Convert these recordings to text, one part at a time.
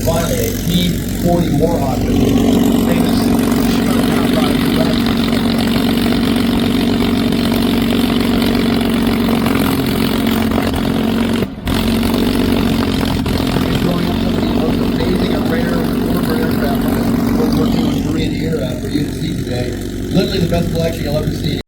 finally a P-40 Warhawk, the famous for you to see today. Literally the best collection you'll ever see.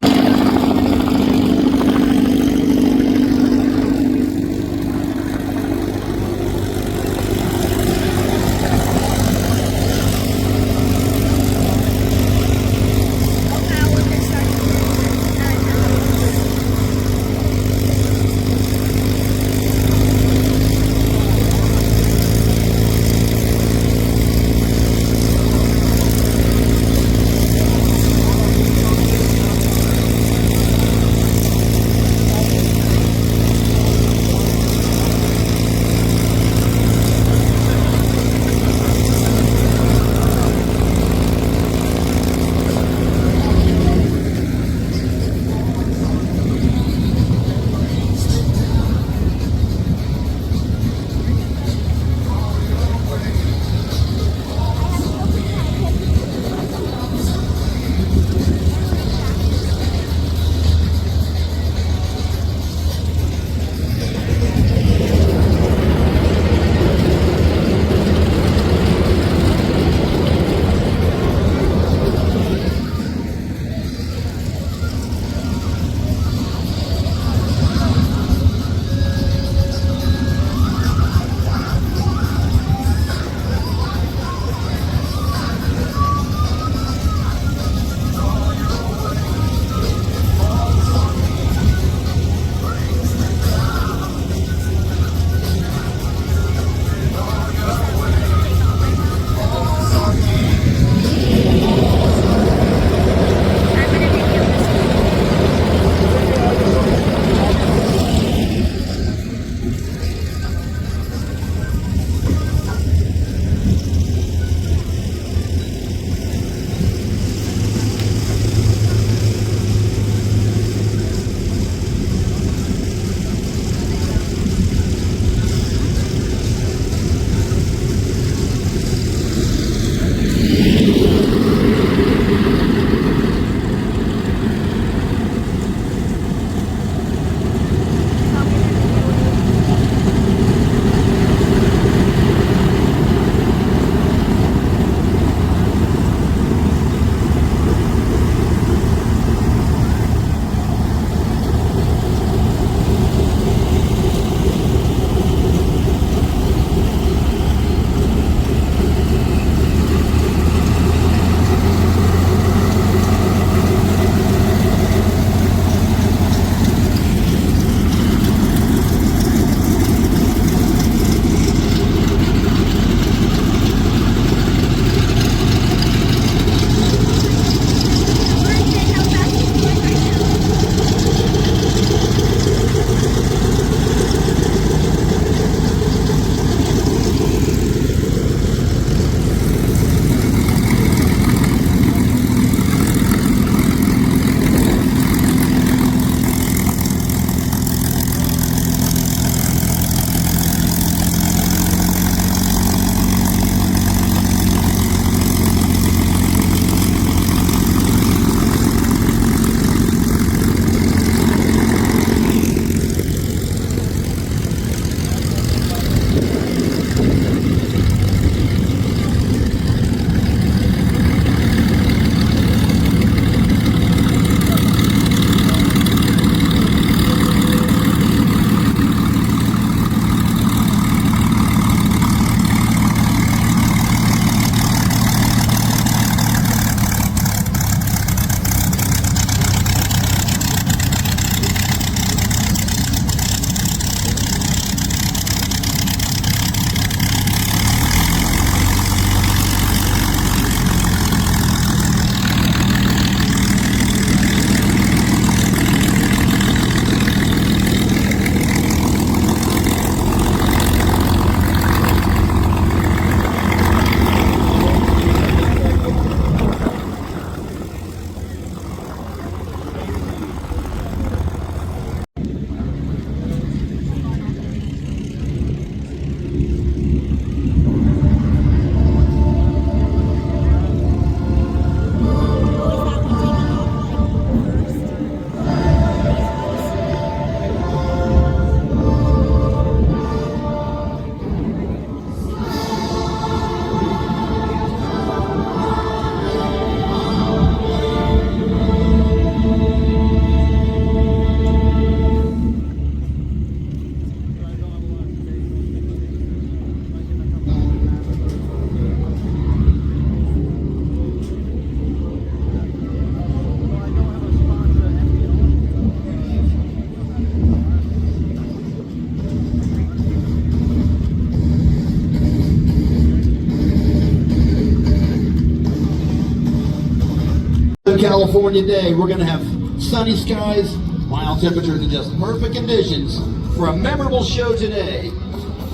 California day. We're going to have sunny skies, mild temperatures, and just perfect conditions for a memorable show today.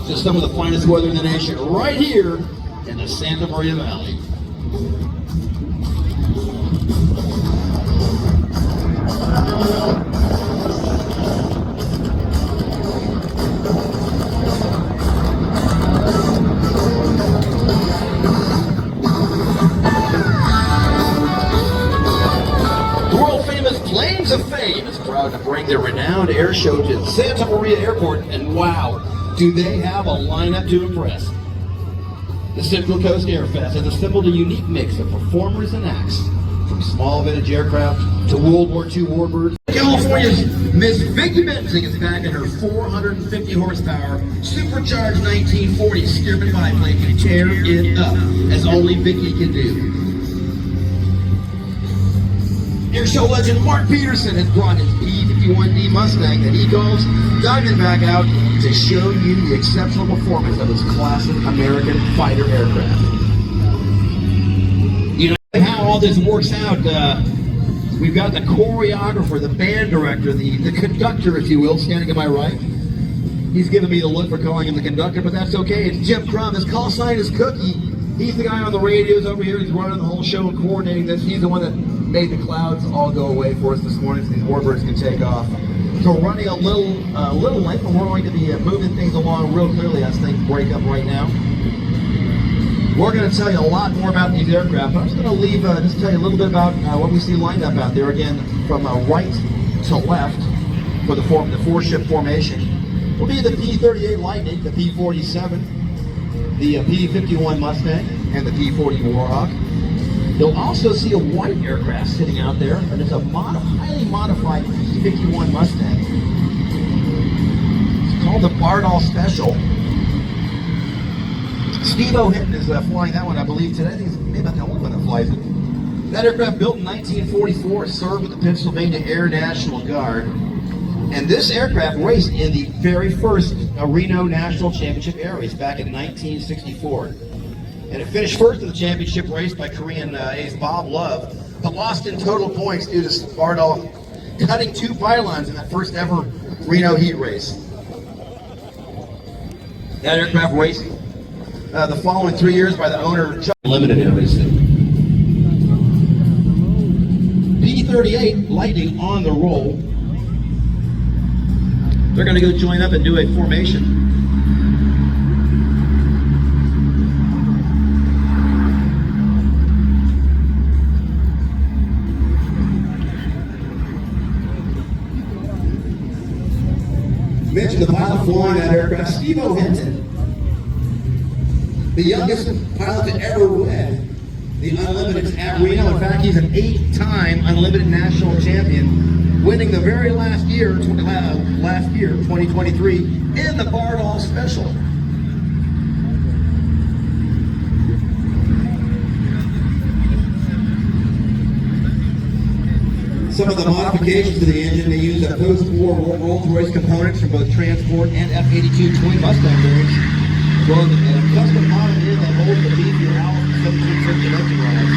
Just some of the finest weather in the nation right here in the Santa Maria Valley. Planes of Fame is proud to bring their renowned air show to Santa Maria Airport, and wow, do they have a lineup to impress. The Central Coast Airfest has assembled a unique mix of performers and acts, from small vintage aircraft to World War II warbirds. California's Miss Vicki Benzing is back in her 450 horsepower supercharged 1940 Stearman biplane can tear it up, as only Vicki can do. Air show legend Mark Peterson has brought his P-51D Mustang that he calls Diamondback out to show you the exceptional performance of his classic American fighter aircraft. You know how all this works out. We've got the choreographer, the band director, the conductor, if you will, standing to my right. He's giving me the look for calling him the conductor, but that's okay. It's Jim Crum. His call sign is Cookie. He's the guy on the radios over here. He's running the whole show and coordinating this. He's the one that made the clouds all go away for us this morning so these warbirds can take off. So we're running a little late, but we're going to be moving things along real clearly as things break up right now. We're going to tell you a lot more about these aircraft, but I'm just going to just tell you a little bit about what we see lined up out there. Again, from right to left for the four-ship formation will be the P-38 Lightning, the P-47, the P-51 Mustang, and the P-40 Warhawk. You'll also see a white aircraft sitting out there, and it's a highly modified P-51 Mustang. It's called the Bardall Special. Steve O'Hinton is flying that one, I believe, today. I think it's maybe about the only one that flies it. That aircraft, built in 1944, served with the Pennsylvania Air National Guard. And this aircraft raced in the very first Reno National Championship Air Race back in 1964. And it finished first in the championship race by Korean ace Bob Love, but lost in total points due to Bardall cutting 2 pylons in that first ever Reno heat race. That aircraft raced the following 3 years by the owner, limited everything. P-38 Lightning on the roll. They're going to go join up and do a formation. Mentioned the pilot flying that aircraft, Steve O'Hinton, the youngest pilot to ever win the Unlimiteds at Reno. In fact, he's an 8-time Unlimited National Champion, winning the very last year, 2023, in the Bardall Special. Some of the modifications to the engine, they use post-war Rolls-Royce components from both transport and F-82 twin Mustang variants, as well as a custom model here that holds the beefier Allison 17 engine rods.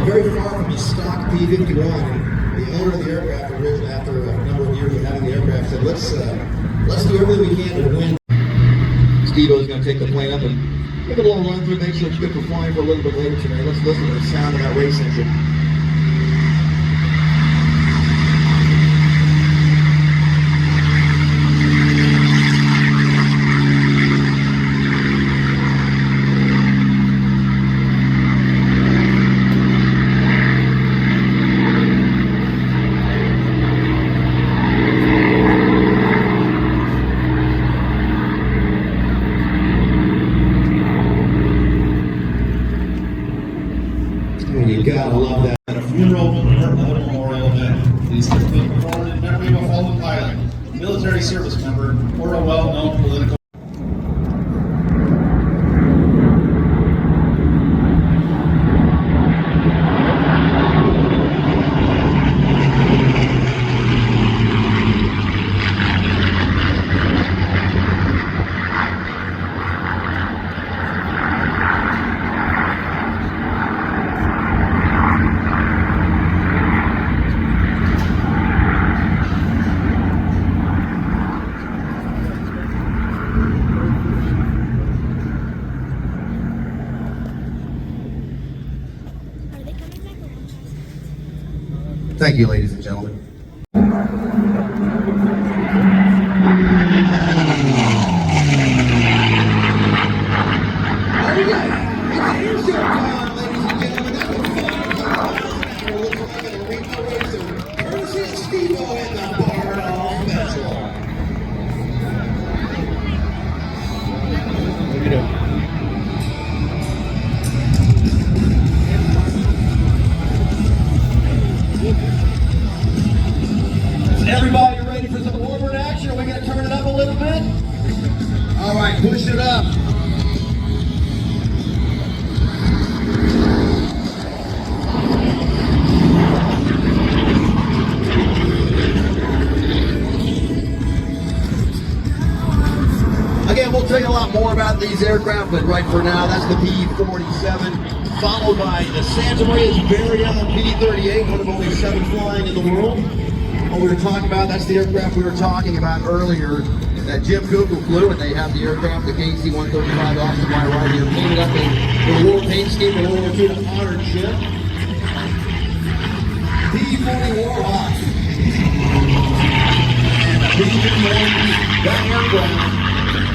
Very far from the stock P-51. The owner of the aircraft, after a number of years of having the aircraft, said, let's do everything we can to win. Steve-O's going to take the plane up and give it a little run through, make sure it's good for flying for a little bit later today. Let's listen to the sound of that race engine. Thank you, ladies and gentlemen. Everybody ready for some warbird action? Are we going to turn it up a little bit? All right, push it up. Again, we'll tell you a lot more about these aircraft, but right for now, that's the P-47, followed by the Santa Maria's very own P-38, one of only 7 flying in the world. What we were talking about, that's the aircraft we were talking about earlier that Jim Cooper flew, and they have the aircraft, the KC-135 off to my right here, painted up in the war paint scheme of World War II, an honored ship. P-40 Warhawk. And a P-51, that aircraft,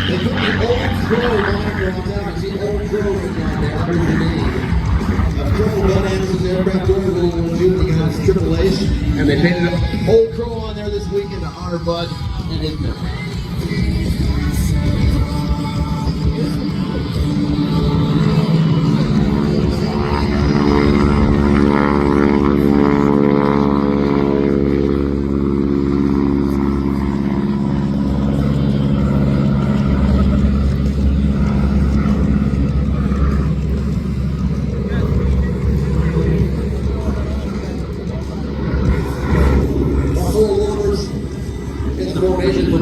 they put the old Crow moniker on top. You see old Crow right down there, under the name. Colonel Bud Anderson's aircraft during World War II, they got his Triple Ace, and they painted an old Crow on there this weekend to honor Bud and his memory.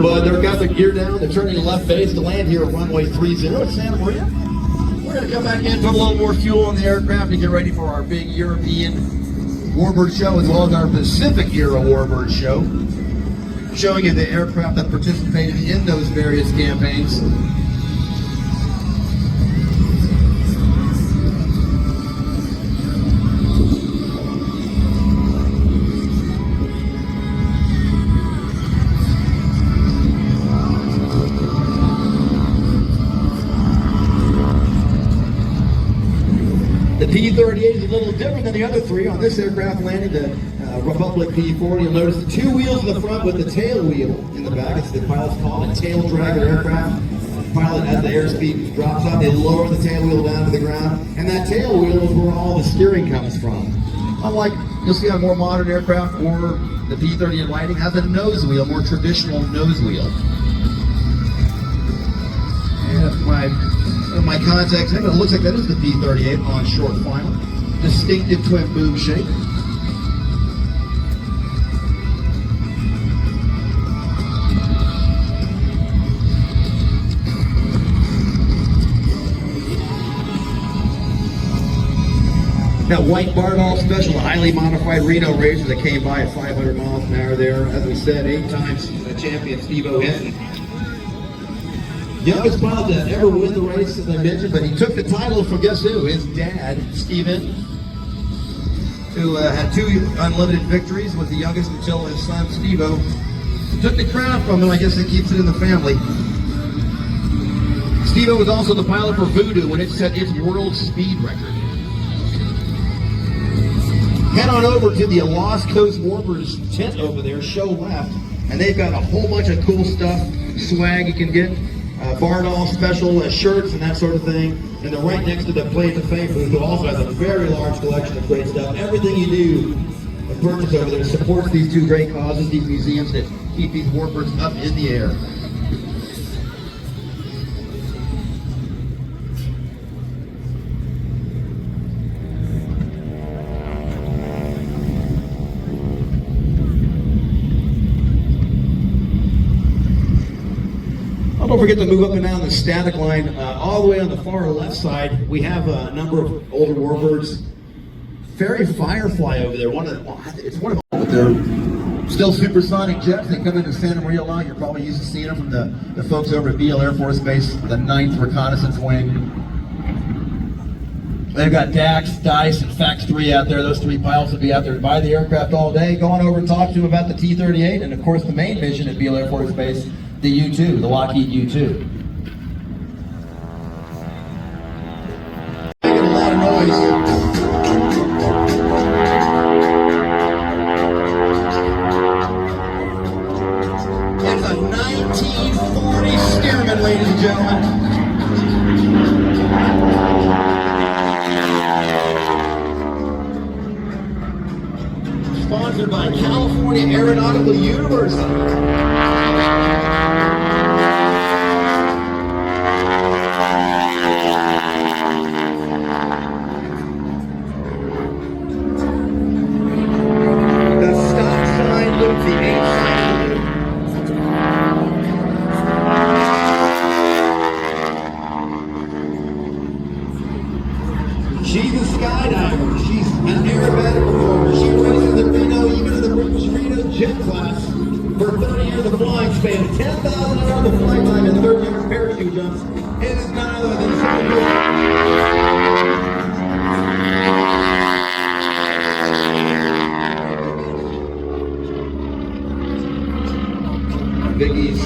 But they've got the gear down, they're turning left base to land here at runway 30 at Santa Maria. We're going to come back in, put a little more fuel on the aircraft and get ready for our big European Warbird show, as well as our Pacific era Warbird show, showing you the aircraft that participated in those various campaigns. The P-38 is a little different than the other three. On this aircraft landing, the Republic P-40, you'll notice the 2 wheels in the front with the tail wheel in the back. It's the pilot's call a tail dragger aircraft. The pilot, as the airspeed drops off, they lower the tail wheel down to the ground. And that tail wheel is where all the steering comes from. Unlike, you'll see on more modern aircraft or the P-38 Lightning has a nose wheel, more traditional nose wheel. And my context, it looks like that is the P-38 on short final. Distinctive twin boom shape. That white Bardol Special, the highly modified Reno racer that came by at 500 miles an hour there. As we said, 8 times champion Steve-O Hinton. Youngest pilot to ever win the race, as I mentioned, but he took the title from guess who? His dad, Steven, who had 2 unlimited victories, was the youngest until his son, Steve-O, took the crown from him. I guess it keeps it in the family. Steve-O was also the pilot for Voodoo when it set its world speed record. Head on over to the Lost Coast Warbird's tent over there, show left, and they've got a whole bunch of cool stuff, swag you can get. Bardol special shirts and that sort of thing. And they're right next to the Play to Fame booth, who also has a very large collection of great stuff. Everything you do and purchase over there supports these 2 great causes, these museums that keep these warbirds up in the air. Don't forget to move up and down the static line. All the way on the far left side, we have a number of older warbirds. Ferry Firefly over there. It's one of them. They're still supersonic jets. They come into Santa Maria a lot. You're probably used to seeing them from the folks over at Beale Air Force Base, the 9th Reconnaissance Wing. They've got Dax, Dice, and Fax 3 out there. Those three pilots will be out there to buy the aircraft all day. Go on over and talk to them about the T-38, and of course the main mission at Beale Air Force Base, the U-2, the Lockheed U-2. Making a lot of noise. It's a 1940 Stearman, ladies and gentlemen. Sponsored by California Aeronautical University. She's a skydiver. She's an aerobatic performer. She races the Reno, even in the British Reno jet class for 30 years of flying span, 10,000 hours of flight time, and 30 years of parachute jumps. It is none other than Vicky's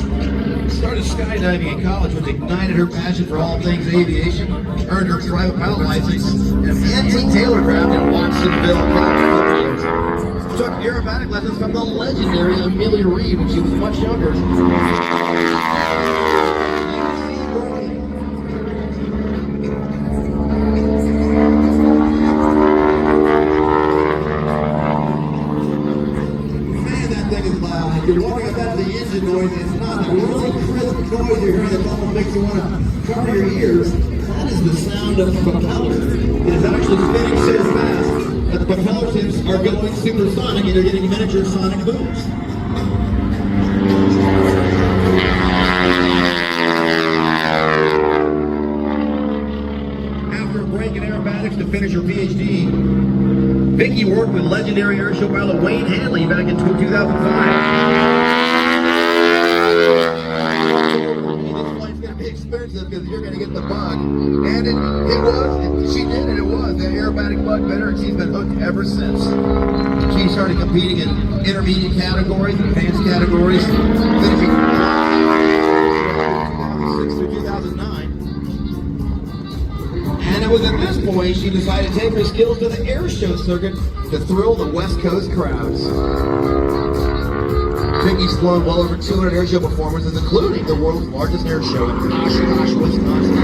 started skydiving in college, which ignited her passion for all things aviation, earned her private pilot license in an antique tailorcraft in Watsonville, California. Took aerobatic lessons from the legendary Amelia Reed when she was much younger. You're walking up out of the engine noise, and it's not a really crisp noise you're hearing that almost makes you want to cover your ears. That is the sound of the propeller. It is actually spinning so fast that the propeller tips are going supersonic and you're getting miniature sonic booms. After a break in aerobatics to finish her PhD, Vicki worked with legendary airshow pilot Wayne Hanley back in 2005. This flight's going to be expensive because you're going to get the bug. And it was. She did, and it was. The aerobatic bug better, and she's been hooked ever since. She started competing in intermediate categories and advanced categories, finishing 2006 through 2009. And it was at this point she decided to take her skills to the air show circuit to thrill the West Coast crowds. Vicky's flown well over 200 air show performances, including the world's largest air show in Oshkosh, Wisconsin.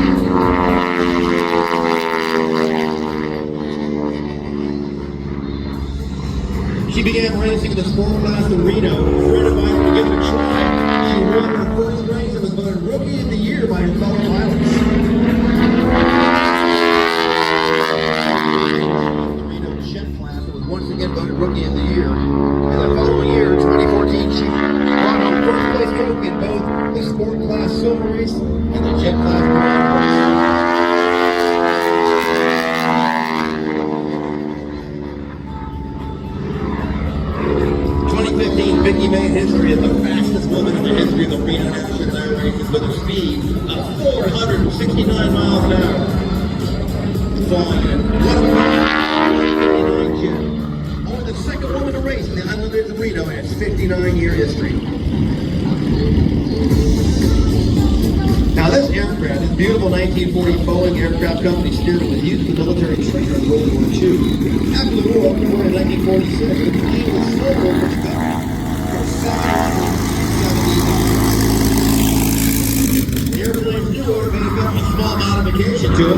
She began racing in the sport class in Reno. A friend invited her to give it a try. She won her first race and was voted Rookie of the Year by her fellow pilots. Once again voted Rookie of the Year. In the following year, 2014, she brought home first place trophy in both the sport class silver race and the jet class bronze. 2015, Vicki made history as the fastest woman in the history of the Reno National Air races with a speed of 469 miles an hour. Flying in 1 jet. The second woman to race in the Unlimited of Reno in its 59-year history. Now this aircraft, this beautiful 1940 Boeing aircraft company steered with used the military trainer in World War II. After the war, in 1946, the plane was sold over for $770. The airplane's new order may have been a small modification to it.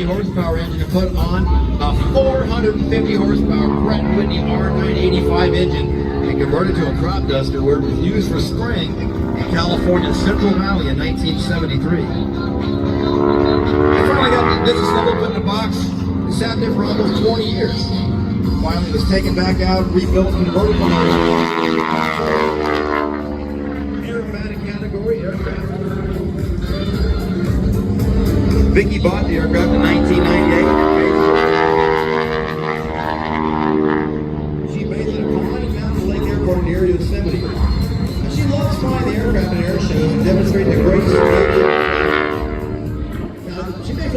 Horsepower engine to put on a 450 horsepower Pratt & Whitney R985 engine and converted to a crop duster where it was used for spraying in California's Central Valley in 1973. I finally got this assembled, put in a box, and sat there for almost 20 years. Finally it was taken back out, rebuilt, and converted from aerobatic category aircraft. Vicki bought the aircraft in 1998.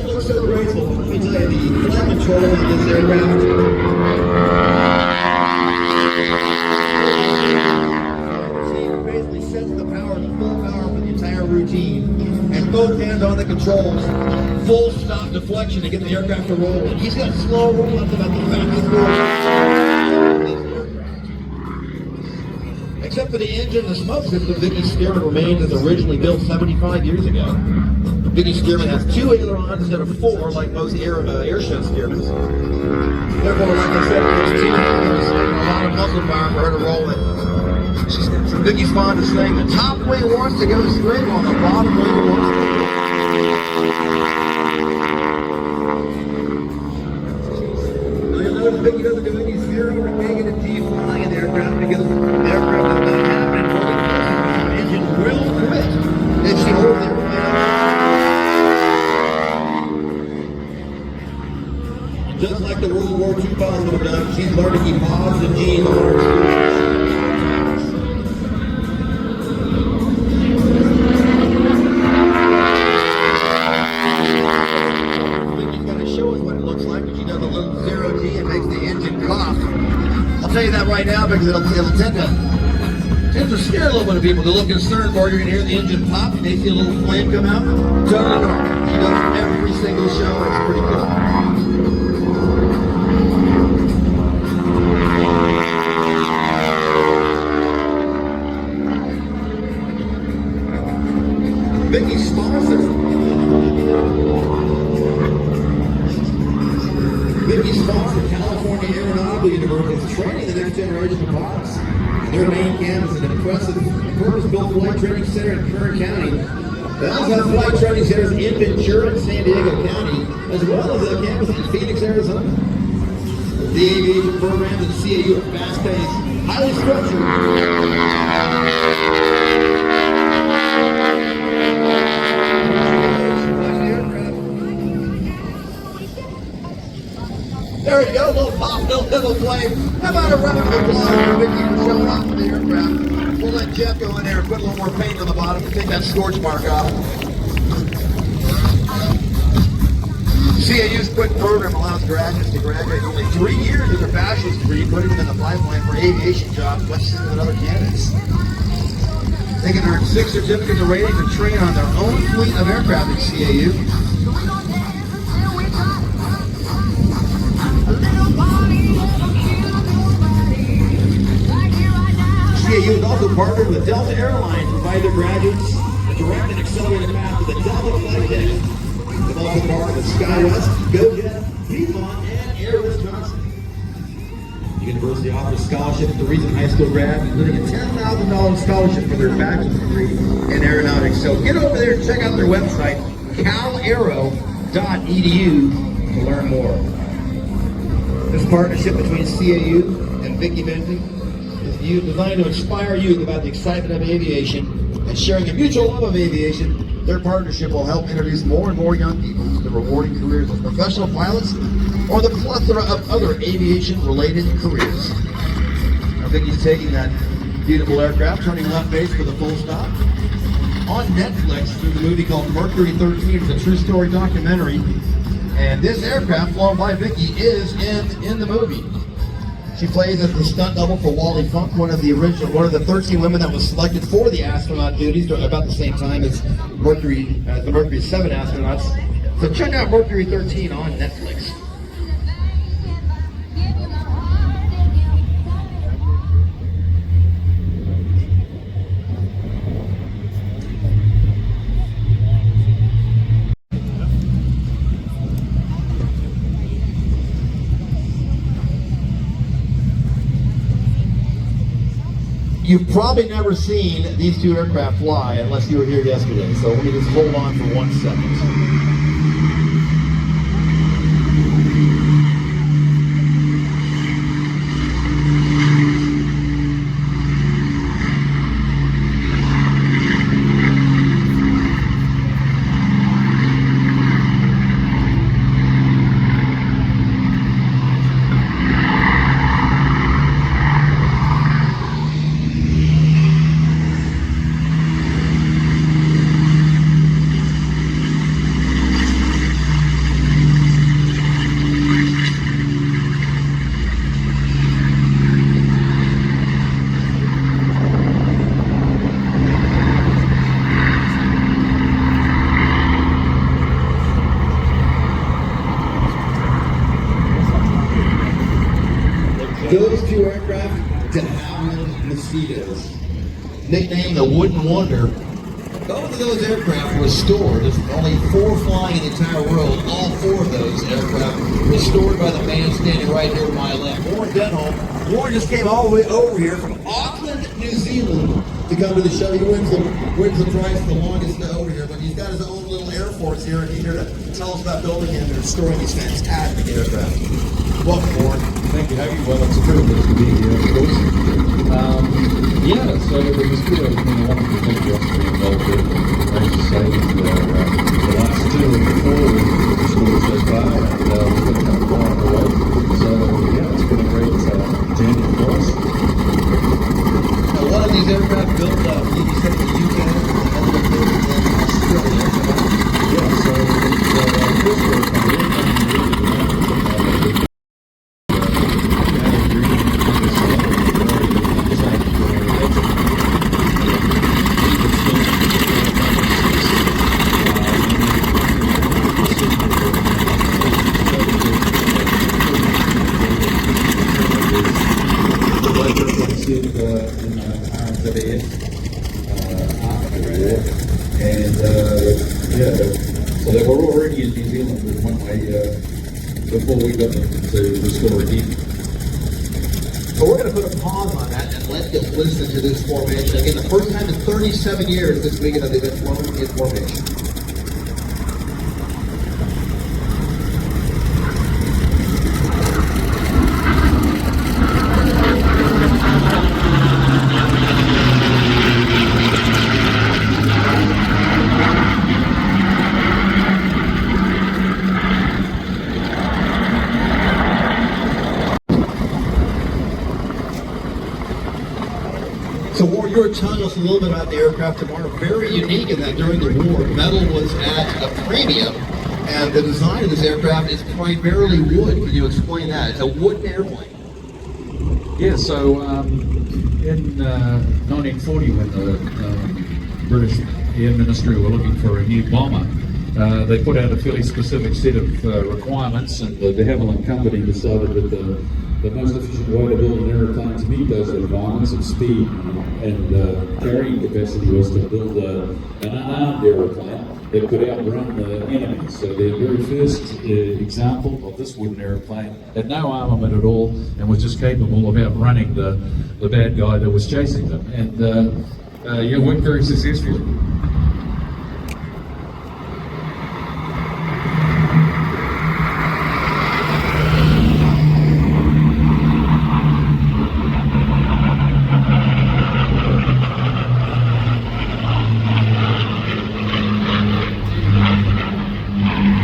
look so graceful, but let me tell you, the flight control on this aircraft basically sets the power, the full power for the entire routine. And both hands on the controls, full stop deflection to get the aircraft to roll. And he's got slow roll up about the fastest roll. Except for the engine and the smoke system, Vicky's steering remains as originally built 75 years ago. Vicky's steering has 2 ailerons instead of 4, like most airshow steermans. Therefore, like I said, there's 2 ailerons, a lot of muscle power for her to roll it. Vicky's fond of saying the top wing wants to go straight while the bottom wing wants to go. You'll notice Vicky doesn't do any 0 to negative G flying in the aircraft because the aircraft does not have an important the engine will quit if she holds it. Just like the World War II pilots would have done, she's learned to keep positive G's on her students. I'll tell you that right now because it'll tend to scare a little bit of people. They're a little concerned more. You're going to hear the engine pop and they see a little flame come out. Totally normal. She does it every single show. It's pretty cool. Vicky's sponsor. Vicky's sponsor, California Aeronautical University, is training the next generation of pilots. Their main campus is an impressive purpose-built flight training center in Kern County. They also have flight training centers in Ventura and San Diego County, as well as a campus in Phoenix, Arizona. The aviation programs at CAU are fast-paced, highly structured. There you go, a little pop, little flame. How about a round of applause for Vicky for showing off the aircraft? We'll let Jeff go in there and put a little more paint on the bottom to take that scorch mark off. CAU's quick program allows graduates to graduate only 3 years of their bachelor's degree, putting them in the pipeline for aviation jobs much sooner than other candidates. They can earn 6 certificates of ratings and train on their own fleet of aircraft at CAU. CAU is also partnered with Delta Airlines to provide their graduates a direct and accelerated path to the Delta flight deck. They've also partnered with SkyWest, GoJet, Piedmont, and Air Wisconsin. The university offers scholarships to recent high school grads, including a $10,000 scholarship for their bachelor's degree in aeronautics. So get over there and check out their website, calaero.edu, to learn more. This partnership between CAU and Vicki Bentley is designed to inspire youth about the excitement of aviation and sharing a mutual love of aviation. Their partnership will help introduce more and more young people to the rewarding careers of professional pilots or the plethora of other aviation-related careers. Now Vicki's taking that beautiful aircraft, turning left base for the full stop. On Netflix, there's a movie called Mercury 13. It's a true story documentary. And this aircraft, flown by Vicki, is in the movie. She plays as the stunt double for Wally Funk, one of the 13 women that was selected for the astronaut duties about the same time as the Mercury 7 astronauts. So check out Mercury 13 on Netflix. You've probably never seen these 2 aircraft fly unless you were here yesterday, so let me just hold on for 1 second. Those two aircraft, de Havilland Mosquitoes, nicknamed the Wooden Wonder. Both of those aircraft restored. There's only 4 flying in the entire world. All 4 of those aircraft restored by the man standing right here to my left. Warren Denholm. Warren just came all the way over here from Auckland, New Zealand to come to the show. He wins the prize for the longest over here, but he's got his own little Air Force here, and he's here to tell us about building and restoring these fantastic aircraft. Welcome, Warren. Thank you, Haggy. Well, it's a privilege to be here, of course. So the mosquito has been a wonderful thing for us to be involved with. I have to say that the last 2 and 4 we've restored so far, and we're going to come far away. So, it's been a great journey for us. Now, one of these aircraft built, you said in the UK, and another built in Australia. So first of all, so they were already in New Zealand with one way before we got them to restore again. So we're going to put a pause on that and let's just listen to this formation. Again, the first time in 37 years this weekend that they've been flown in formation. So Warren, you were telling us a little bit about the aircraft tomorrow. Very unique in that during the war, metal was at a premium, and the design of this aircraft is primarily wood. Can you explain that? It's a wooden airplane. Yeah, so in 1940, when the British Air Ministry were looking for a new bomber, they put out a fairly specific set of requirements, and the de Havilland Company decided that the most efficient way to build an aeroplane to meet those requirements of speed and carrying capacity was to build an unarmed aeroplane that could outrun the enemy. So their very first example of this wooden aeroplane had no armament at all and was just capable of outrunning the bad guy that was chasing them. And it went very successfully.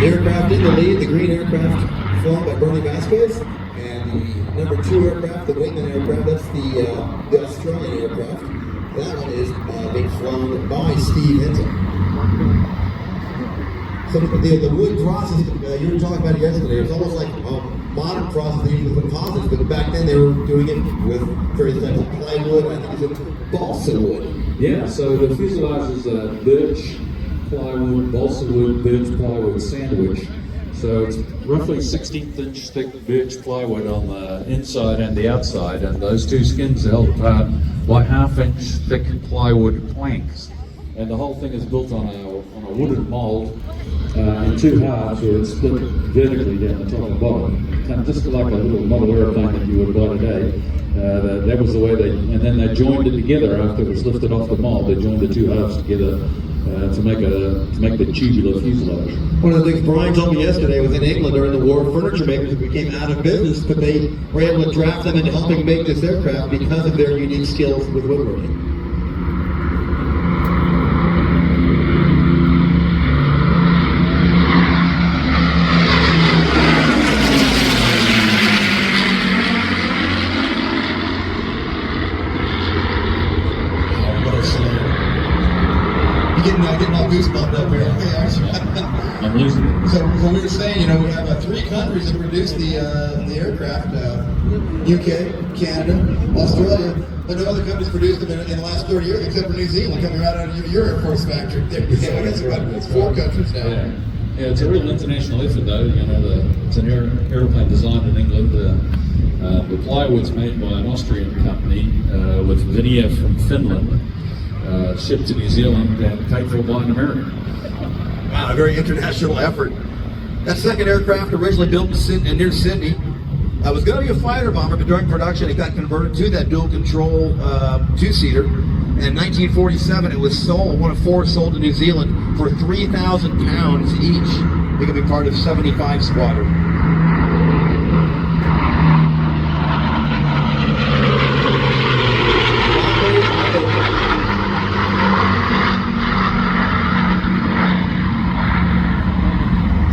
Aircraft in the lead, the green aircraft flown by Bernie Vasquez, and the number 2 aircraft, the wingman aircraft, that's the Australian aircraft. That one is being flown by Steve Hinton. So the wood process, you were talking about it yesterday, it's almost like a modern process they use with composites, but back then they were doing it with various types of plywood, I think it's balsa wood. Yeah, so the fuselage is birch, plywood, balsa wood, birch plywood sandwich. So it's roughly 16th inch thick birch plywood on the inside and the outside, and those two skins are held apart by 1/2 inch thick plywood planks. And the whole thing is built on a wooden mold in 2 halves, where it's split vertically down the top and bottom, kind of just like a little model aeroplane that you would buy today. That was the way and then they joined it together after it was lifted off the mold. They joined the 2 halves together to make the tubular fuselage. One of the things Brian told me yesterday was in England during the war, furniture makers became out of business, but they were able to draft them into helping make this aircraft because of their unique skills with woodworking. Getting all goosebumped up here. I'm losing it. So we were saying, we have 3 countries that produce the aircraft: UK, Canada, Australia. But no other countries produced them in the last 30 years except for New Zealand, coming right out of your Air Force factory. There. So I guess it's 4 countries now. Yeah, it's a real international effort, though. It's an aeroplane designed in England. The plywood's made by an Austrian company with veneer from Finland, shipped to New Zealand and paid for by an American. Wow, a very international effort. That second aircraft, originally built near Sydney, was going to be a fighter bomber, but during production it got converted to that dual control two-seater. And in 1947 it was sold, one of four sold to New Zealand for 3,000 pounds each. They could be part of 75 Squadron.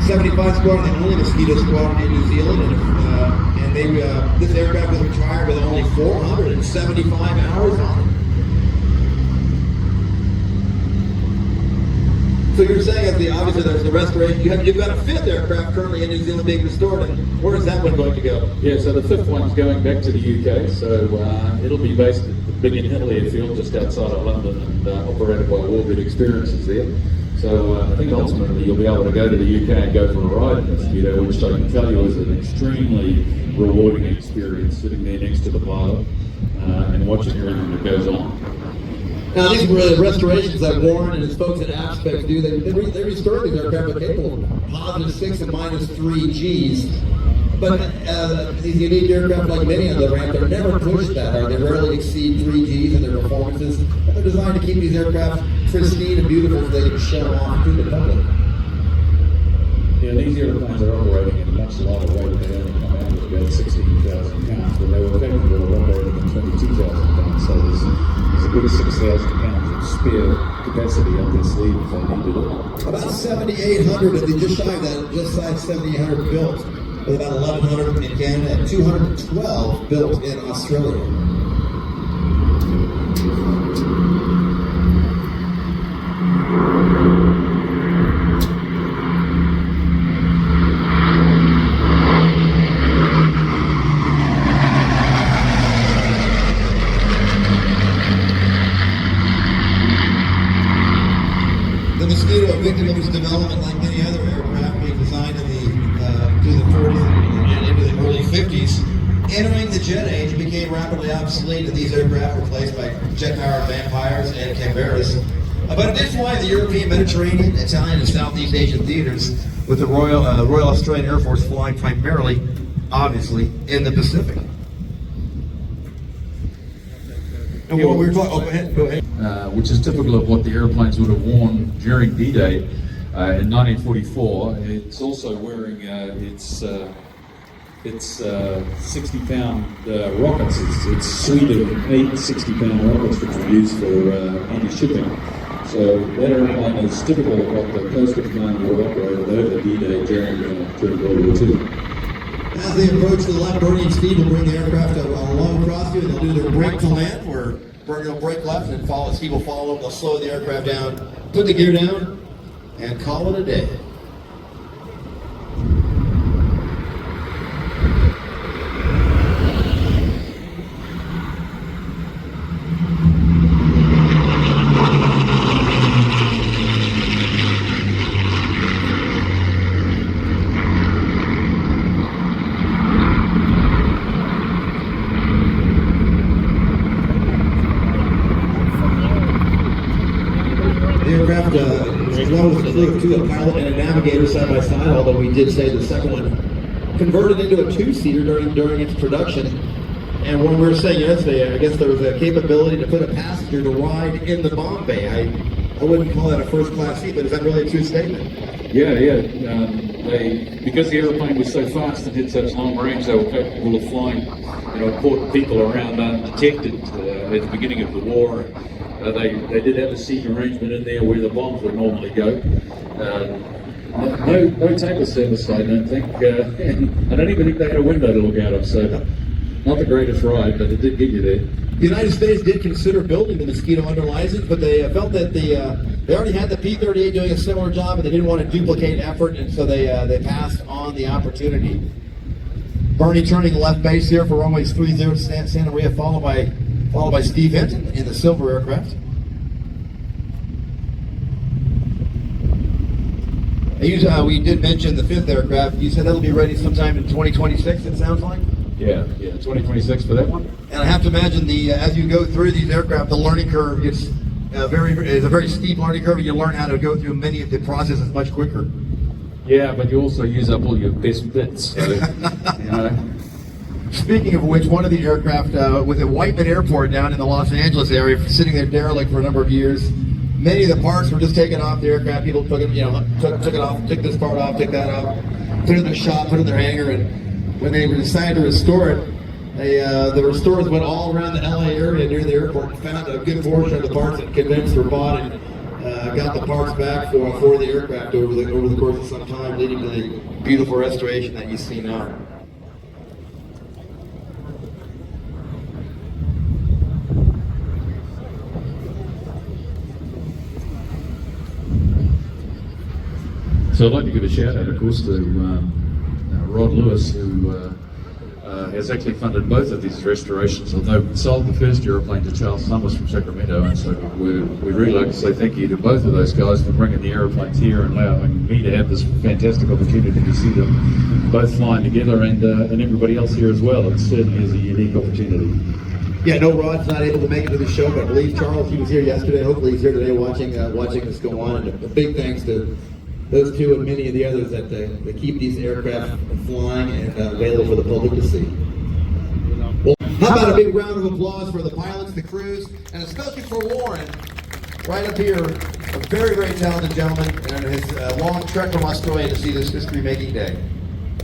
75 Squadron, the only Mosquito Squadron in New Zealand, and this aircraft was retired with only 475 hours on it. So you're saying, obviously there's the restoration, you've got a fifth aircraft currently in New Zealand being restored, and where is that one going to go? Yeah, so the fifth one's going back to the UK, so it'll be based at the Biggin Hill Airfield just outside of London and operated by Warbird Experiences there. So I think ultimately you'll be able to go to the UK and go for a ride in the Mosquito, which I can tell you is an extremely rewarding experience, sitting there next to the pilot and watching everything that goes on. Now these were the restorations that Warren and his folks at Aspect do. They restore these aircraft capable of +6 and -3 Gs. But these unique aircraft, like many on the ramp, they're never pushed that hard. They rarely exceed 3 Gs in their performances. They're designed to keep these aircraft pristine and beautiful so they can show off to the public. Yeah, these airplanes are operating at a much lighter weight. They only come out with about 16,000 pounds, but they were capable of operating at 22,000 pounds. So there's a good 6,000 pounds of spare capacity up their sleeve if they needed it. About 7,800, and they just shy of that, just shy of 7,800 built, with about 1,100 in Canada and 212 built in Australia. The Mosquito, a victim of its development like many other aircraft being designed in through the 40s and into the early 50s, entering the jet age, it became rapidly obsolete, and these aircraft were replaced by jet-powered Vampires and Canberras. But it did fly in the European, Mediterranean, Italian, and Southeast Asian theaters, with the Royal Australian Air Force flying primarily, obviously, in the Pacific. And what we were talking, go ahead. Which is typical of what the airplanes would have worn during D-Day in 1944. It's also wearing its 60-pound rockets. It's a suite of 8 60-pound rockets which are used for anti-shipping. So that airplane is typical of what the coastal command would have operated over D-Day during World War II. As they approach the left, Bernie and Steve will bring the aircraft along across you, and they'll do their brake to land, where Bernie will brake left, and Steve will follow them. They'll slow the aircraft down, put the gear down, and call it a day. The aircraft is one with a fleet of 2, a pilot and a navigator side by side, although we did say the second one converted into a 2-seater during its production. And when we were saying yesterday, I guess there was a capability to put a passenger to ride in the bomb bay. I wouldn't call that a first-class seat, but is that really a true statement? Yeah. Because the airplane was so fast and hit such long range, they were capable of flying, important people around undetected at the beginning of the war. They did have a seat arrangement in there where the bombs would normally go. No table service, I don't think. And I don't even think they had a window to look out of, so not the greatest ride, but it did get you there. The United States did consider building the Mosquito under license, but they felt that they already had the P-38 doing a similar job, and they didn't want to duplicate effort, and so they passed on the opportunity. Bernie turning left base here for runway 30 to Santa Maria, followed by Steve Hinton in the silver aircraft. We did mention the 5th aircraft. You said that'll be ready sometime in 2026, it sounds like? Yeah, 2026 for that one. And I have to imagine as you go through these aircraft, the learning curve is a very steep learning curve. You learn how to go through many of the processes much quicker. Yeah, but you also use up all your best bits. So, you know. Speaking of which, one of the aircraft was at Whiteman Airport down in the Los Angeles area, sitting there derelict for a number of years. Many of the parts were just taken off the aircraft. People took it, took it off, took this part off, took that off, put it in their shop, put it in their hangar, and when they decided to restore it, the restorers went all around the LA area near the airport and found a good portion of the parts that convinced were bought and got the parts back for the aircraft over the course of some time, leading to the beautiful restoration that you see now. So I'd like to give a shout out, of course, to Rod Lewis, who has actually funded both of these restorations, although sold the first aeroplane to Charles Summers from Sacramento, and so we'd really like to say thank you to both of those guys for bringing the aeroplanes here and allowing me to have this fantastic opportunity to see them both flying together, and everybody else here as well. It certainly is a unique opportunity. Yeah, no, Rod's not able to make it to the show, but I believe Charles, he was here yesterday. Hopefully he's here today watching this go on. And a big thanks to those two and many of the others that keep these aircraft flying and available for the public to see. Well, how about a big round of applause for the pilots, the crews, and especially for Warren, right up here, a very, very talented gentleman, and his long trek from Australia to see this history-making day.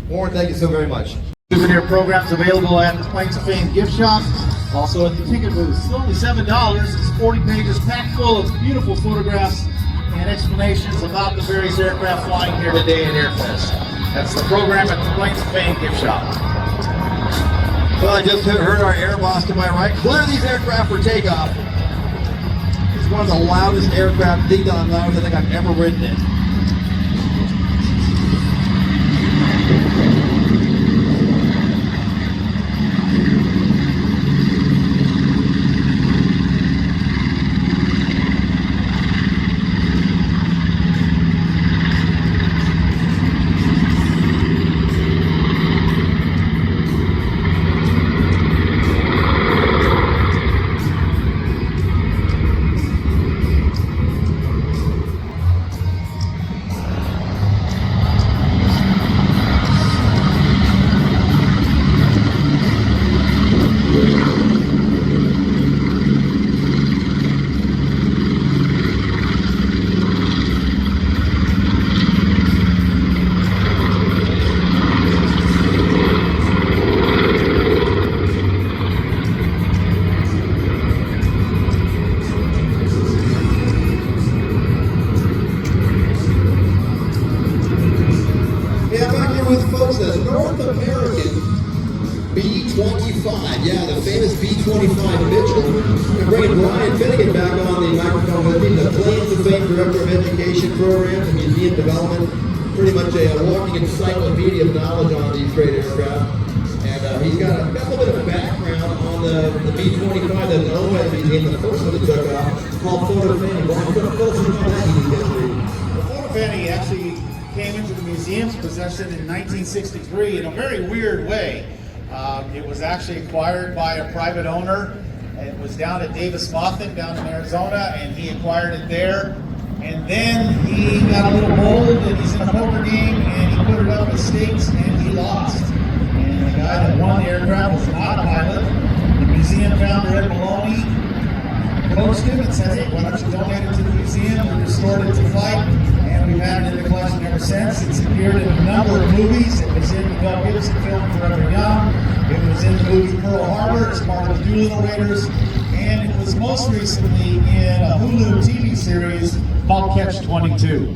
Warren, thank you so very much. Souvenir programs available at the Planes of Fame gift shop. Also at the ticket booth. It's only $7. It's 40 pages packed full of beautiful photographs and explanations about the various aircraft flying here today at Airfest. That's the program at the Planes of Fame gift shop. Well, I just heard our air boss to my right clear these aircraft for takeoff. It's one of the loudest aircraft, ding dong loudest I think I've ever ridden in. B-25, yeah, the famous B-25 Mitchell. We're bringing Brian Finnegan back on the microphone with me, the Planes of Fame Director of Education Programs and Museum Development. Pretty much a walking encyclopedia of knowledge on these great aircraft. And he's got a little bit of background on the B-25 that was owned by the museum, the first one that took off, called Photo Fanny. Brian, tell us about that unique history. The Photo Fanny actually came into the museum's possession in 1963 in a very weird way. It was actually acquired by a private owner. It was down at Davis Monthan down in Arizona, and he acquired it there. And then he got a little bold, and he's in a poker game, and he put it up at stakes, and he lost. And the guy that won the aircraft was not a pilot. The museum founder, Ed Maloney, approached him and said, hey, why don't you donate it to the museum? We restored it to flight, and we've had it in the collection ever since. It's appeared in a number of movies. It was in the Mel Gibson film Forever Young. It was in the movie Pearl Harbor as part of the Doolittle Raiders. And it was most recently in a Hulu TV series called Catch 22.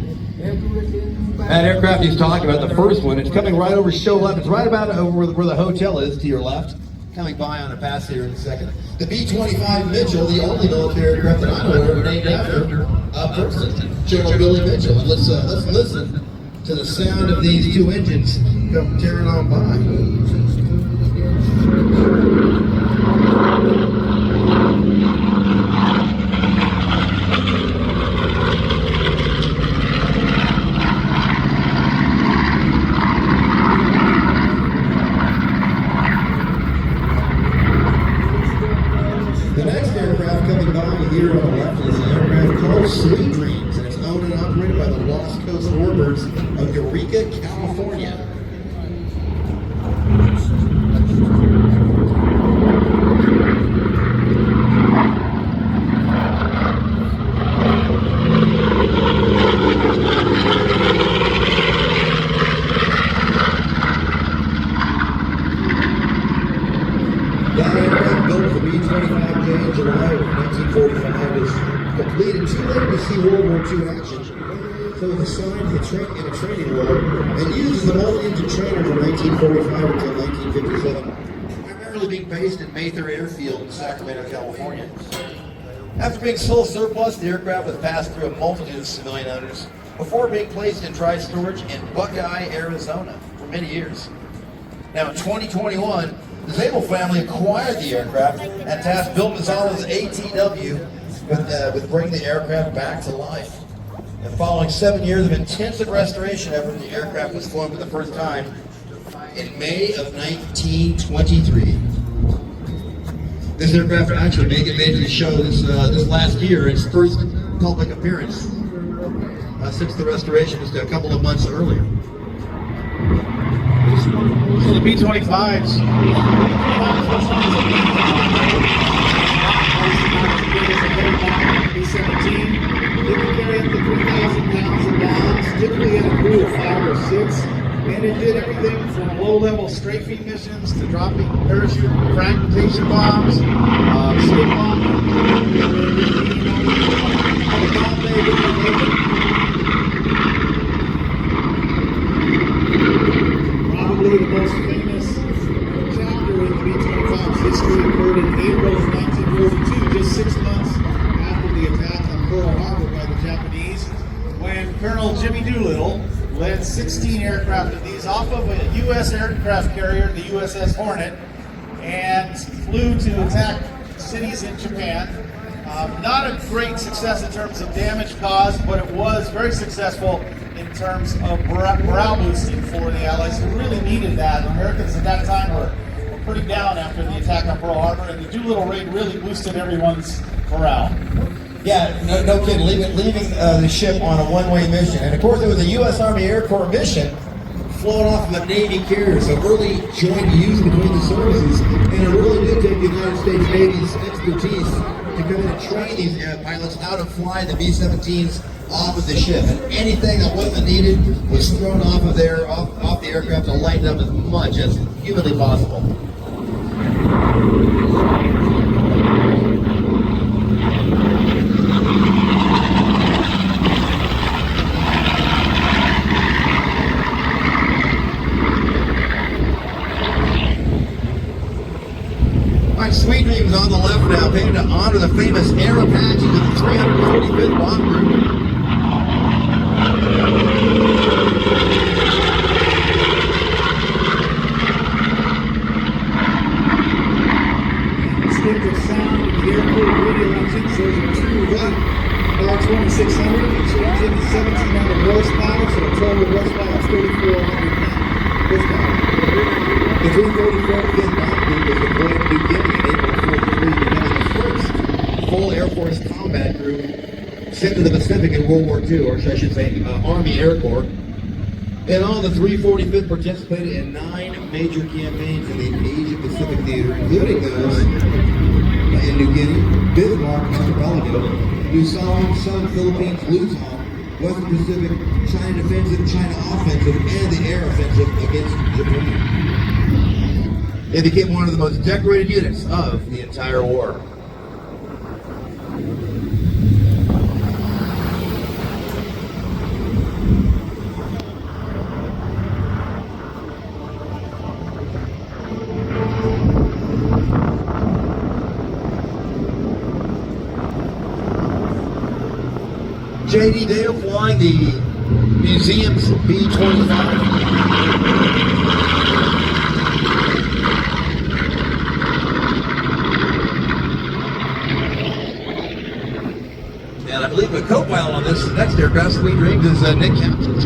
That aircraft he's talking about, the first one, it's coming right over show left. It's right about over where the hotel is to your left. Coming by on a pass here in a second. The B-25 Mitchell, the only military aircraft that I know of named after a person, General Billy Mitchell. And let's listen to the sound of these two engines come tearing on by. B-25J in July of 1945 was completed too late to see World War II action. So it was assigned in a training role and used as an all-engine trainer from 1945 until 1957. Primarily being based at Mather Airfield in Sacramento, California. After being sold surplus, the aircraft was passed through a multitude of civilian owners before being placed in dry storage in Buckeye, Arizona for many years. Now in 2021, the Zabel family acquired the aircraft and tasked Bill Mazzala's ATW with bringing the aircraft back to life. And following 7 years of intensive restoration effort, the aircraft was flown for the first time in May of 1923. This aircraft actually made it to the show this last year, its first public appearance since the restoration just a couple of months earlier. So the B-25s, B-17, they can carry up to 3,000 pounds of bombs, typically had a crew of 5 or 6, and it did everything from low-level strafing missions to dropping parachute fragmentation bombs, stick bombs, probably the most famous chapter in the B-25's history occurred in April of 1942, just 6 months after the attack on Pearl Harbor by the Japanese, when Colonel Jimmy Doolittle led 16 aircraft of these off of a U.S. aircraft carrier, the USS Hornet, and flew to attack cities in Japan. Not a great success in terms of damage caused, but it was very successful in terms of morale boosting for the Allies who really needed that. Americans at that time were pretty down after the attack on Pearl Harbor, and the Doolittle raid really boosted everyone's morale. Yeah, no kidding. Leaving the ship on a one-way mission, and of course it was a U.S. Army Air Corps mission, flown off of a Navy carrier. So early joint use between the services, and it really did take the United States Navy's expertise to come in and train these pilots how to fly the B-17s off of the ship. And anything that wasn't needed was thrown off of the aircraft to lighten up as much as humanly possible. Sweet Dreams on the left now, painted to honor the famous Air Apaches of the 345th Bomb Group. Distinctive sound of the airport radio engines. Those are 2 R2600. Each engine is 1,700 horsepower, so a total horsepower of 3,400 horsepower. The 345th Bomb Group was deployed to New Guinea in April 1943, becoming the first full Air Force combat group sent to the Pacific in World War II, or I should say Army Air Corps. And all the 345th participated in 9 major campaigns in the Asia-Pacific theater, including those in New Guinea, Bismarck, Archipelago, New Salem, Southern Philippines, Luzon, Western Pacific, China defensive, China offensive, and the air offensive against Japan. They became one of the most decorated units of the entire war. J.D. Dale flying the museum's B-25. And I believe the co-pilot on this next aircraft, Sweet Dreams, is Nick Captain.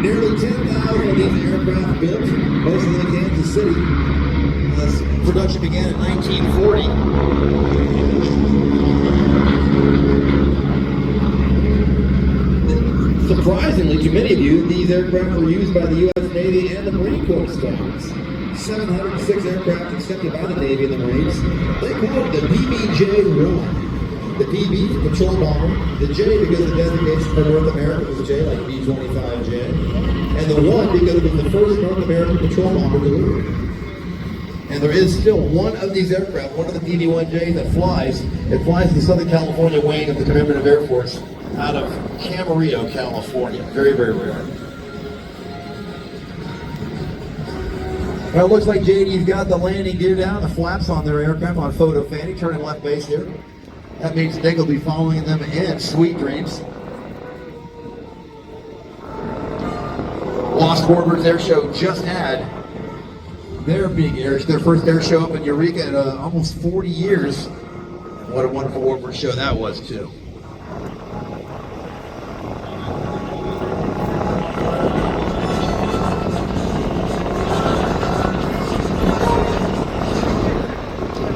Nearly 10,000 of these aircraft built, mostly in Kansas City. Production began in 1940. Surprisingly, to many of you, these aircraft were used by the U.S. Navy and the Marine Corps stars. 706 aircraft accepted by the Navy and the Marines. They called it the BBJ-1. the PB for patrol bomber, the J because the designation for North America was J, like B-25J, and the 1 because it was the first North American patrol bomber delivered. And there is still one of these aircraft, one of the PB-1Js that flies. It flies the Southern California wing of the Commemorative Air Force out of Camarillo, California. Very, very rare. Well, it looks like JD's got the landing gear down, the flaps on their aircraft on photo fanny, turning left base here. That means Nick will be following them in Sweet Dreams. Lost Warbirds Air Show just had their first air show up in Eureka in almost 40 years. What a wonderful Warbird show that was, too.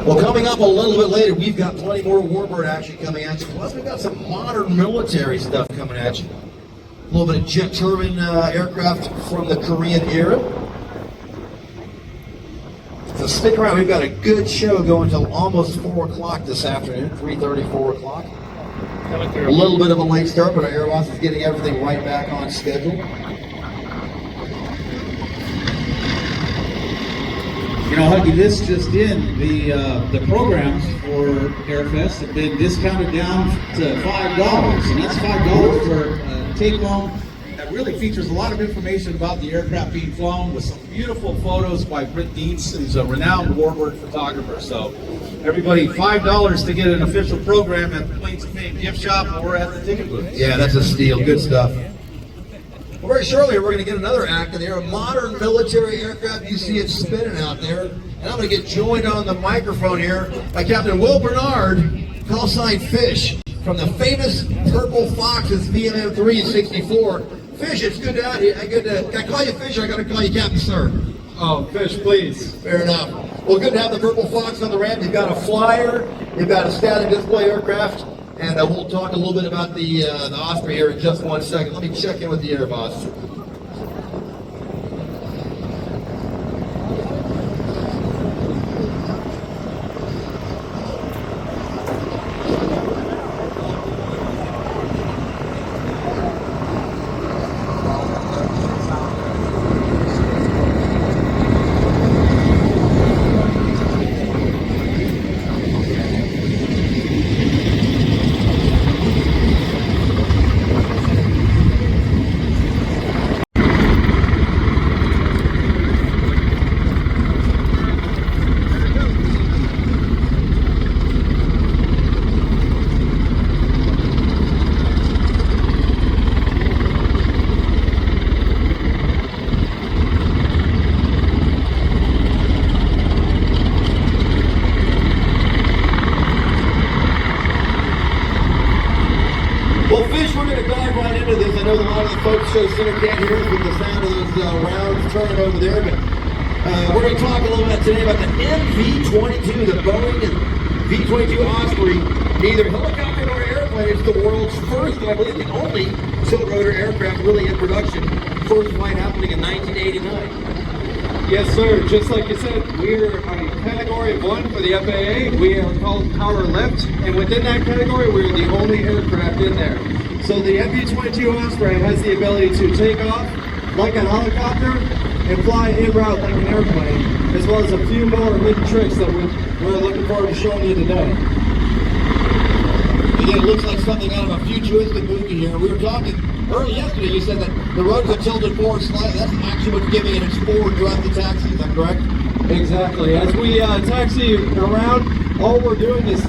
Well, coming up a little bit later, we've got plenty more Warbird action coming at you. Plus, we've got some modern military stuff coming at you. A little bit of jet turbine aircraft from the Korean era. So stick around. We've got a good show going until almost 4 o'clock this afternoon, 3:30, 4 o'clock. A little bit of a late start, but our Air Boss is getting everything right back on schedule. You know, Huggy, this just in, the programs for Airfest have been discounted down to $5, and that's $5 for take-home. That really features a lot of information about the aircraft being flown with some beautiful photos by Britt Dietz, who's a renowned Warbird photographer. So everybody, $5 to get an official program at the Planes of Fame gift shop or at the ticket booth. Yeah, that's a steal. Good stuff. Well, very shortly, we're going to get another act in there, a modern military aircraft. You see it spinning out there. And I'm going to get joined on the microphone here by Captain Will Bernard, call sign Fish, from the famous Purple Fox's VMM 364. Fish, it's good to have you. Can I call you Fish or I got to call you Captain, sir? Oh, Fish, please. Fair enough. Well, good to have the Purple Fox on the ramp. You've got a flyer, you've got a static display aircraft, and we'll talk a little bit about the Osprey here in just 1 second. Let me check in with the Air Boss. Show center can't hear us with the sound of those rounds turning over there, but we're going to talk a little bit today about the MV-22, the Boeing V-22 Osprey, neither helicopter nor airplane. It's the world's first, and I believe the only tilt-rotor aircraft really in production. First flight happening in 1989. Yes, sir. Just like you said, we're a category 1 for the FAA. We are called Power Lift, and within that category, we're the only aircraft in there. So the MV-22 Osprey has the ability to take off like a helicopter and fly en route like an airplane, as well as a few more hidden tricks that we're looking forward to showing you today. Again, it looks like something out of a futuristic movie here. We were talking early yesterday, you said that the rotors are tilted forward slightly. That's actually what's giving it its forward throughout the taxi, is that correct? Exactly. As we taxi around, all we're doing is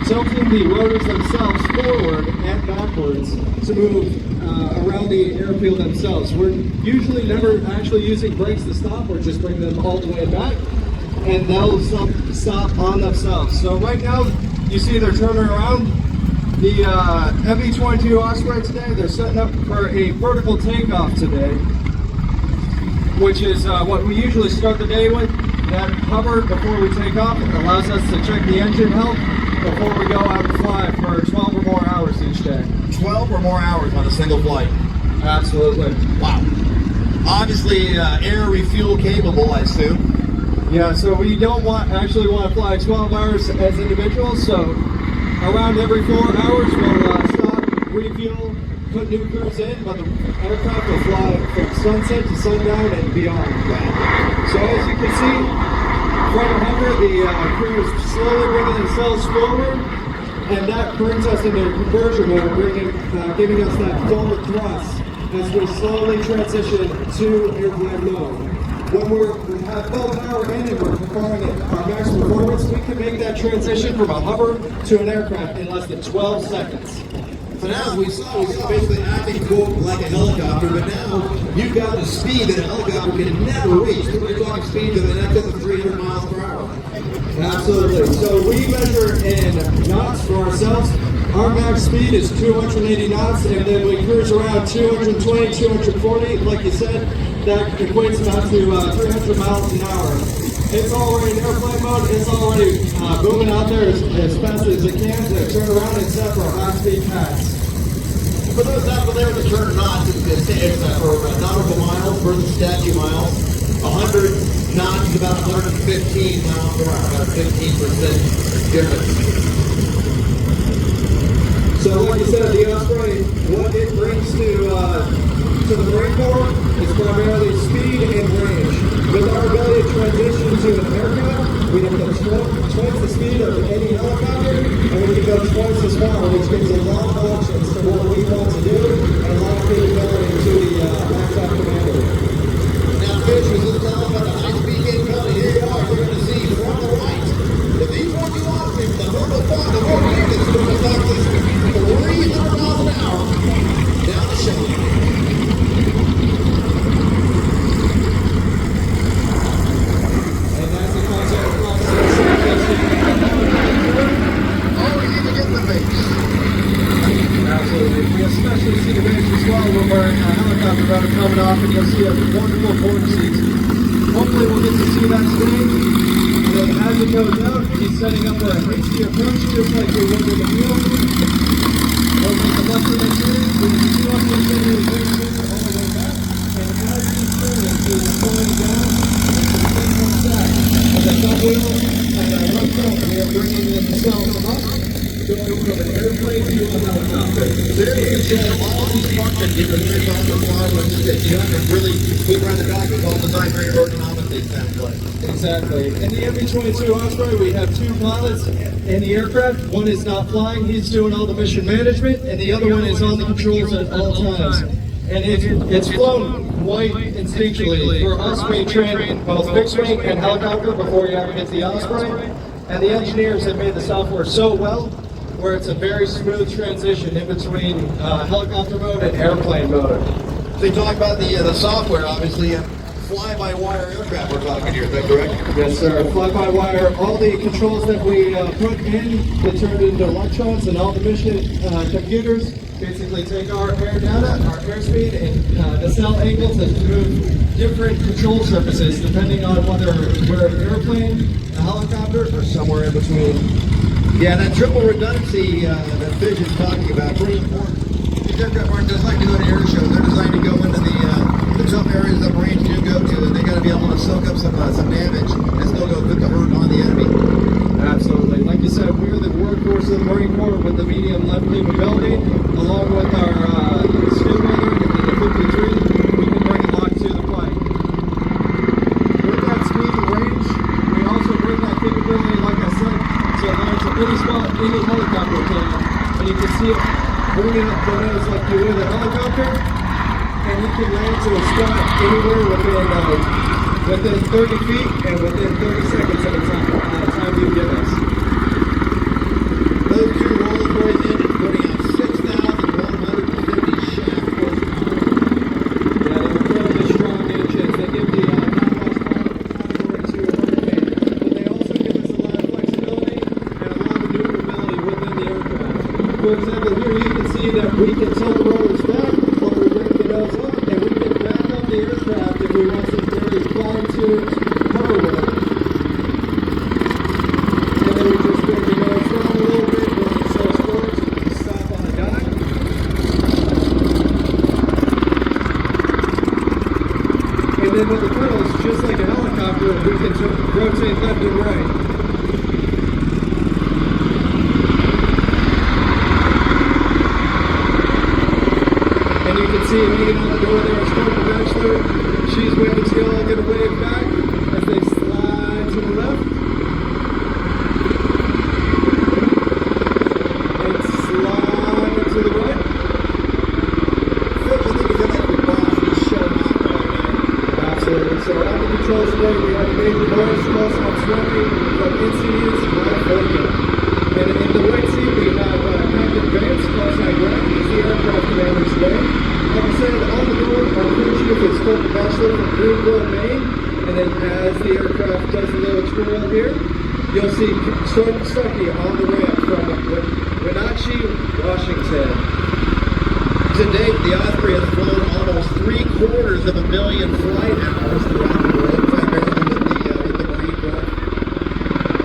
tilting the rotors themselves forward and backwards to move around the airfield themselves. We're usually never actually using brakes to stop, or just bring them all the way back, and they'll stop on themselves. So right now, you see they're turning around. The MV-22 Osprey today, they're setting up for a vertical takeoff today, which is what we usually start the day with. That hover before we take off, it allows us to check the engine health before we go out and fly for 12 or more hours each day. 12 or more hours on a single flight. Absolutely. Wow. Obviously, air refuel capable, I assume. Yeah, so we don't actually want to fly 12 hours as individuals, so around every 4 hours, we'll stop, refuel, put new crews in, but the aircraft will fly from sunset to sundown and beyond. So as you can see, from a hover, the crew is slowly bringing themselves forward, and that brings us into conversion mode, giving us that forward thrust as we slowly transition to airplane mode. When we have full power in and we're performing at our max performance, we can make that transition from a hover to an aircraft in less than 12 seconds. So now, as we saw basically acting quote like a helicopter, but now you've got the speed that a helicopter can never reach. We're talking speeds of an excess of 300 miles per hour. Absolutely. So we measure in knots for ourselves. Our max speed is 280 knots, and then we cruise around 220, 240. Like you said, that equates about to 300 miles an hour. It's already in airplane mode. It's already moving out there as fast as it can to turn around and set for a high-speed pass. For those out there that turn knots, it's for nautical miles versus statute miles. 100 knots is about 115 miles per hour, about a 15% difference. So like you said, the Osprey, what it brings to the Marine Corps is primarily speed and range. With our ability to transition to an aircraft, we can go twice the speed of any helicopter, and we can go twice as far, which gives a lot of options to what we want to do, and a lot of capability to the aircraft commander. Now, Fish was just telling about the high-speed game coming. Here you are. You're going to see from the right the V-42 Osprey from the Myrtle Farm, the Myrtle Units, from the Douglas, 300 miles an hour down the shoulder. And that's the concept process. Always need to get in the base. Absolutely. We especially see the base as well when we're in a helicopter rotor coming off, and you'll see a wonderful vortices. Hopefully we'll get to see that today. And then as it goes out, he's setting up a hasty approach just like we would with the wheel. Over the left of the turn, we can see off the center of the base all the way back. And as he's turning, he's slowing down into the same stack. And the top wheel and the left front, we are bringing themselves up. Going from an airplane to a helicopter. There you can see all these functions you can really find the fly with this jump and really move around the back. It's all designed very ergonomically, it sounds like. Exactly. In the MV-22 Osprey, we have two pilots in the aircraft. One is not flying, he's doing all the mission management, and the other one is on the controls at all times. And it's flown quite instinctually. For us, we train both fixed wing and helicopter before you ever get to the Osprey. And the engineers have made the software so well, where it's a very smooth transition in between helicopter mode and airplane mode. So you talk about the software, obviously, fly-by-wire aircraft we're talking here, is that correct? Yes, sir. Fly-by-wire. All the controls that we put in get turned into electrons, and all the mission computers basically take our air data, our airspeed, and nacelle angles to move different control surfaces depending on whether we're an airplane, a helicopter, or somewhere in between. Yeah, that triple redundancy that Fish is talking about, pretty important. These aircraft aren't designed to go to air shows. They're designed to go into the tough areas that Marines do go to, and they got to be able to soak up some damage and still go put the hurt on the enemy. Absolutely. Like you said, we're the workhorse of the Marine Corps with the medium left capability, along with our skid weather and the 53. We can bring a lot to the fight. With that speed and range, we also bring that capability, like I said, so there's any spot any helicopter can, and you can see it bringing up the nose like you would a helicopter, and you can land to a spot anywhere within 30 feet and within 30 seconds at a time you give us. Those two roller boys engines putting out 6,150 shaft horsepower. Yeah, they're incredibly strong engines. They give the category to hurricane, but they also give us a lot of flexibility and a lot of maneuverability within the aircraft. For example, here you can see that we can tilt the rotors back while we bring the nose up, and we can back up the aircraft if we want some very fine-tuned hover work. And then we just bring the nose down a little bit, bring ourselves forward, stop on the dime. And then with the pedals, just like a helicopter, we can rotate left and right. see hanging out the door there is Corporal Bachelor. She's waving to y'all, get a wave back as they slide to the left. And slide to the right. Absolutely. So on the control today, we have a major noise close on 20 from NCS California. And in the right seat, we have Captain Vance, Cross-Eye Grant. He's the aircraft commander today. Like I said, on the door, our crew chief is Corporal Bachelor from Greenville, Maine. And then as the aircraft does a little twirl here, you'll see Sergeant Stuckey on the ramp from Wenatchee, Washington. To date, the Osprey has flown almost 750,000 flight hours throughout the world, primarily with the Marine Corps.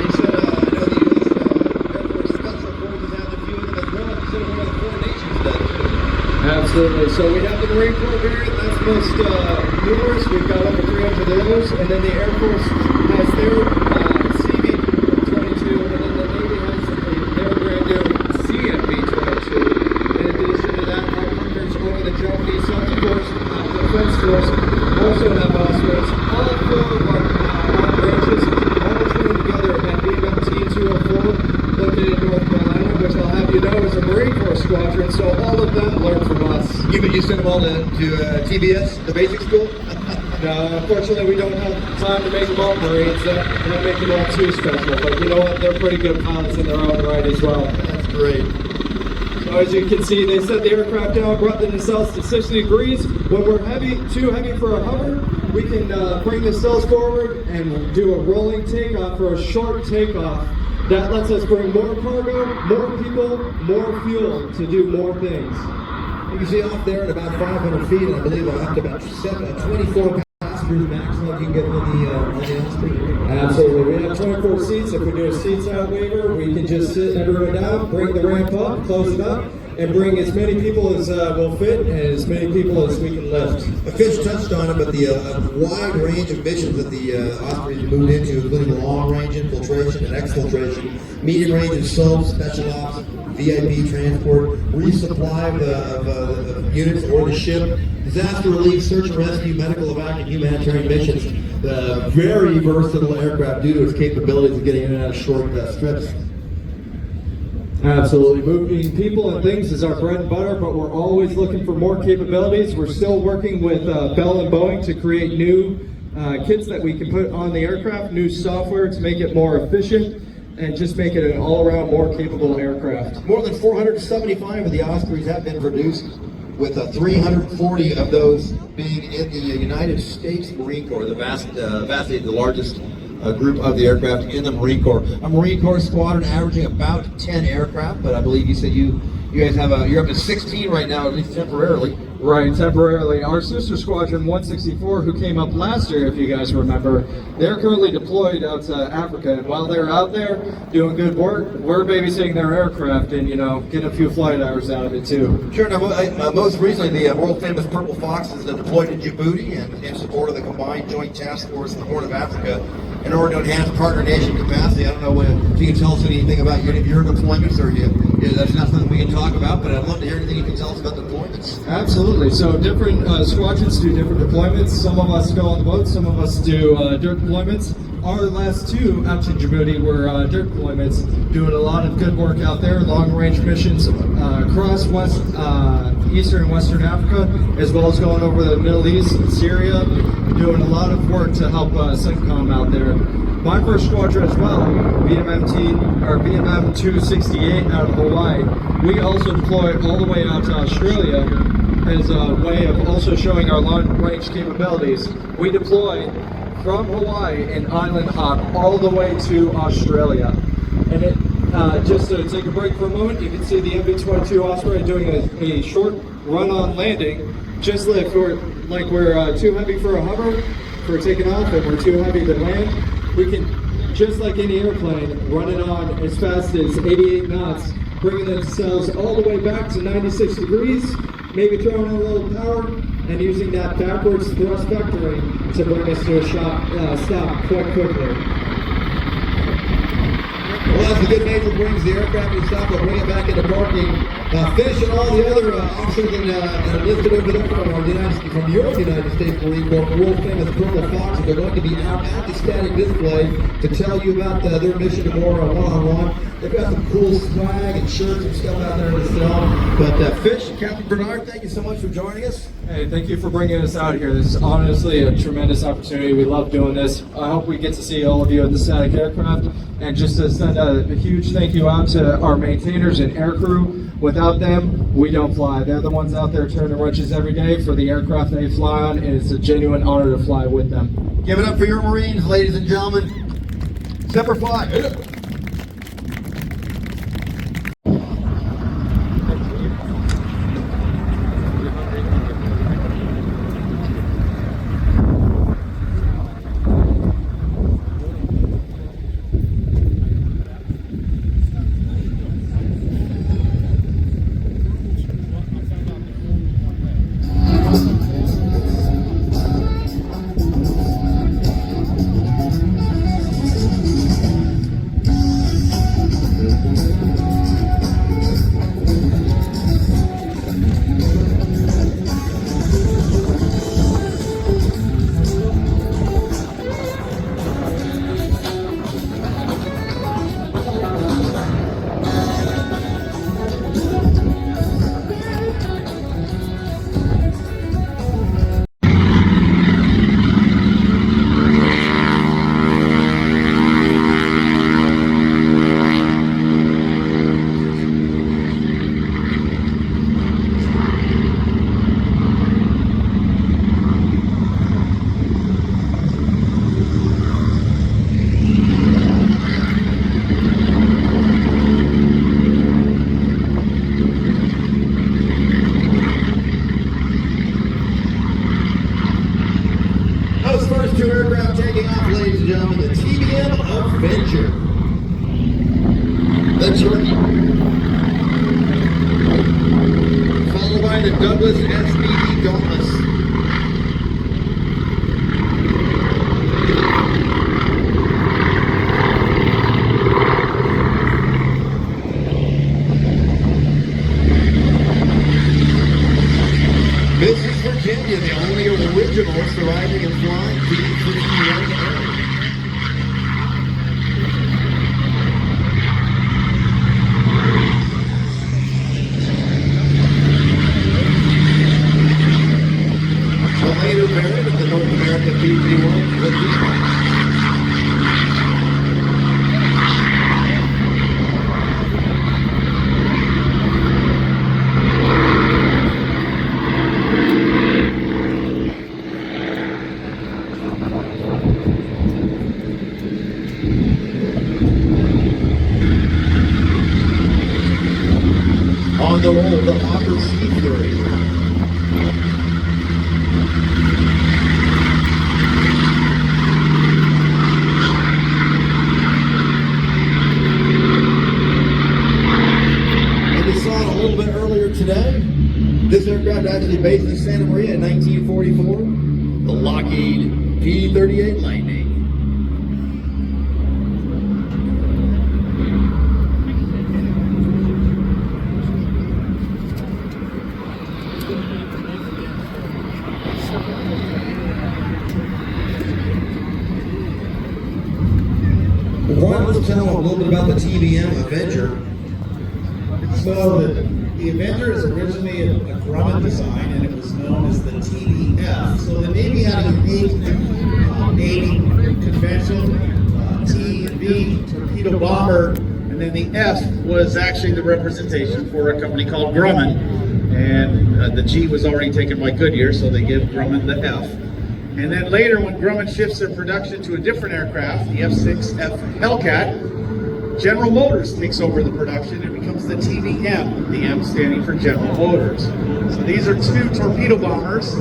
They said, I know the U.S. Air Force Special Forces have a few of them as well, considered one of the 4 nations that Absolutely. So we have the Marine Corps variant, that's most numerous. We've got over 300 of those. And then the Air Force has their CV-22, and then the Navy has their brand new CMB-22. In addition to that, our partners over the Japanese Selfie Force, the Defense Force, also have Ospreys. All 4 of our branches all trained together at BMMT 204, located in North Carolina, which I'll have you know is a Marine Corps squadron, so all of them learn from us. you sent them all to TBS, the basic school? No, unfortunately, we don't have time to make them all Marines. That make them all too special, but you know what? They're pretty good pilots in their own right as well. That's great. So as you can see, they set the aircraft down, brought the nacelles to 60 degrees. When we're too heavy for a hover, we can bring the nacelles forward and do a rolling takeoff for a short takeoff. That lets us bring more cargo, more people, more fuel to do more things. You can see off there at about 500 feet, and I believe up to about 24 passengers maximum you can get on the Osprey. Absolutely. We have 24 seats. If we do a seats out waiver, we can just sit everyone down, bring the ramp up, close it up, and bring as many people as will fit and as many people as we can lift. Fish touched on it, but the wide range of missions that the Osprey moved into, including long-range infiltration and exfiltration, medium-range assault, special ops, VIP transport, resupply of units or the ship, disaster relief, search and rescue, medical evac, and humanitarian missions. The very versatile aircraft due to its capabilities of getting in and out of short strips. Absolutely. Moving people and things is our bread and butter, but we're always looking for more capabilities. We're still working with Bell and Boeing to create new kits that we can put on the aircraft, new software to make it more efficient, and just make it an all-around more capable aircraft. More than 475 of the Ospreys have been produced, with 340 of those being in the United States Marine Corps, the vastly the largest group of the aircraft in the Marine Corps. A Marine Corps squadron averaging about 10 aircraft, but I believe you said you guys have you're up to 16 right now, at least temporarily. Right, temporarily. Our sister squadron 164, who came up last year, if you guys remember, they're currently deployed out to Africa, and while they're out there doing good work, we're babysitting their aircraft and, you know, getting a few flight hours out of it too. Sure. Now, most recently, the world famous Purple Fox is deployed to Djibouti and in support of the Combined Joint Task Force in the Horn of Africa in order to enhance partner nation capacity. I don't know if you can tell us anything about your deployments, or that's not something we can talk about, but I'd love to hear anything you can tell us about deployments. Absolutely. So different squadrons do different deployments. Some of us go on the boat, some of us do dirt deployments. Our last 2 out to Djibouti were dirt deployments, doing a lot of good work out there, long-range missions across Eastern and Western Africa, as well as going over the Middle East, Syria, doing a lot of work to help CENTCOM out there. My first squadron as well, BMM 268 out of Hawaii, we also deployed all the way out to Australia as a way of also showing our long-range capabilities. We deployed from Hawaii and island hop all the way to Australia. And it, just to take a break for a moment, you can see the MB-22 Osprey doing a short run-on landing, just like we're too heavy for a hover, for taking off, and we're too heavy to land. We can, just like any airplane, run it on as fast as 88 knots, bringing themselves all the way back to 96 degrees, maybe throwing in a little power, and using that backwards thrust vectoring to bring us to a stop quite quickly. Well, as the good neighbor brings the aircraft to stop, they'll bring it back into parking. Fish and all the other officers that are listed over there from your United States Marine Corps, world famous Purple Foxes, are going to be out at the static display to tell you about their mission tomorrow one-on-one. They've got some cool swag and shirts and stuff out there to sell. But Fish, Captain Bernard, thank you so much for joining us. Hey, thank you for bringing us out here. This is honestly a tremendous opportunity. We love doing this. I hope we get to see all of you at the static aircraft. And just to send a huge thank you out to our maintainers and aircrew. Without them, we don't fly. They're the ones out there turning wrenches every day for the aircraft they fly on, and it's a genuine honor to fly with them. Give it up for your Marines, ladies and gentlemen. Semper Fi. Hit it. Those first two aircraft taking off, ladies and gentlemen, the TBM Avenger. The Turkey. Followed by the Douglas SBD Dauntless. This is Virginia, the only original surviving and flying B-51 aircraft. The later variant of the North American B-51 Virginia. On the roll, the Hawker C-Fury. And we saw it a little bit earlier today. This aircraft actually based in Santa Maria in 1944. The Lockheed P-38 Lightning. One was tell a little bit about the TBM Avenger. So the Avenger is originally a Grumman design, and it was known as the TBF. So the Navy had a unique Navy convention, T and B, torpedo bomber, and then the F was actually the representation for a company called Grumman. And the G was already taken by Goodyear, so they give Grumman the F. And then later, when Grumman shifts their production to a different aircraft, the F-6F Hellcat, General Motors takes over the production and becomes the TBM, the M standing for General Motors. So these are two torpedo bombers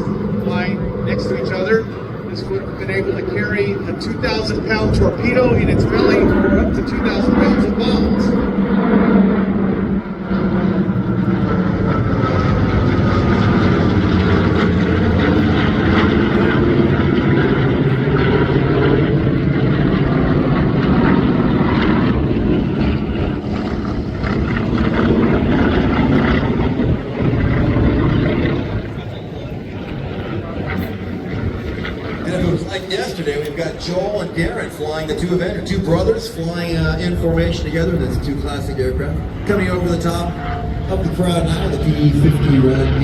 flying next to each other. This would have been able to carry a 2,000-pound torpedo in its belly or up to 2,000 pounds of bombs. Joel and Darren flying the two Avenger, two brothers flying in formation together. That's two classic aircraft. Coming over the top of the crowd now, the P-51B.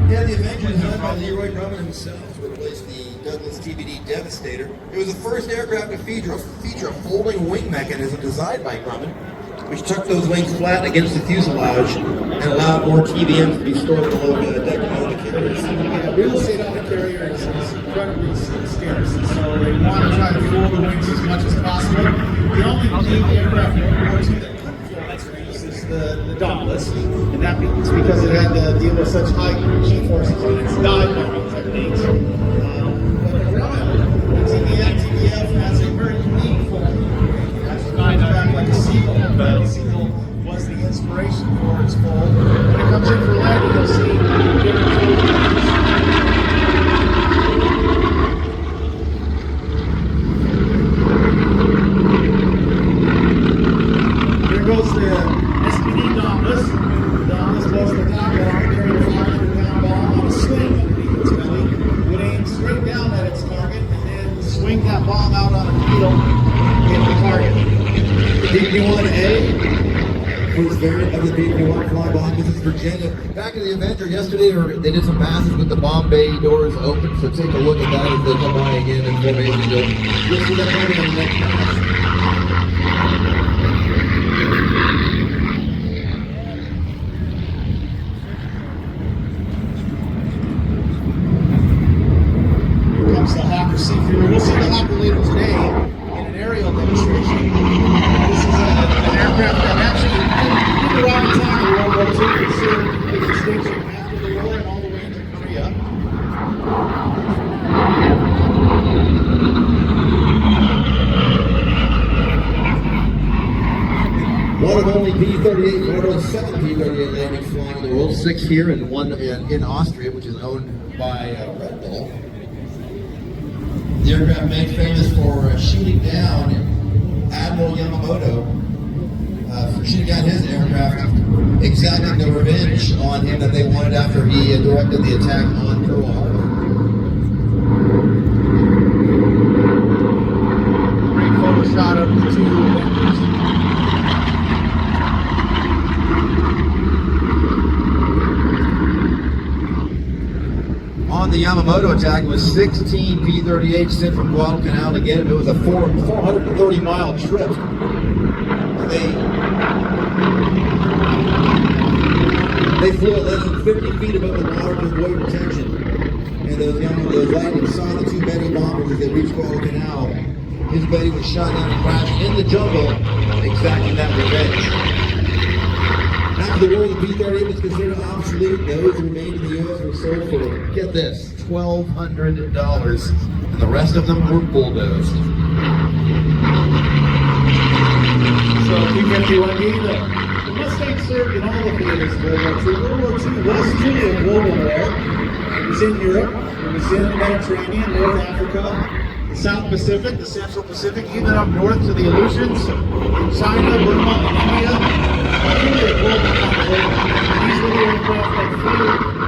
Yeah, the Avenger is designed by Leroy Grumman himself to replace the Douglas TBD Devastator. It was the first aircraft to feature a folding wing mechanism designed by Grumman, which tucked those wings flat against the fuselage and allowed more TBMs to be stored below the deck below the carriers. Yeah, real estate on the carrier is incredibly scarce, and so they want to try to fold the wings as much as possible. The only Navy aircraft in World War II that couldn't fold its wings is the Dauntless, and that means because it had to deal with such high G-forces on its dive bombing techniques. But the Grumman, the TBF has a very unique form. It's designed back like a seagull. The seagull was the inspiration for its fold. When it comes in for landing, you'll see different fold lines. Here goes the SPD Dauntless. The Dauntless blows the top bar, carrying a 500-pound bomb on a swing underneath its belly. Would aim straight down at its target and then swing that bomb out on a needle in the target. The DP-1A was variant of the DP-1 fly bomb. This is Virginia. Back in the Avenger yesterday, they did some passes with the bomb bay doors open, so take a look at that as they come by again in formation. You'll see that coming on the next pass. Here comes the Hawker Seafarer. We'll see the Hawker later today in an aerial demonstration. This is an aircraft that actually did the rocket attack in World War II. It served the distinction after the war and all the way into Korea. One of only P-38, one of 7 P-38 landings flying in the world, 6 here and 1 in Austria, which is owned by Red Bull. The aircraft made famous for shooting down Admiral Yamamoto for shooting down his aircraft, exacting the revenge on him that they wanted after he directed the attack on Pearl Harbor. Great photo shot of the two Avengers. On the Yamamoto attack, it was 16 P-38 sent from Guadalcanal to get him. It was a 430-mile trip. They flew at less than 50 feet above the water to avoid protection. And those lightning saw the two Betty bombers as they reached Guadalcanal. His Betty was shot down and crashed in the jungle, exacting that revenge. After the war, the P-38 was considered obsolete. Those who remained in the U.S. were sold for, get this, $1,200. And the rest of them were bulldozed. So P-51B, the Mustang served in all the theaters of World War II. World War II was truly a global war. It was in Europe, it was in the Mediterranean, North Africa, the South Pacific, the Central Pacific, even up north to the Aleutians, in China, Burma, and India. Truly a global conflict. These were the aircraft that flew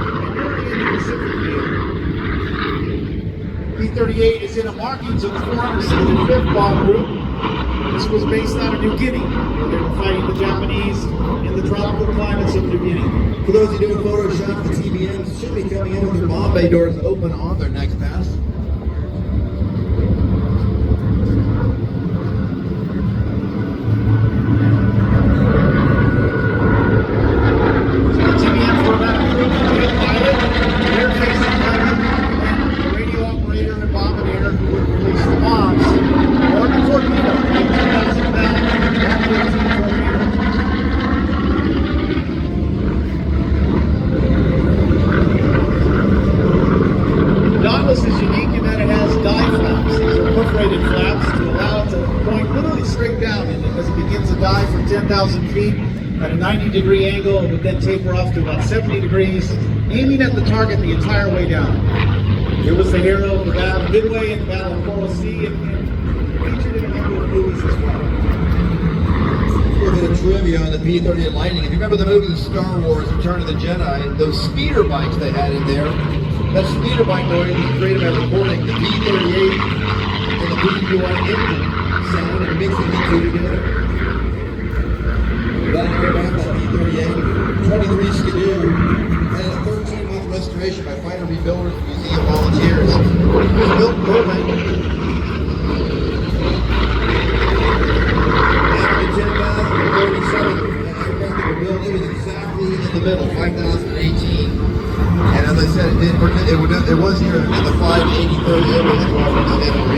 primarily in the Pacific theater. P-38 is in a markings of the 465th Bomb Group. This was based out of New Guinea, where they were fighting the Japanese in the tropical climates of New Guinea. For those who do Photoshop, the TBMs should be coming in with their bomb bay doors open on their next pass. Dauntless is unique in that it has dive flaps. These are perforated flaps to allow it to point literally straight down, and as it begins to dive from 10,000 feet at a 90-degree angle, it would then taper off to about 70 degrees, aiming at the target the entire way down. It was the hero of the Battle of Midway and the Battle of Coral Sea, and featured in a number of movies as well. little bit of trivia on the P-38 Lightning. If you remember the movie Star Wars: Return of the Jedi, those speeder bikes they had in there, that speeder bike noise was created by recording the P-38 and the P-51 engine sound and mixing the two together. That aircraft, that P-38, 23 Skidoo, had a 13-month restoration by fighter rebuilders and museum volunteers. It was built in Berlin. It was exactly in the middle, 5,018. And as I said, it was here in the 583rd area squadron that they don't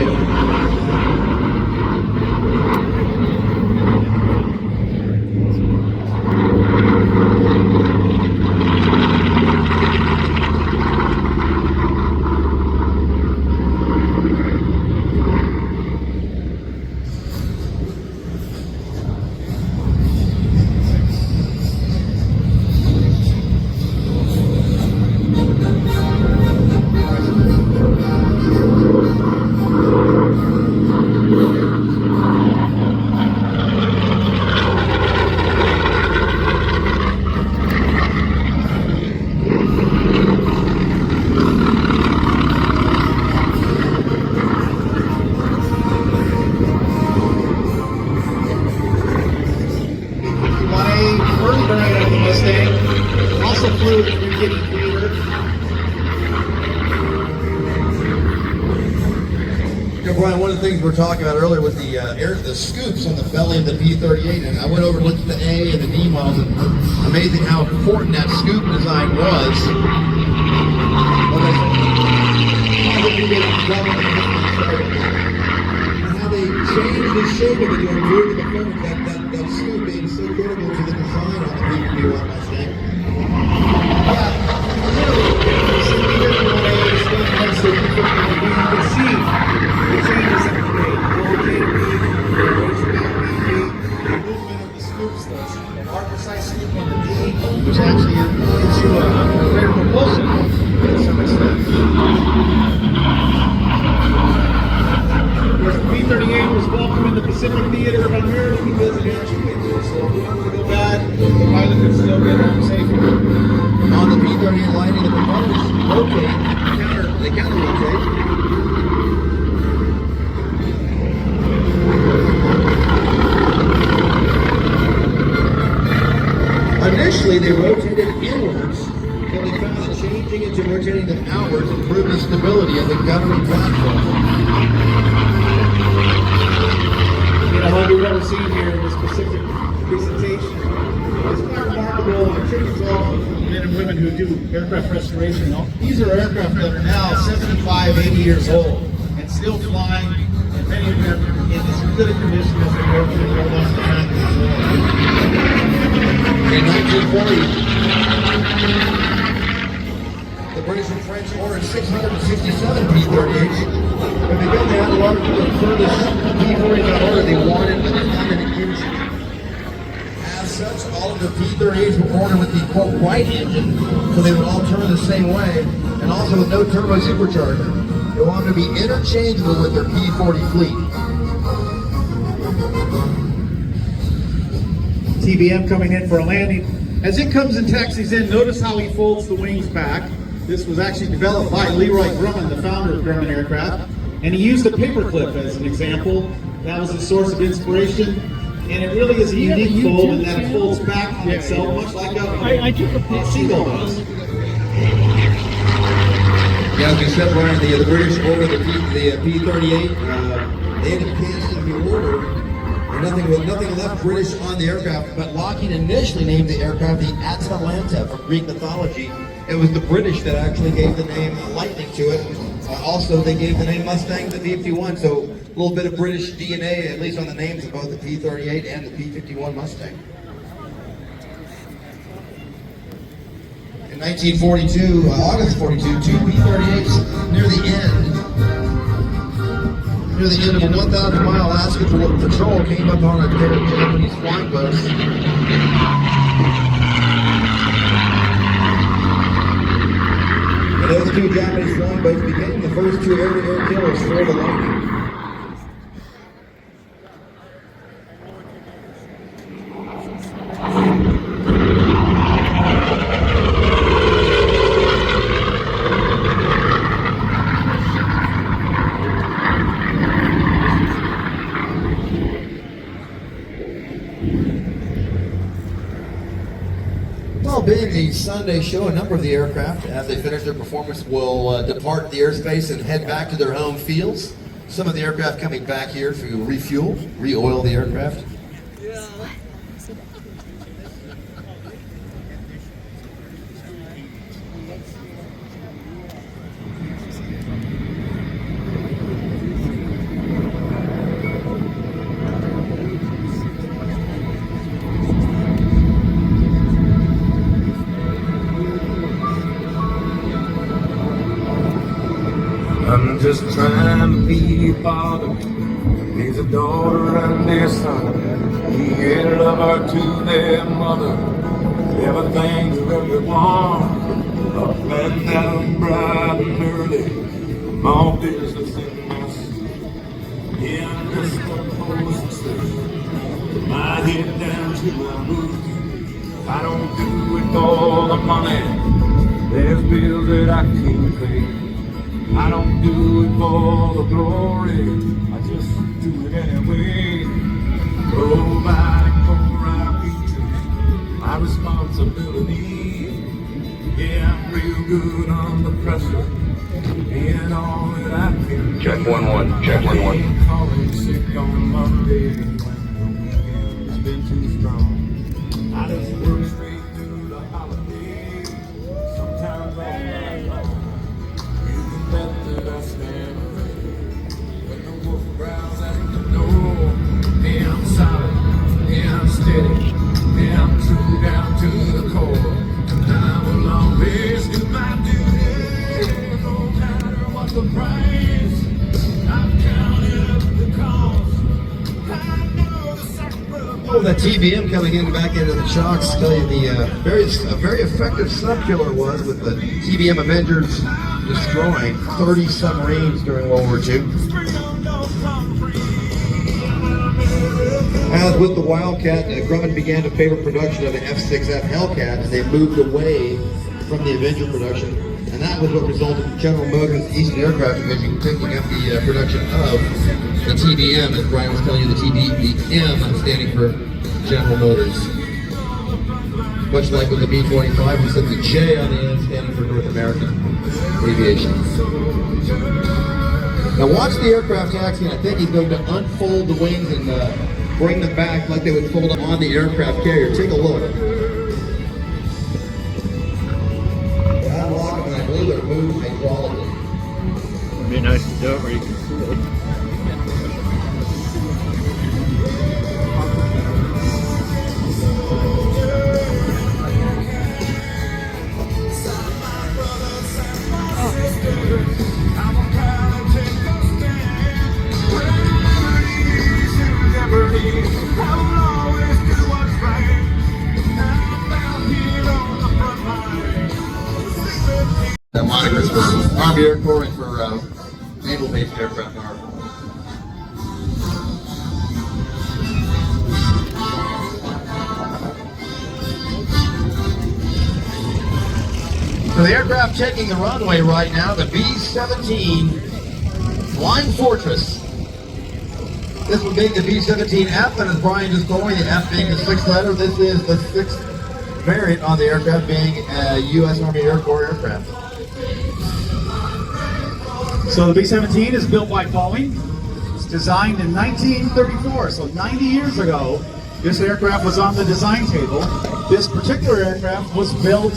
Brian, one of the things we were talking about earlier was the scoops on the belly of the P-38, and I went over and looked at the A and the D models, and amazing how important that scoop design was. And how they changed the shape of it to improve the performance, that scoop being so critical to the design on the P-51 Mustang. Which actually gives you a greater propulsion to some extent. The P-38 was welcome in the Pacific Theater of America because it actually went there. So if it wanted to go bad, the pilot could still get home safely. On the P-38 Lightning, the propellers rotate, they counter rotate. Initially, they rotated inwards, but they found that changing it to rotating them outwards improved the stability of the gunnery platform. You know, what we've ever seen here in this specific presentation, it's quite remarkable. I tribute to all the men and women who do aircraft restoration. These are aircraft that are now 75, 80 years old and still flying, and many of them in as good a condition as they were when they were last behind the war. In 1940, the British and French ordered 667 P-38s. When they got the analog for the furthest P-40 order, they wanted an engine. As such, all of the P-38s were ordered with the quote right engine, so they would all turn the same way, and also with no turbo supercharger. They wanted to be interchangeable with their P-40 fleet. TBM coming in for a landing. As it comes and taxis in, notice how he folds the wings back. This was actually developed by Leroy Grumman, the founder of Grumman Aircraft, and he used a paperclip as an example. That was his source of inspiration, and it really is a unique fold in that it folds back on itself, much like a seagull does. Yeah, as we said, Brian, the British ordered the P-38. They ended up canceling the order. Nothing left British on the aircraft, but Lockheed initially named the aircraft the Atalanta from Greek mythology. It was the British that actually gave the name Lightning to it. Also, they gave the name Mustang to the P-51, so a little bit of British DNA, at least on the names of both the P-38 and the P-51 Mustang. In 1942, August 42, two P-38s near the end of a 1,000-mile Alaska patrol came up on a pair of Japanese flying boats. And those two Japanese flying boats became the first two air-to-air killers for the Lightning. being the Sunday show, a number of the aircraft, as they finish their performance, will depart the airspace and head back to their home fields. Some of the aircraft coming back here to refuel, re-oil the aircraft. I'm just trying to be a father. He's a daughter and their son. He gave love to their mother. Everything to everyone. Up and down, bright and early. All business in mess. Yeah, I'm just supposed to stay. My head down to my boots. I don't do it for the money. There's bills that I can't pay. I don't do it for the glory, I just do it anyway. Providing for our future, my responsibility. Yeah, I'm real good under pressure, being all that I can. Check 1-1, check 1-1. Calling sick on Monday when the weekend's been too strong. I just work straight through the holidays, sometimes all night long. That I stand when the wolf growls at the door. Yeah, I'm solid, yeah, I'm steady, yeah, I'm true down to the core. And I will always do my duty, no matter what the price. I'm counting up the cost. I know the sacrifice. Oh, that TBM coming in back into the shocks. Tell you the very effective subkiller was with the TBM Avengers destroying 30 submarines during World War II. As with the Wildcat, Grumman began to favor production of the F-6F Hellcat, and they moved away from the Avenger production. And that was what resulted in General Motors' Eastern Aircraft Division picking up the production of the TBM, as Brian was telling you, the TBM standing for General Motors. Much like with the B-25, we said the J on the end standing for North American Aviation. Now watch the aircraft taxi, and I think he's going to unfold the wings and bring them back like they would fold them on the aircraft carrier. Take a look. I unlock them, and I believe they're moved hydraulically. It'd be nice to do it where you can see it. That moniker is for Army Air Corps and for naval-based aircraft are. So the aircraft taking the runway right now, the B-17 Flying Fortress. This would be the B-17F, and as Brian just told me, the F being the sixth letter, this is the sixth variant on the aircraft being a U.S. Army Air Corps aircraft. So the B-17 is built by Boeing. It's designed in 1934, so 90 years ago, this aircraft was on the design table. This particular aircraft was built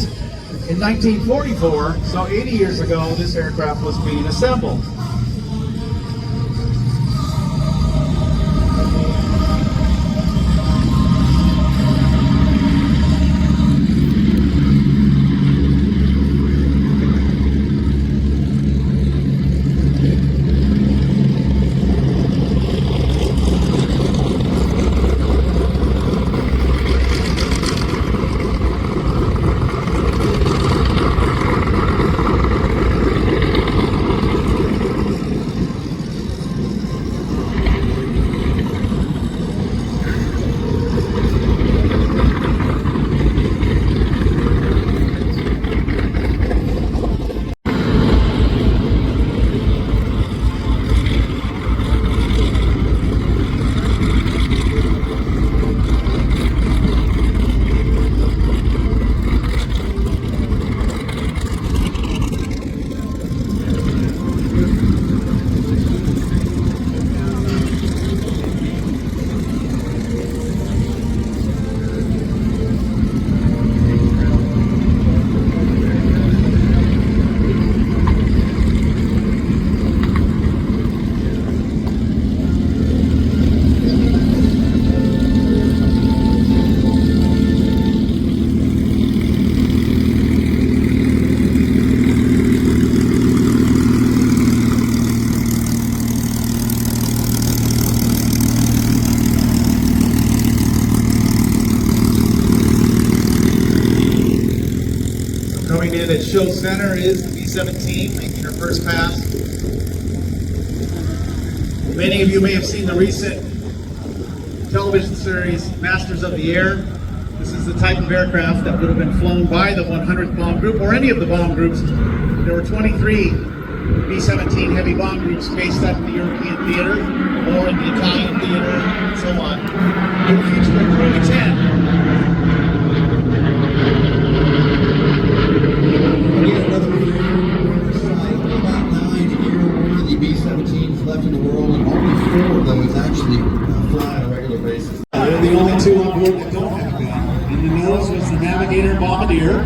in 1944, so 80 years ago, this aircraft was being assembled. located at Show Center is the B-17 making her first pass. Many of you may have seen the recent television series Masters of the Air. This is the type of aircraft that would have been flown by the 100th Bomb Group or any of the bomb groups. There were 23 B-17 heavy bomb groups based out of the European theater or in the Italian theater and so on. They were featured in Crew 10. Again, another site, about 9 airworthy B-17s left in the world, and only 4 of those actually fly on a regular basis. They're the only two on board that don't have a gun. In the nose was the navigator and bombardier.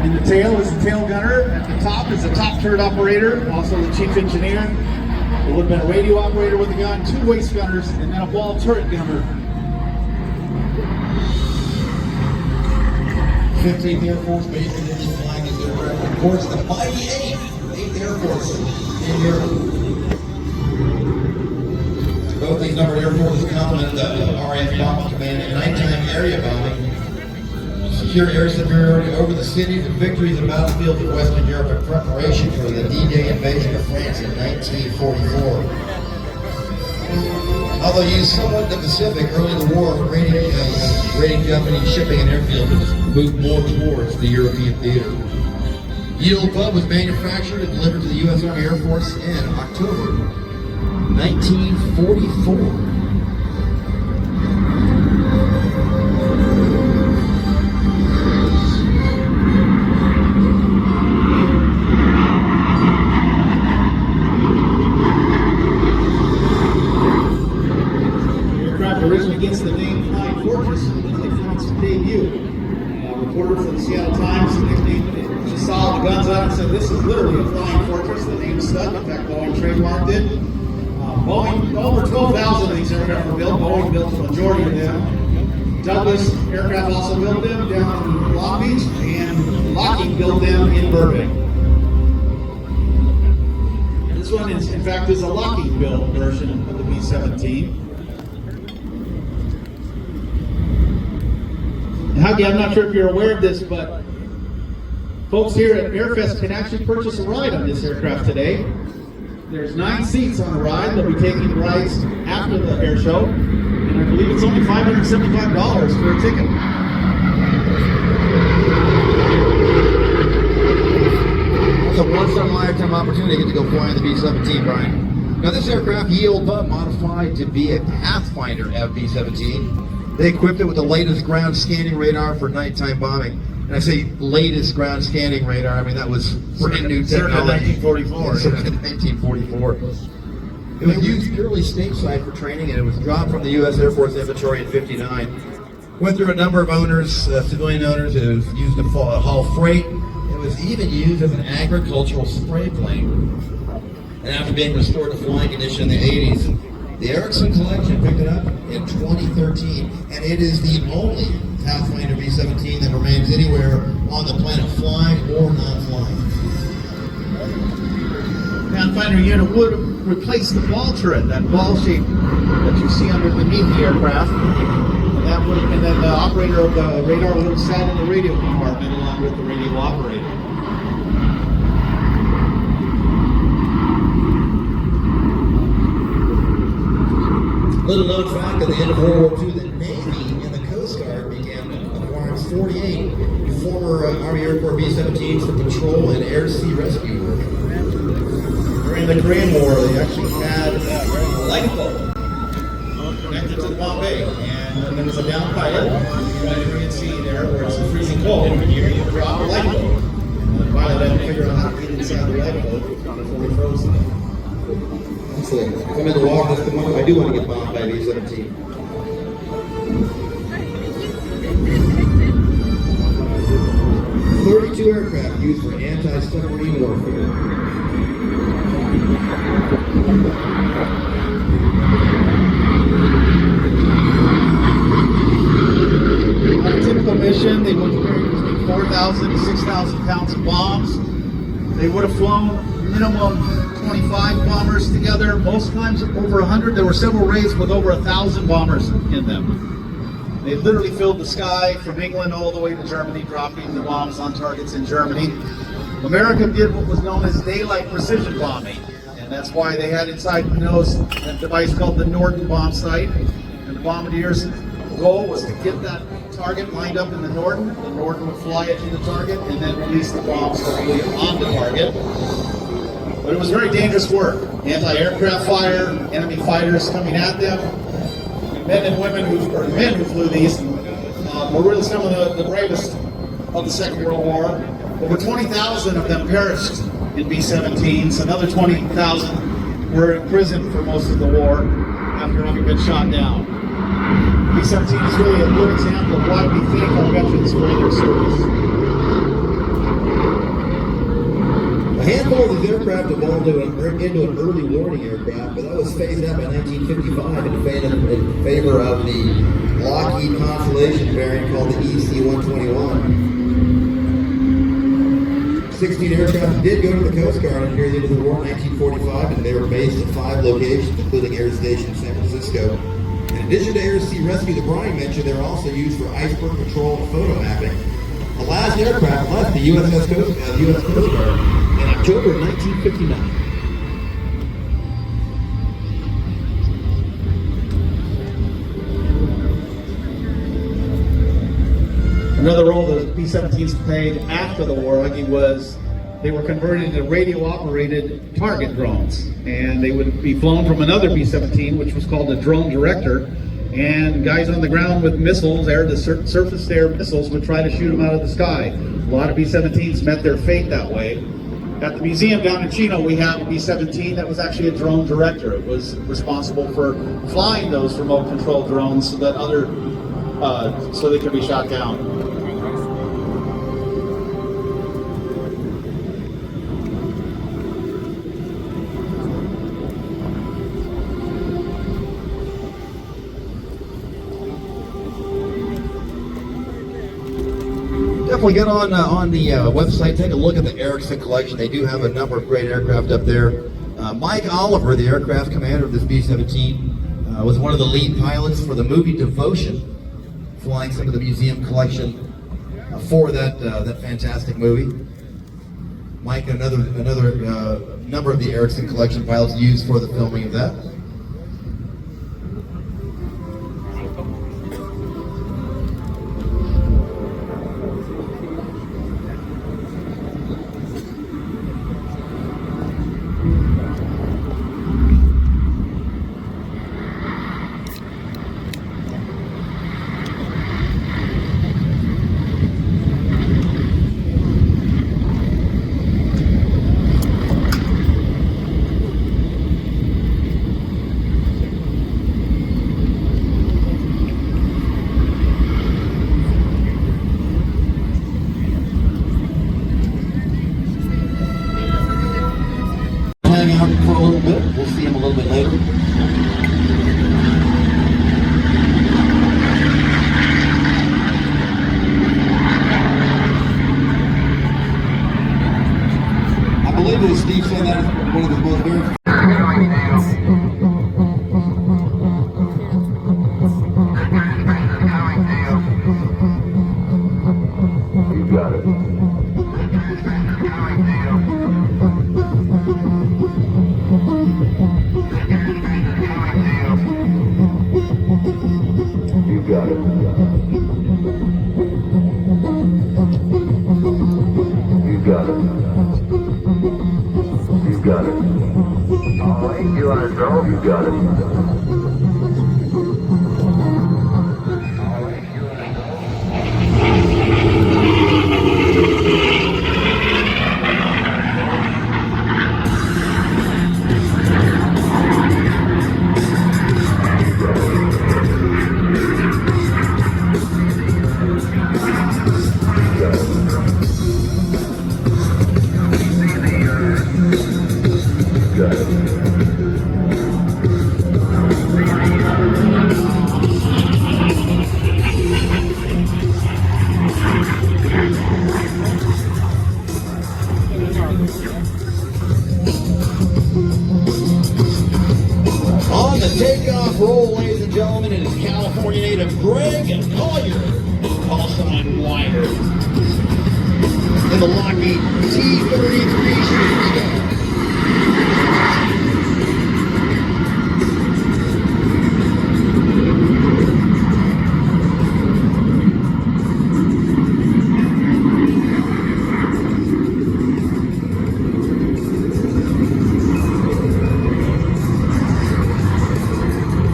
In the tail is the tail gunner. At the top is the top turret operator, also the chief engineer. There would have been a radio operator with a gun, 2 waist gunners, and then a ball turret gunner. 15th Air Force Base in Indian flying is their record. Of course, the mighty 8th Air Force in Europe. Both these numbered air forces complement the RAF Bombing Command in nighttime area bombing, secure air superiority over the cities, and victories in battlefields of Western Europe in preparation for the D-Day invasion of France in 1944. Although used somewhat in the Pacific, early in the war, raiding Japanese shipping and airfields moved more towards the European theater. Yield Bub was manufactured and delivered to the U.S. Army Air Force in October 1944. Originally gets the name Flying Fortress when they flew its debut. A reporter for the Seattle Times nicknamed it. She saw the guns on it and said, "This is literally a Flying Fortress." The name stuck. In fact, Boeing trademarked it. Boeing, over 12,000 of these aircraft were built. Boeing built the majority of them. Douglas Aircraft also built them down in Long Beach, and Lockheed built them in Burbank. This one, is, in fact, is a Lockheed-built version of the B-17. Huggy, I'm not sure if you're aware of this, but folks here at Airfest can actually purchase a ride on this aircraft today. There's 9 seats on the ride. They'll be taking rides after the air show, and I believe it's only $575 for a ticket. It's a once-in-a-lifetime opportunity to get to go fly in the B-17, Brian. Now, this aircraft, Yield Bub, modified to be a Pathfinder B-17. They equipped it with the latest ground scanning radar for nighttime bombing. And I say latest ground scanning radar, I mean that was brand new technology. 1944. Circa 1944. It was used purely stateside for training, and it was dropped from the U.S. Air Force inventory in '59. Went through a number of owners, civilian owners. It was used to haul freight. It was even used as an agricultural spray plane. And after being restored to flying condition in the 80s, the Erickson Collection picked it up in 2013, and it is the only Pathfinder B-17 that remains anywhere on the planet, flying or non-flying. Pathfinder unit would replace the ball turret, that ball shape that you see underneath the aircraft. And then the operator of the radar would have sat in the radio compartment along with the radio operator. Little known fact, at the end of World War II, the Navy and the Coast Guard began acquiring 48 former Army Air Corps B-17s for patrol and air-sea rescue work. During the Korean War, they actually had a lifeboat connected to the Bombay, and there was a down pilot in the Mediterranean Sea there where it's freezing cold. You drop a lifeboat, and the pilot had to figure out how to get inside the lifeboat before he froze to death. Excellent. If I'm in the water, that's the moment I do want to get bombed by B-17. .32 aircraft used for anti-submarine warfare. On a typical mission, they would carry between 4,000 to 6,000 pounds of bombs. They would have flown minimum 25 bombers together, most times over 100. There were several raids with over 1,000 bombers in them. They literally filled the sky from England all the way to Germany, dropping the bombs on targets in Germany. America did what was known as daylight precision bombing, and that's why they had inside the nose a device called the Norden bomb sight. And the bombardiers' goal was to get that target lined up in the Norden. The Norden would fly it to the target and then release the bombs directly on the target. But it was very dangerous work. Anti-aircraft fire, enemy fighters coming at them. Men and women who flew these were really some of the bravest of the Second World War. Over 20,000 of them perished in B-17s. Another 20,000 were imprisoned for most of the war after having been shot down. B-17 is really a good example of why we thank our veterans for their service. A handful of these aircraft evolved into an early warning aircraft, but that was phased out by 1955 in favor of the Lockheed Constellation variant called the EC-121. 16 aircraft did go to the Coast Guard near the end of the war in 1945, and they were based at 5 locations, including Air Station San Francisco. In addition to air sea rescue that Brian mentioned, they were also used for iceberg patrol and photo mapping. The last aircraft left the U.S. Coast Guard in October of 1959. Another role the B-17s played after the war, Huggy, was they were converted into radio-operated target drones. And they would be flown from another B-17, which was called a drone director. And guys on the ground with missiles, surface-to-air missiles, would try to shoot them out of the sky. A lot of B-17s met their fate that way. At the museum down in Chino, we have a B-17 that was actually a drone director. It was responsible for flying those remote-controlled drones so that so they could be shot down. Definitely get on the website, take a look at the Erickson collection. They do have a number of great aircraft up there. Mike Oliver, the aircraft commander of this B-17, was one of the lead pilots for the movie Devotion, flying some of the museum collection for that fantastic movie. Mike and another number of the Erickson collection pilots used for the filming of that. Hang out for a little bit. We'll see him a little bit later. I believe that Steve said that is one of the most very You got it. You got it. You got it. You got it. All right, you want to go? You got it. Got it. the takeoff roll, ladies and gentlemen, it is California native Greg Collier, call sign Wire, in the Lockheed T-33 shooting star.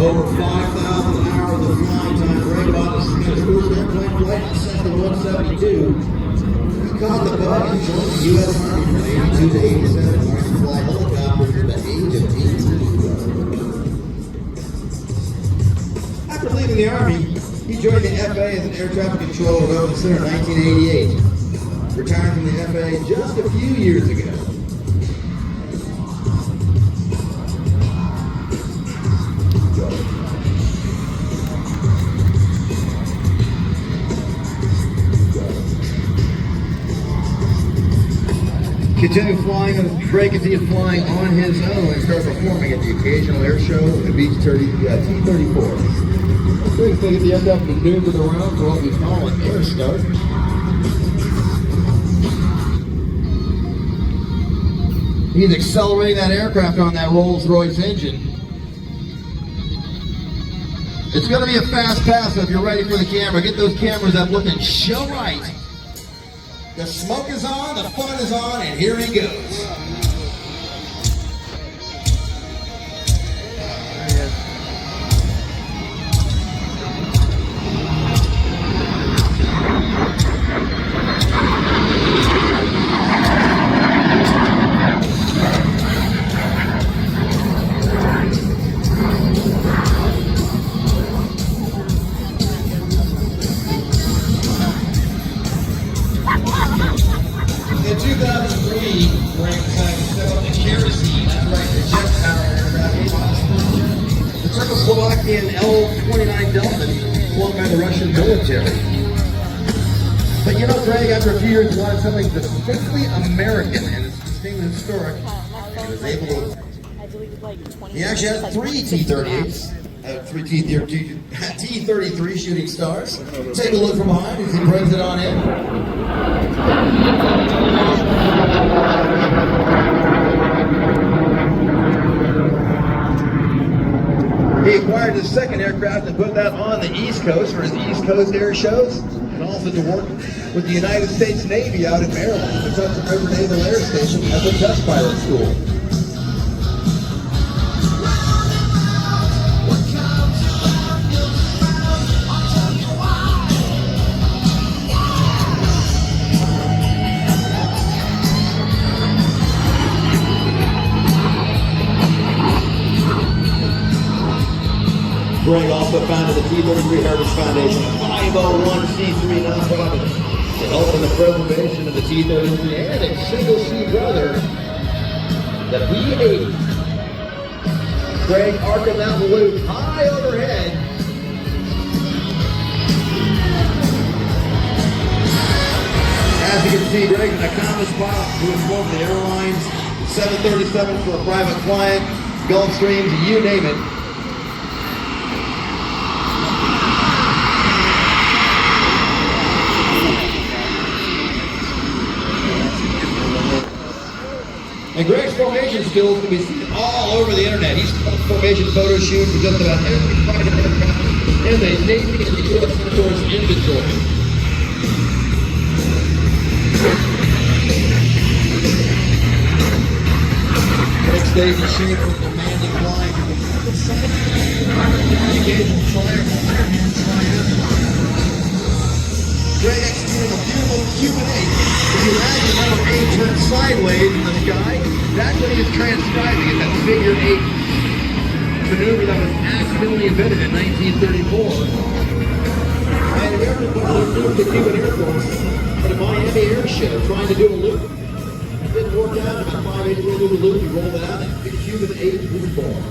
Over 5,000 hours of flying time. Greg bought his first airplane flight in December 172. He caught the bug and joined the U.S. Army from 82 to 87, learned to fly helicopters at the age of 18. After leaving the Army, he joined the FAA as an air traffic controller at Oakland Center in 1988. Retired from the FAA just a few years ago. Continued flying, Greg continued flying on his own and started performing at the occasional air show with the T-34. Greg's going to get the aircraft maneuvered around for what we call an air start. He's accelerating that aircraft on that Rolls-Royce engine. It's going to be a fast pass, so if you're ready for the camera, get those cameras up looking show right. The smoke is on, the fun is on, and here he goes. In 2003, Greg decided to step up the kerosene, that's right, the jet power aircraft. The Czechoslovakian L-29 Delta, flown by the Russian military. But you know, Greg, after a few years, wanted something distinctly American and distinctly historic. He was able to. He actually has 3 T-38s. 3 T-33 shooting stars. Take a look from behind as he brings it on in. He acquired his second aircraft and put that on the East Coast for his East Coast air shows, and also to work with the United States Navy out in Maryland, the Hudson River Naval Air Station as a test pilot school. Greg also founded the T-33 Heritage Foundation, 501c3 nonprofit, to help in the preservation of the T-33 and its single-seat brother, the P-80. Greg arcing that balloon high overhead. As you can see, Greg's an accomplished pilot who has flown the airlines, 737 for a private client, Gulfstreams, you name it. And Greg's formation skills can be seen all over the internet. He's done formation photo shoots with just about every private aircraft in the Navy and the U.S. Air Force inventory. Greg stays in shape with demanding flying. Greg executed a beautiful Cuban 8. If you imagine the number 8 turned sideways in the sky, that's what he is transcribing. It's that figure 8 maneuver that was accidentally invented in 1934. And the airplane flew the Cuban Air Force at a Miami air show trying to do a loop. It didn't work out. About 5 8 do the loop, he rolled it out, and the Cuban 8 was born.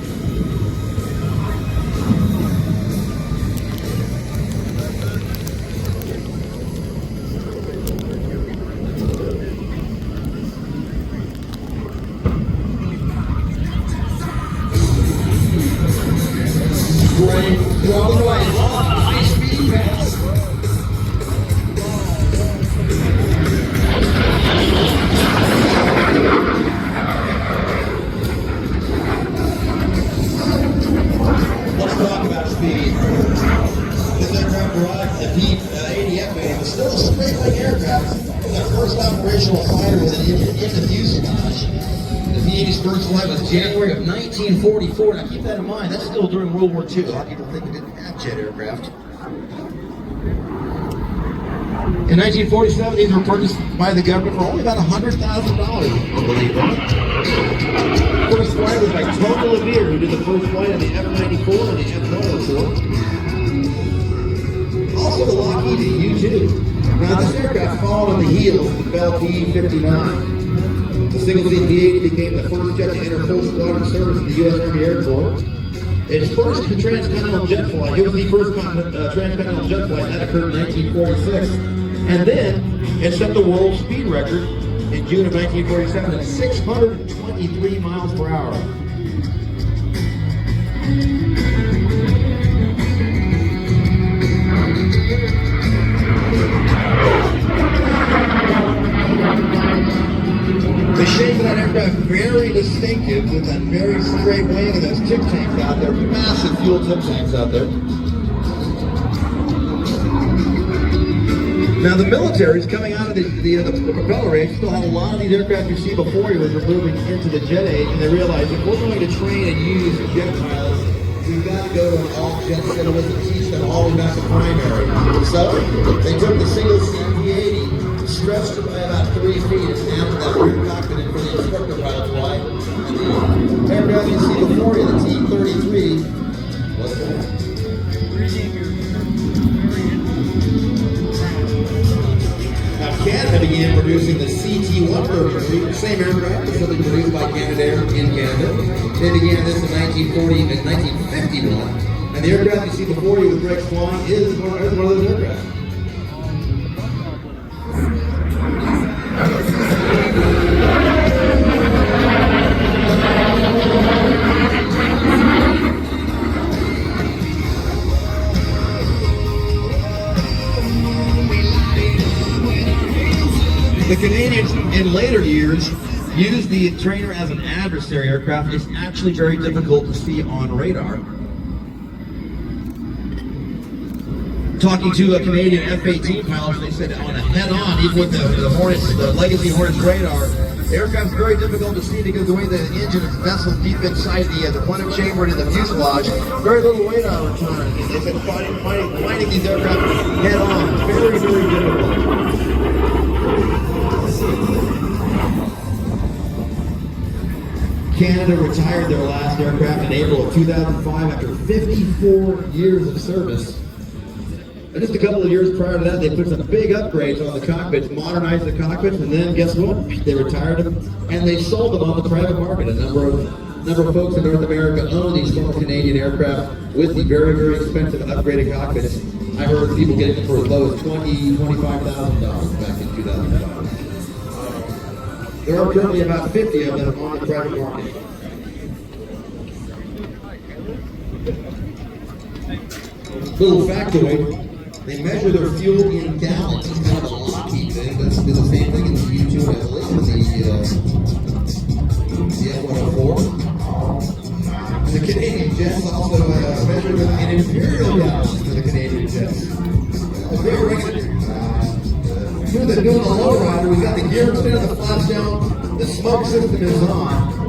Great. Throttle away. High speed pass. Let's talk about speed. This aircraft arrived, the P-80F main was still a straight-leg aircraft. It was our first operational fighter with an engine in the fuselage. The P-80's first flight was January of 1944. Now keep that in mind, that's still during World War II. A lot of people think we didn't have jet aircraft. In 1947, these were purchased by the government for only about $100,000, believe it. First flight was by Tony Levere, who did the first flight on the F-94 and the F-104. Also the Lockheed U-2. Now this aircraft followed on the heels of the Bell P-59. The single-seat P-80 became the first jet to enter full squadron service in the U.S. Army Air Corps. Its first transcontinental jet flight, it was the first transcontinental jet flight, that occurred in 1946. And then it set the world speed record in June of 1947 at 623 miles per hour. The shape of that aircraft very distinctive with that very straight wing and those tip tanks out there, massive fuel tip tanks out there. Now the military is coming out of the propeller age, still have a lot of these aircraft you see before you as we're moving into the jet age, and they realize if we're going to train and use jet pilots, we've got to go to an all-jet settlement and teach them all about the primary. So they took the single-seat P-80, stretched it by about 3 feet, and down to that rear cockpit and for the instructor pilot fly. And the aircraft you see before you, the T-33, was born. Canada began producing the CT-1 version, the same aircraft, simply produced by Canadair in Canada. They began this in 1951, and the aircraft you see before you with Greg's flying is one of those aircraft. The Canadians, in later years, used the trainer as an adversary aircraft. It's actually very difficult to see on radar. Talking to a Canadian F-18 pilots, they said on a head-on, even with the Hornets, the Legacy Hornets radar, the aircraft's very difficult to see because the way the engine is nestled deep inside the plunger chamber and in the fuselage, very little radar return. They've been fighting these aircraft head-on. Very, very difficult. Canada retired their last aircraft in April of 2005 after 54 years of service. And just a couple of years prior to that, they put some big upgrades on the cockpits, modernized the cockpits, and then guess what? They retired them, and they sold them on the private market. A number of folks in North America own these small Canadian aircraft with the very, very expensive upgraded cockpits. I heard people getting them for as low as $20,000, $25,000 back in 2005. There are currently about 50 of them on the private market. Little factoid, they measure their fuel in gallons. It's kind of a Lockheed thing, but it's the same thing in the U-2 and the F-104. And the Canadian jets also measure them in imperial gallons for the Canadian jets. Very regular. Doing the lowrider, we've got the gear spin and the flaps down, the smoke system is on.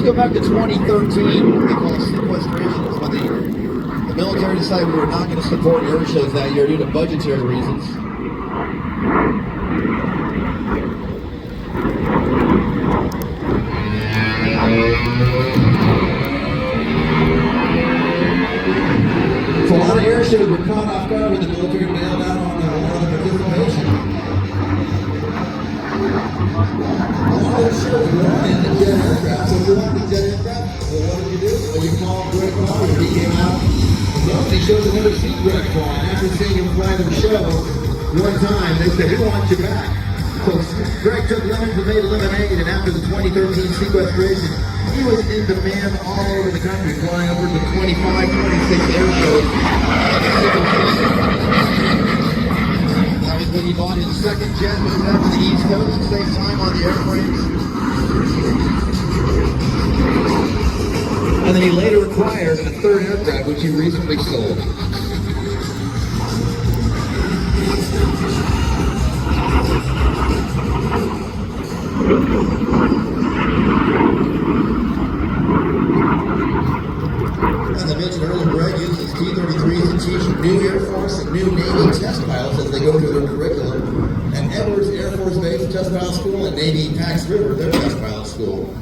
Go back to 2013, what they call sequestration. It's when the military decided we were not going to support air shows that year due to budgetary reasons. For a lot lot of air shows were caught off guard when the military bailed out on the participation. A lot of the shows were on in the jet aircraft, so if you wanted a jet aircraft, well, what did you do? Well, you called Greg Collier. He came out. He shows have never seen Greg fly. After seeing him fly the show one time, they said, "We want you back." So Greg took lemons and made lemonade, and after the 2013 sequestration, he was in demand all over the country, flying upwards of 25, 26 air shows. That was when he bought his second jet, moved out to the East Coast to save time on the airplanes. And then he later acquired a third aircraft, which he recently sold. As I mentioned earlier, Greg uses T-33s to teach new Air Force and new Navy test pilots as they go through their curriculum. And Edwards Air Force Base Test Pilot School and Navy Pax River, their test pilot school.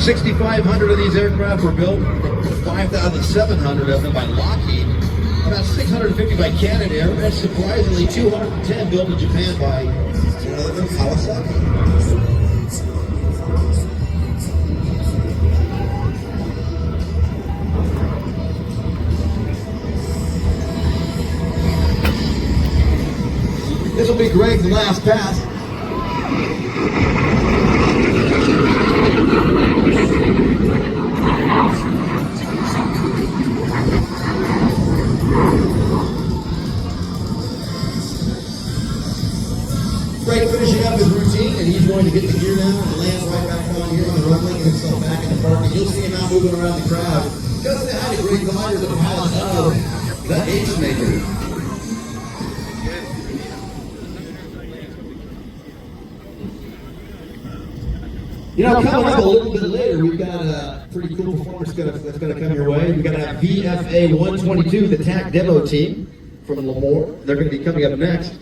$6,500 of these aircraft were built, 5,700 of them by Lockheed, about 650 by Canadair, and surprisingly 210 built in Japan by Kawasaki. This will be Greg's last pass. Greg finishing up his routine, and he's going to get the gear down and land right back on here on the runway, get himself back in the park. And you'll see him out moving around the crowd. Just say hi to Greg Collier, the pilot of the Ace Maker. You know, coming up a little bit later, we've got a pretty cool performance that's going to come your way. We've got to have VFA 122, the TAC demo team from Lemoore. They're going to be coming up next.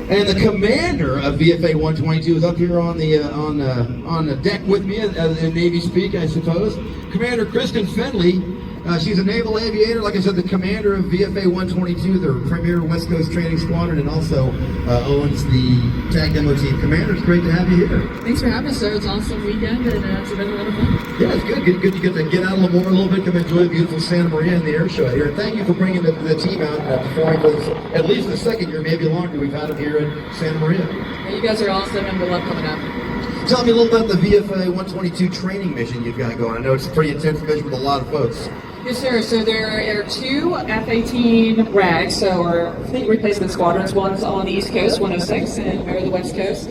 And the commander of VFA 122 is up here on the deck with me, in Navy speak, I suppose. Commander Kristen Fenley. She's a naval aviator, like I said, the commander of VFA 122, their premier West Coast training squadron, and also owns the TAC demo team. Commander, it's great to have you here. Thanks for having us, sir. It's an awesome weekend, and it's been a lot of fun. Yeah, it's good. Good to get out of Lemoore a little bit, come enjoy beautiful Santa Maria and the air show here. And thank you for bringing the team out performing for this, at least the second year, maybe longer, we've had them here in Santa Maria. Yeah, you guys are awesome, and we love coming out. Tell me a little about the VFA 122 training mission you've got going. I know it's a pretty intense mission with a lot of folks. Yes, sir. So there are two F-18 RAGs, so our fleet replacement squadrons. One's on the East Coast, 106, and we're the West Coast.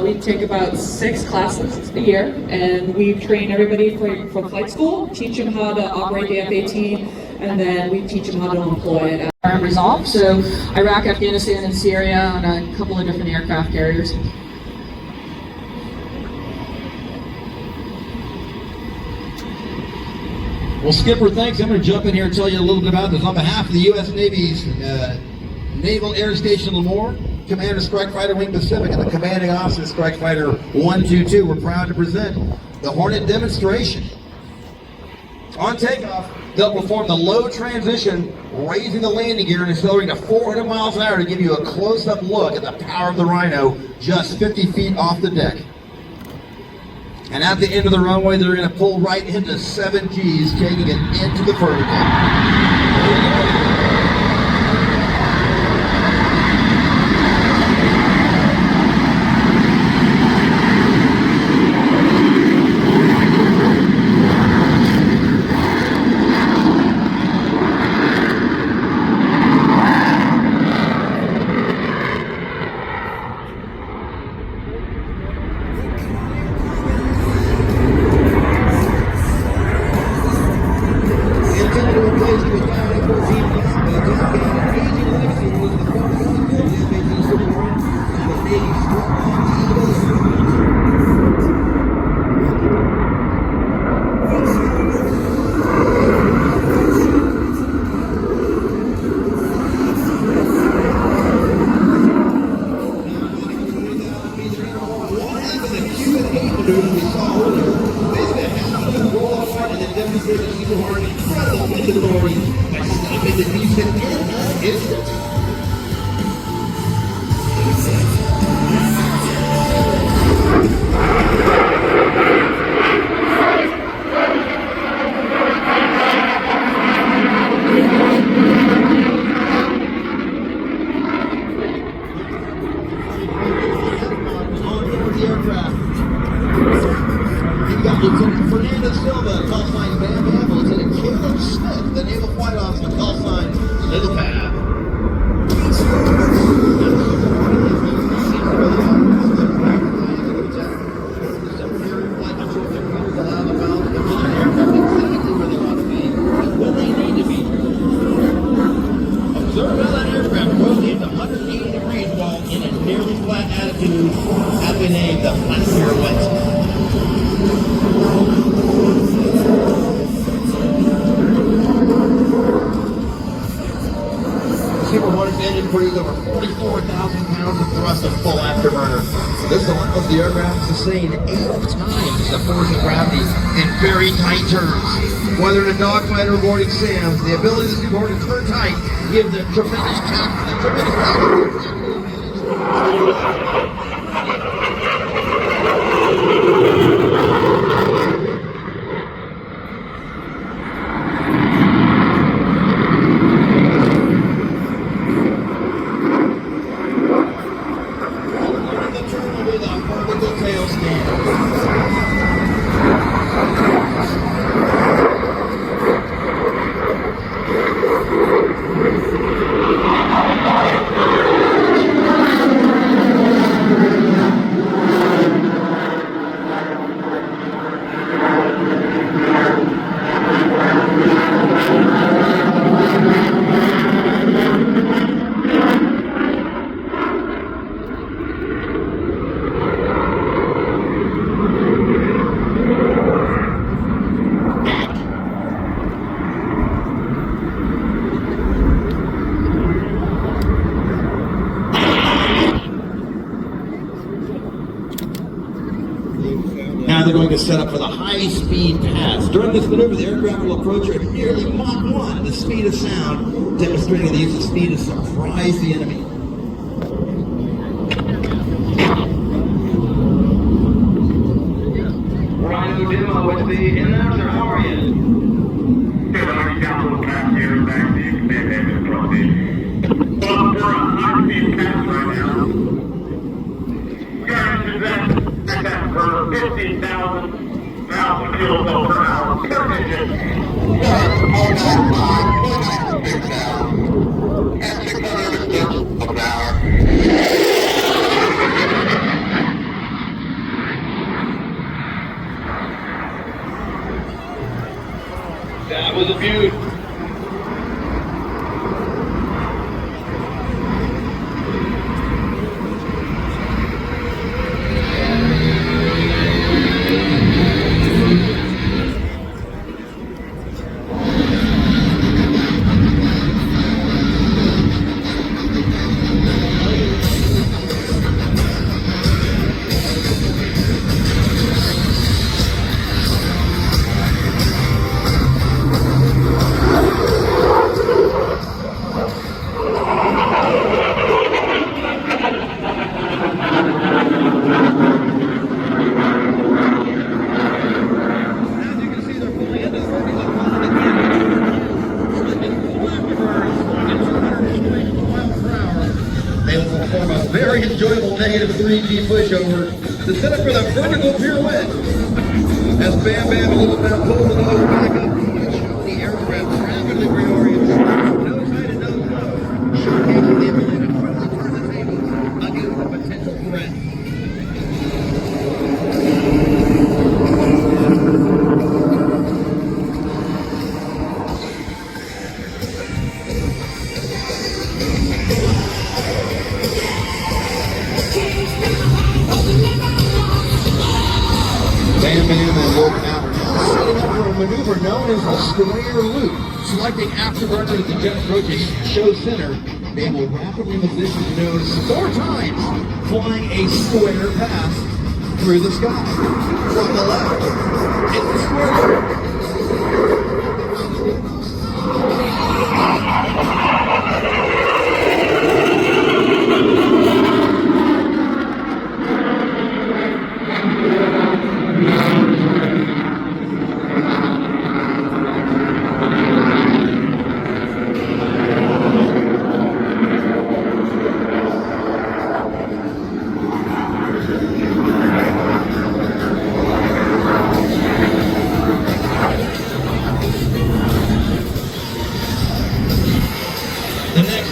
We take about 6 classes a year, and we train everybody for flight school, teach them how to operate the F-18, and then we teach them how to employ it at Resolve. So Iraq, Afghanistan, and Syria on a couple of different aircraft carriers. Well, Skipper, thanks. I'm going to jump in here and tell you a little bit about this. On behalf of the U.S. Navy's Naval Air Station Lemoore, Commander Strike Fighter Wing Pacific, and the Commanding Officer Strike Fighter 122, we're proud to present the Hornet demonstration. On takeoff, they'll perform the low transition, raising the landing gear and accelerating to 400 miles an hour to give you a close-up look at the power of the Rhino just 50 feet off the deck. And at the end of the runway, they're going to pull right into 7 Gs, taking it into the vertical. roll apart and then demonstrate the Eagle Heart's incredible wind authority by stopping the descent in an instant. Lieutenant Fernando Silva, call sign Bam Bam, Lieutenant Caleb Smith, the Naval Flight Officer, call sign Little Pab. Observe how that aircraft rotates 180 degrees while in a nearly flat attitude, aptly named the flat pirouette. Super Hornet engine produces over 44,000 pounds of thrust of full afterburner. This allows the aircraft to sustain 8 times the force of gravity in very tight turns. Whether in a dogfight or boarding SAMs, the ability to support and turn tight gives them tremendous power. Now they're going to set up for the high-speed pass. During this maneuver, the aircraft will approach at nearly Mach 1, the speed of sound, demonstrating the use of speed to surprise the enemy. Rhino Demo with the announcer, how are you? Good, I'm down a little pass here, back to you, command engine approach. Well, we're on high-speed pass right now. Guys, that for 50,000 kilos per hour. Television. That was a beaut. They will perform a very enjoyable negative 3G pushover to set up for the vertical pirouette. As Bam Bam and Little Pab pull the nose back up, the aircraft rapidly reorients, nose high to nose low, showcasing the ability to quickly turn the tables against a potential threat. Bam Bam and Little Pab are now setting up for a maneuver known as the square loop. Selecting afterburner as the jet approaches show center, they will rapidly position the nose 4 times, flying a square path through the sky. From the left, it's the square loop.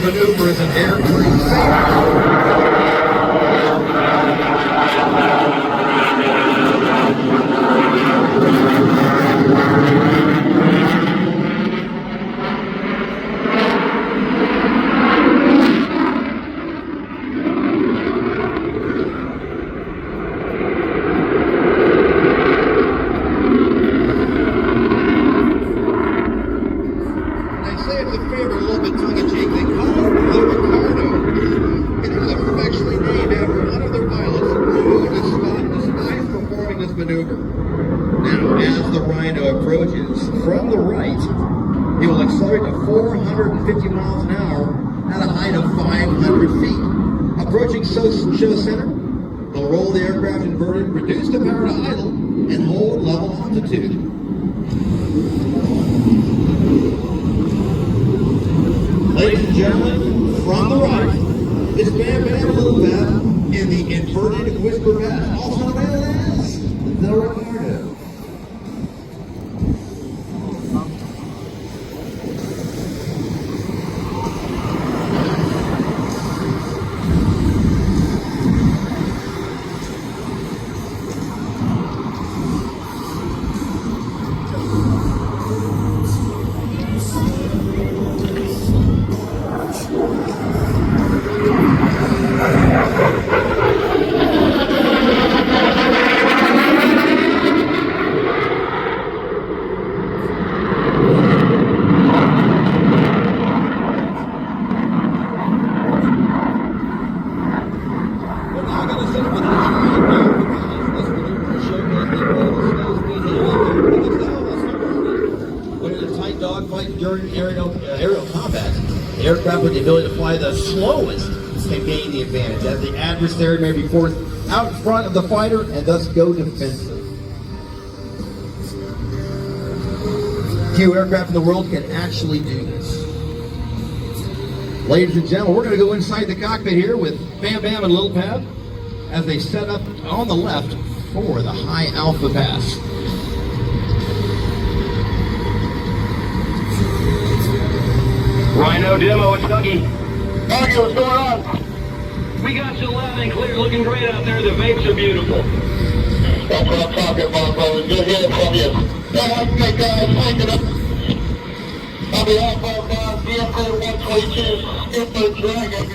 maneuver is an airplane favorite. I say it's a favorite, a little bit tongue-in-cheek. They call it the Ricardo. It is affectionately named after one of their pilots who despised performing this maneuver. Now, as the Rhino approaches from the right, he will accelerate to 450 miles an hour at a height of 500 feet. Approaching show center, they'll roll the aircraft inverted, reduce the power to idle, and hold level altitude. Ladies and gentlemen, from the right is Bam Bam Little Beth in the inverted whisper pass, also known as the Ricardo. When in a tight dogfight during aerial combat, the aircraft with the ability to fly the slowest can gain the advantage, as the adversary may be forced out in front of the fighter and thus go defensive. Few aircraft in the world can actually do this. Ladies and gentlemen, we're going to go inside the cockpit here with Bam Bam and Lil Pab as they set up on the left for the high alpha pass. Rhino demo, it's Dougie. Dougie, what's going on? We got you loud and clear, looking great out there. The vapes are beautiful. That's what I'm talking about, brother. Good hearing from you. Okay, guys, thank you. On behalf of DFA 122 Skipper Dragon,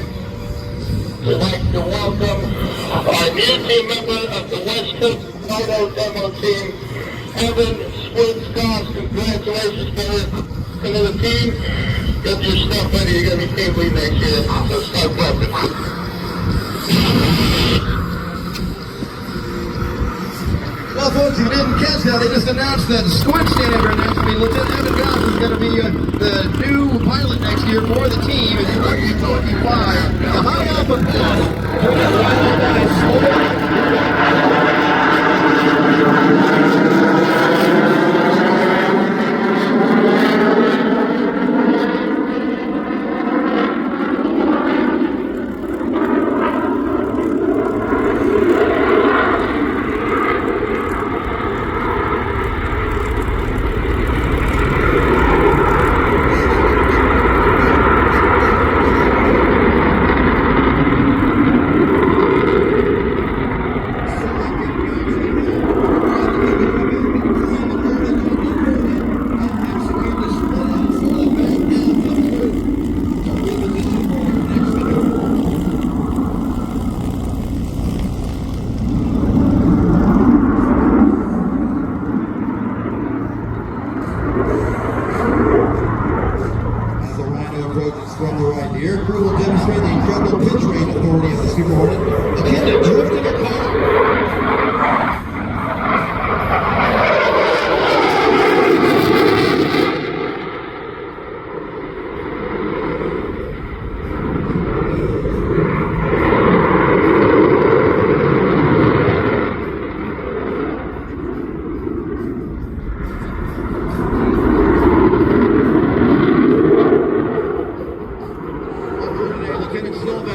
we'd like to welcome our new team member of the West Coast Rhino demo team, Evan Swin-Scott. Congratulations, brother. And then the team, get your stuff ready. You're going to be team lead next year. So start prepping. Well, folks, if you didn't catch that, they just announced that Squid standing here announced me Lieutenant Evan Goss is going to be the new pilot next year for the team in the RU-25, the high alpha pass. From the right, the air crew will demonstrate the incredible pitch rate authority of the Super Hornet, akin to drifting a car.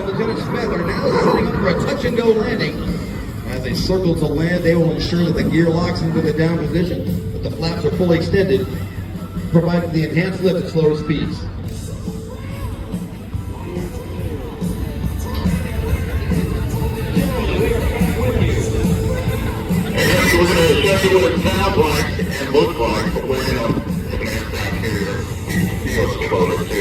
Lieutenant Smith are now setting up for a touch-and-go landing. As they circle to land, they will ensure that the gear locks into the down position, but the flaps are fully extended, providing the enhanced lift at slower speeds. we're going to assess it what it sounds like and looks like, but we're going to back here. Let's go over to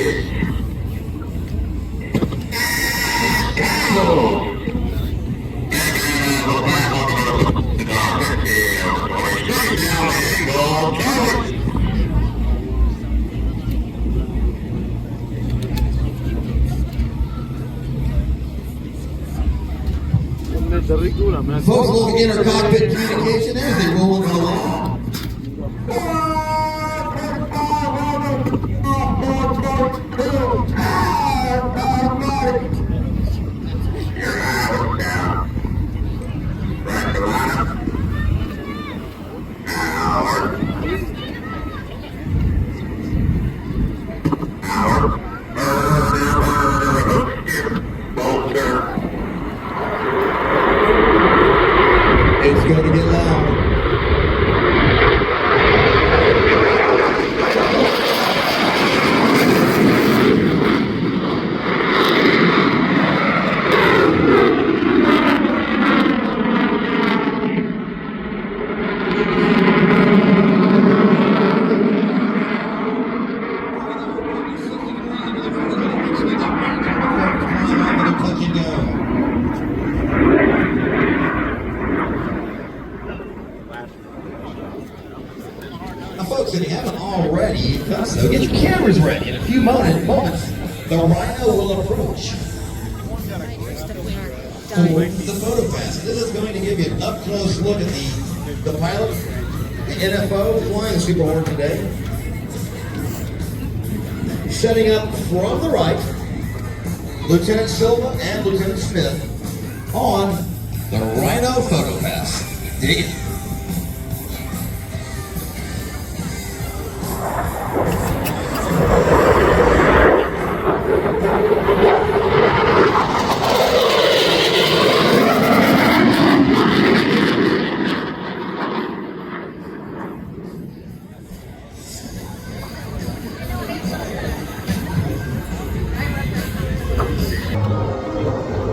Folks, a little inter-cockpit communication as they roll into the lane. It's going to get loud. Touch and go. Now, folks, if you haven't already done so, get your cameras ready. In a few moments, the Rhino will approach the photo pass. This is going to give you an up-close look at the pilot, the NFO flying the Super Hornet today. Setting up from the right, Lieutenant Silva and Lieutenant Smith on the Rhino photo pass. Dig it.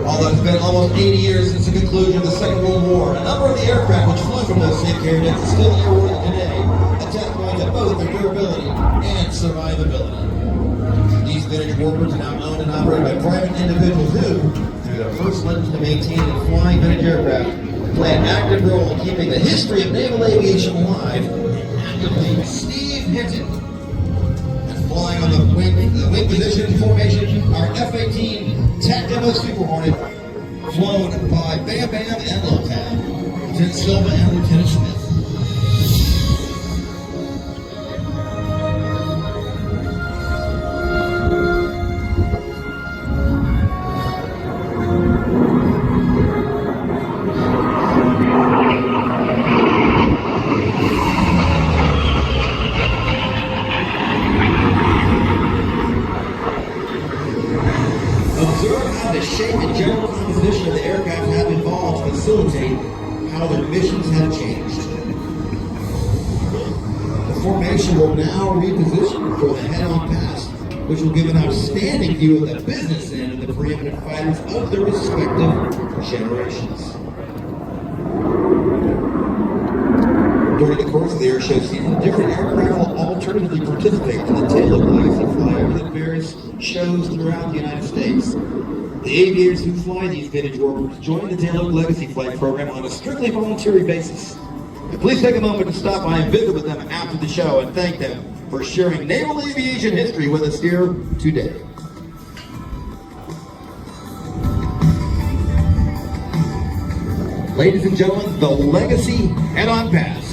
Although it's been almost 80 years since the conclusion of the Second World War, a number of the aircraft which flew from those same carriers are still airworthy today, a testimony to both their durability and survivability. These vintage warpers are now owned and operated by private individuals who, through their first lens to maintaining and flying vintage aircraft, play an active role in keeping the history of naval aviation alive and actively. Steve Hinton, and flying on the wing position formation, our F-18 TAC Demo Super Hornet, flown by Bam Bam and Little Tab, Lieutenant Silva and Lieutenant Smith. Observe how the shape and general composition of the aircraft have evolved to facilitate how their missions have changed. The formation will now reposition for the head-on pass, which will give an outstanding view of the business end of the preeminent fighters of their respective generations. During the course of the air show season, different aircraft will alternatively participate in the tail of legacy flyovers at various shows throughout the United States. The aviators who fly these vintage warpers join the Tail Oak Legacy Flight program on a strictly voluntary basis. And please take a moment to stop by and visit with them after the show and thank them for sharing naval aviation history with us here today. Ladies and gentlemen, the Legacy Head-On Pass.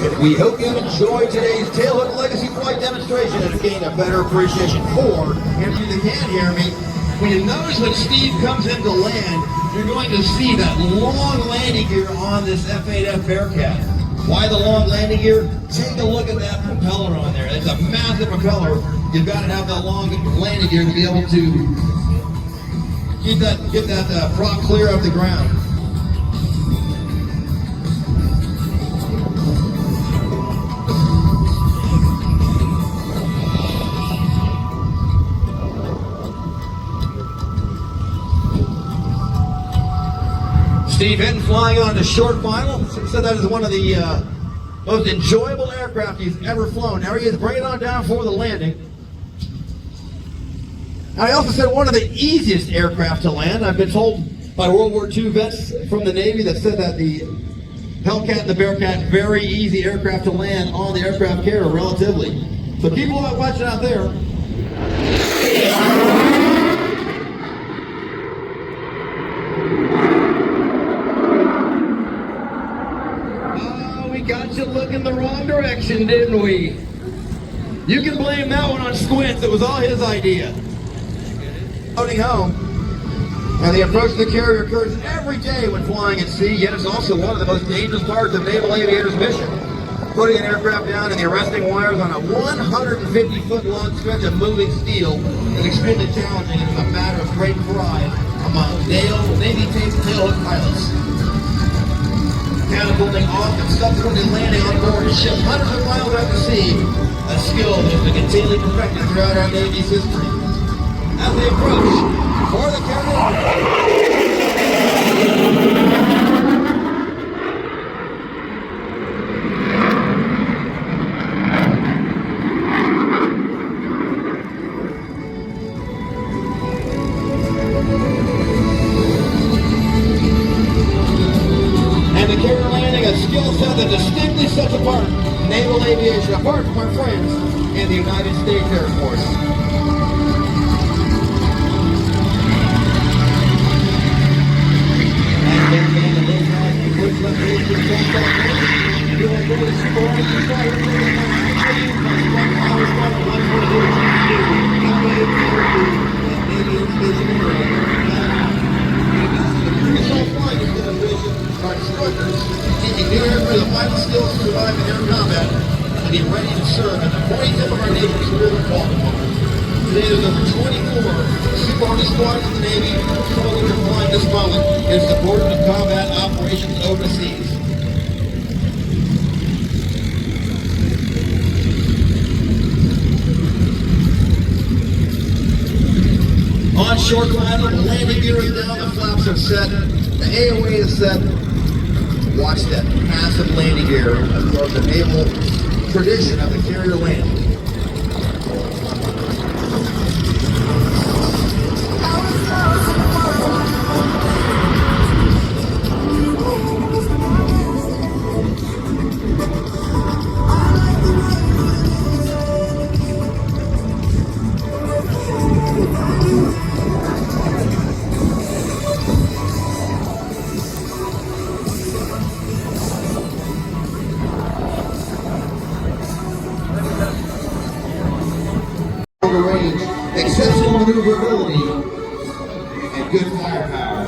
We hope you enjoyed today's Tailhook Legacy Flight demonstration and gained a better appreciation for, and if you can hear me, when you notice when Steve comes into land, you're going to see that long landing gear on this F8F Bearcat. Why the long landing gear? Take a look at that propeller on there. It's a massive propeller. You've got to have that long landing gear to be able to get that prop clear of the ground. Steve Hinton flying on the short final. Said that is one of the most enjoyable aircraft he's ever flown. Now he is bringing it on down for the landing. I also said one of the easiest aircraft to land. I've been told by World War II vets from the Navy that said that the Hellcat and the Bearcat, very easy aircraft to land on the aircraft carrier relatively. So keep watching out there. Got you looking the wrong direction, didn't we? You can blame that one on Squints. It was all his idea. Floating home. And the approach to the carrier occurs every day when flying at sea, yet it's also one of the most dangerous parts of naval aviators' mission. Putting an aircraft down in the arresting wires on a 150-foot long stretch of moving steel is extremely challenging and is a matter of great pride among Navy tailhook pilots. Catapulting off and subsequently landing on board a ship hundreds of miles out to sea, a skill that has been continually perfected throughout our Navy's history. As they approach for the carrier. Skill set that distinctly sets apart naval aviation, apart from our friends in the United States Air Force. Teaching new aircrew the vital skills to survive in air combat and be ready to serve at the 45th of our nation's river Baltimore. Today there's over 24 Seaborne squadrons in the Navy solely for flying this moment in support of combat operations overseas. On short final, the landing gear is down, the flaps are set, the AOA is set. Watch that massive landing gear as part of the naval tradition of the carrier landing. Range, exceptional maneuverability, and good firepower.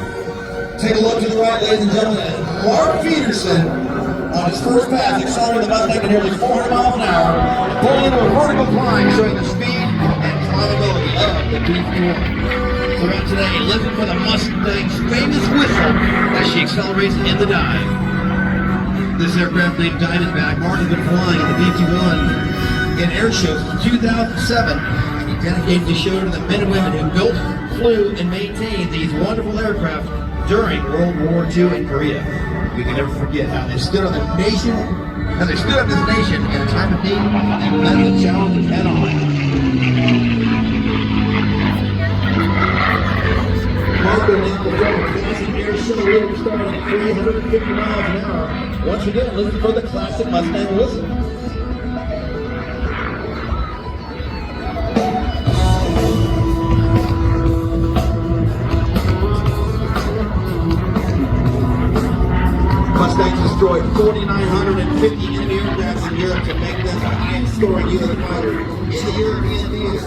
Take a look to the right, ladies and gentlemen. Mark Peterson, on his first pass, accelerating the Mustang to nearly 400 miles an hour, pulling into a vertical climb, showing the speed and climbability of the BP-1. Throughout today, listen for the Mustang's famous whistle as she accelerates in the dive. This aircraft named Diamondback, Mark has been flying in the BP-1 in air shows since 2007. Dedicated to show to the men and women who built, flew, and maintained these wonderful aircraft during World War II in Korea. We can never forget how they stood up this nation in a time of need and met the challenges head on. Marco now performing classic air show rhythm starting at 350 miles an hour. Once again, listen for the classic Mustang whistle. Mustangs destroyed 4,950 enemy aircraft in Europe to make them the highest scoring U.S. fighter in the European theater.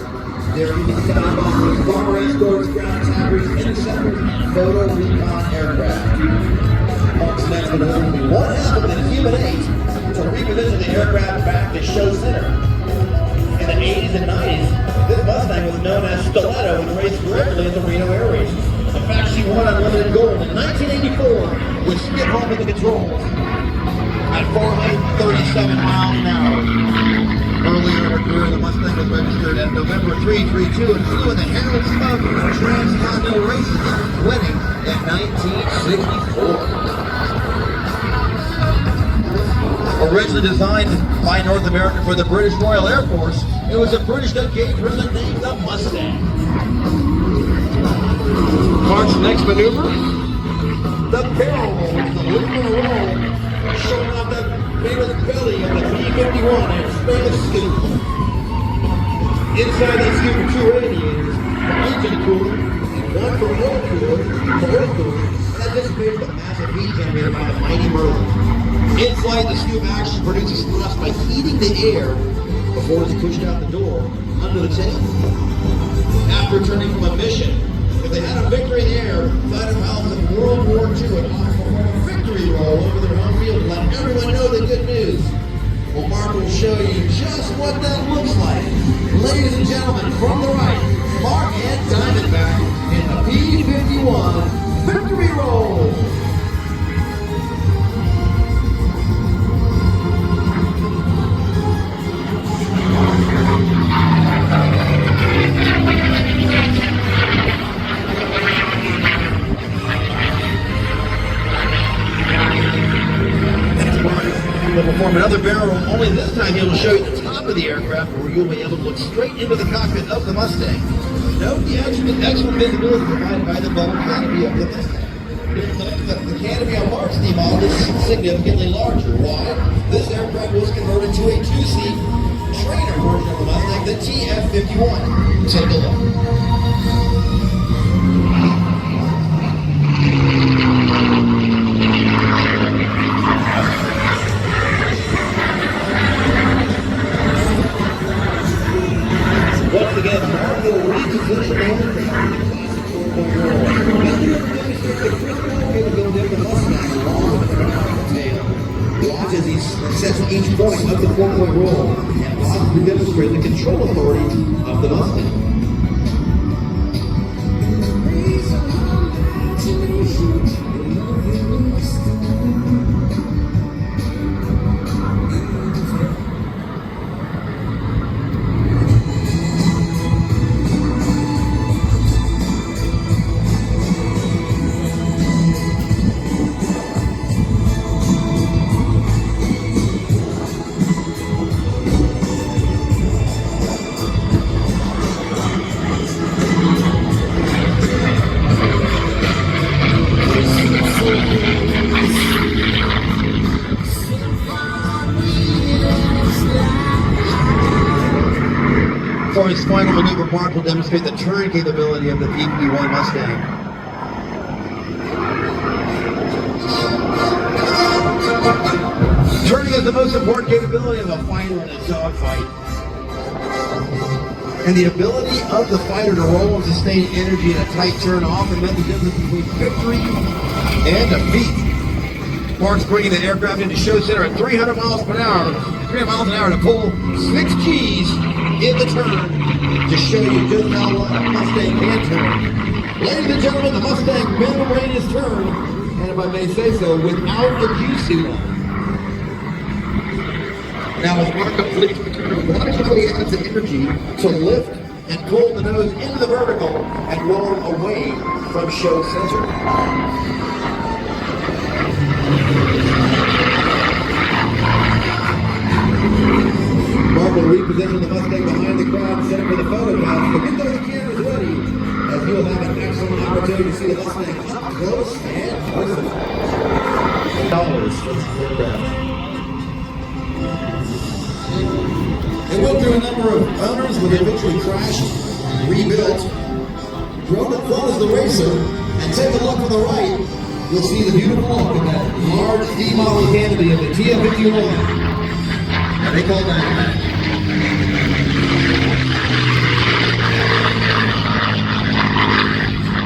They're even started off with bomber escorts, ground attackers, interceptors, and photo recon aircraft. Mark's next one will be what happened in Human 8 to reposition the aircraft back to show center. In the 80s and 90s, this Mustang was known as Stiletto and raced regularly in the Reno Air Race. In fact, she won unlimited gold in 1984 with Skip Home at the controls at 437 miles an hour. Earlier in her career, the Mustang was registered at November 332 and flew in the Harold Smoke Transcontinental Races, winning in 1964. Originally designed by North America for the British Royal Air Force, it was a British gauge version named the Mustang. Mark's next maneuver, the barrel roll, which is the lunar roll, showing off the famous belly of the P-51 and its famous scoop. Inside that scoop are two radiators, the engine cooler, and one for oil cooler, that dissipates the massive heat generated by the mighty Merlin. In flight, the scoop actually produces thrust by heating the air before it's pushed out the door under the tail. After returning from a mission, if they had a victory in the air, fighter pilots of World War II would often perform a victory roll over their home field to let everyone know the good news. Well, Mark will show you just what that looks like. Ladies and gentlemen, from the right, Mark and Diamondback in the P-51 victory roll. He'll perform another barrel roll, only this time he will show you the top of the aircraft where you'll be able to look straight into the cockpit of the Mustang. Note the excellent visibility provided by the bubble canopy of the Mustang. The canopy on Mark's new model is significantly larger. Why? This aircraft was converted to a two-seat trainer version of the Mustang, the TF-51. Take a look. Once again, Mark will reposition the aircraft. Watch as he sets each point of the 4-point roll and watch to demonstrate the control authority of the Mustang. For his final maneuver, Mark will demonstrate the turn capability of the P-51 Mustang. Turning is the most important capability of a fighter in a dogfight. And the ability of the fighter to roll and sustain energy in a tight turn often meant the difference between victory and defeat. Mark's bringing the aircraft into show center at 300 miles an hour to pull 6 keys in the turn to show you just how long a Mustang can turn. Ladies and gentlemen, the Mustang minimum rate is turned, and if I may say so, without a Q-suit on. Now, as Mark completes the turn, watch how he has the energy to lift and pull the nose into the vertical and roll away from show center. Mark will reposition the Mustang behind the crowd and set it for the photo pass. But get those cameras ready, as you'll have an excellent opportunity to see the Mustang up close and personal. $. It went through a number of owners with eventually crashed, rebuilt, drove it front as the racer, and take a look to the right. you'll see the beautiful look of that large D-model canopy of the TF-51. And they call that.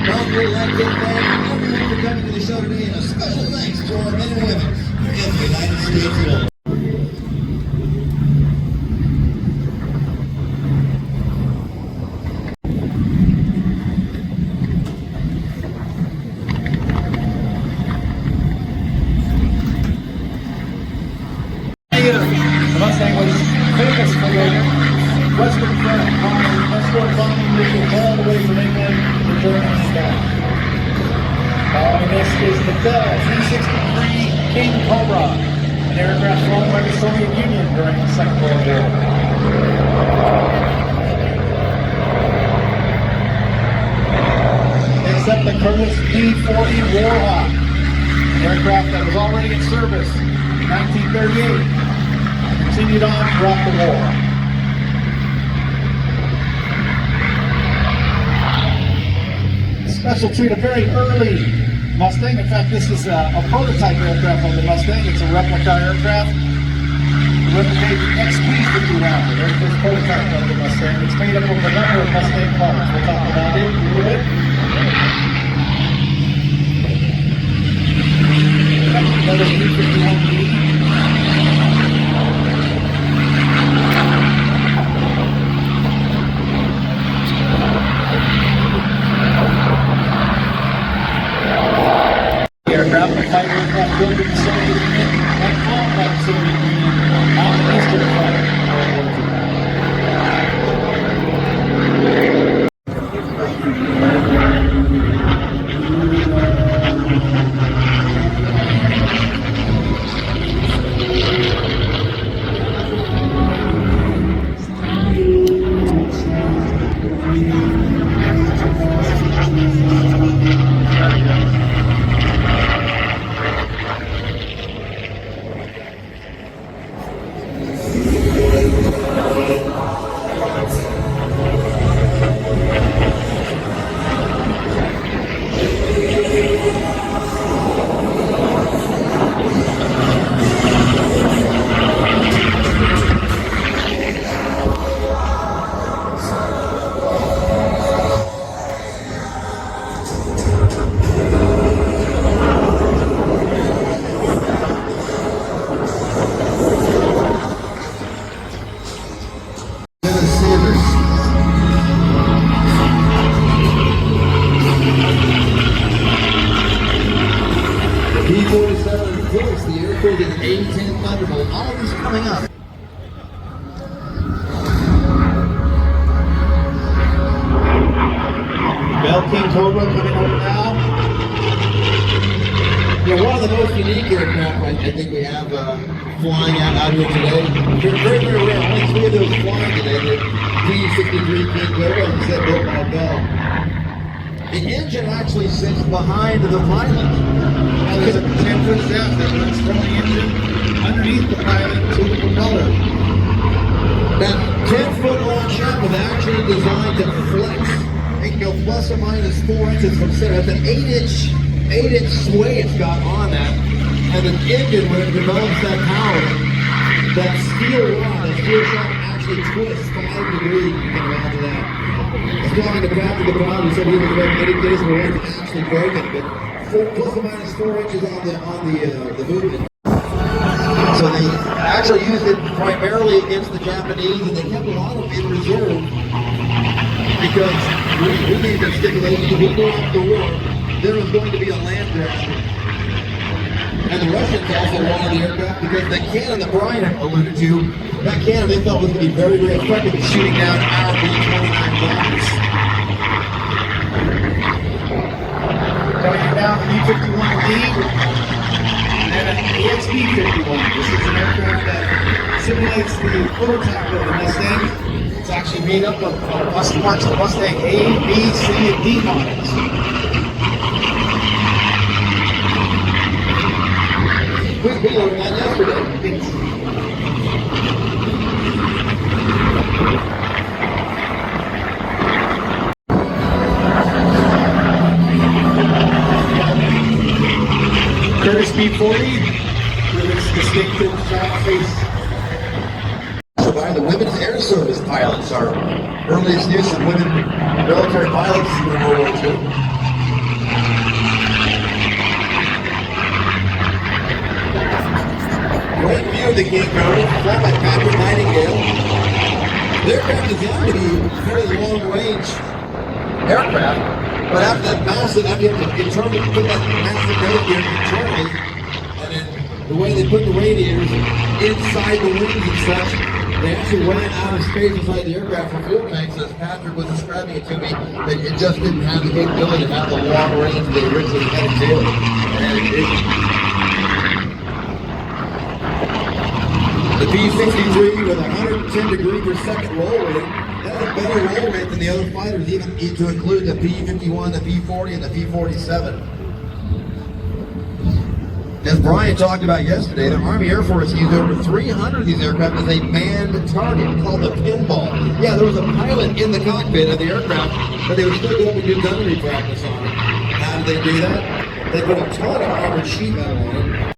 Well, we'd like to thank everyone for coming to the show today, and a special thanks to our men and women in the United States military. The Mustang was famous for the Western Front, escort bombing missions all the way from England to Germany back. And this is the Bell 363 King Cobra, an aircraft flown by the Soviet Union during the Second World War. Next up, the Curtiss P-40 Warhawk, an aircraft that was already in service in 1938. Continued on throughout the war. Special treat, a very early Mustang. In fact, this is a prototype aircraft on the Mustang. It's a replica aircraft. Replicate the XP-51, the very first prototype of the Mustang. It's made up of a number of Mustang parts. We'll talk about it a little bit. Another 351B. Aircraft, the fighter aircraft built in the Soviet Union and flown by the Soviet Union on the Eastern Front of World War II. P-47 Voice, the airfield is A-10 Thunderbolt. All of these coming up. Bell King Cobra coming over now. Yeah, one of the most unique aircraft I think we have flying out here today. Very, very rare. Only 3 of those flying today. The P-63 King Cobra, as I said, built by Bell. The engine actually sits behind the pilot. Now there's a 10-foot shaft that runs from the engine underneath the pilot to the propeller. That 10-foot long shaft was actually designed to flex. It can go plus or minus 4 inches from center. That's an 8-inch sway it's got on that. And the engine, when it develops that power, that steel rod, that steel shaft actually twists 5 degrees. You can imagine that. Talking to Patrick about, he said he was about 80 days where it was actually broken, but plus or minus 4 inches on the movement. So they actually used it primarily against the Japanese, and they kept a lot of it in reserve because we needed to stipulate that if we go off the war, there was going to be a land grab. And the Russians also wanted the aircraft because the cannon that Brian alluded to, that cannon they felt was going to be very, very effective at shooting down our B-29 bombers. Coming in now, B-51D and an EXP-51. This is an aircraft that simulates the prototype of the Mustang. It's actually made up of parts of the Mustang A, B, C, and D models. We learned that yesterday. P-40 with its distinctive shot face. By the Women's Air Service pilots, our earliest use of women military pilots in World War II. Great view of the King Cobra, flown by Patrick Nightingale. The aircraft is designed to be fairly long-range aircraft, but after that massive, after you have to put that massive nose gear internally, and then the way they put the radiators inside the wings and such, they actually ran out of space inside the aircraft for fuel tanks, as Patrick was describing it to me, that it just didn't have the capability to have the long range they originally had to do. The P-63 with 110 degree per second roll rate, that has a better roll rate than the other fighters, even to include the P-51, the P-40, and the P-47. As Brian talked about yesterday, the Army Air Force used over 300 of these aircraft as a manned target called the pinball. Yeah, there was a pilot in the cockpit of the aircraft, but they would still go up and do gunnery practice on it. How did they do that? They put a ton of armored sheet metal on it.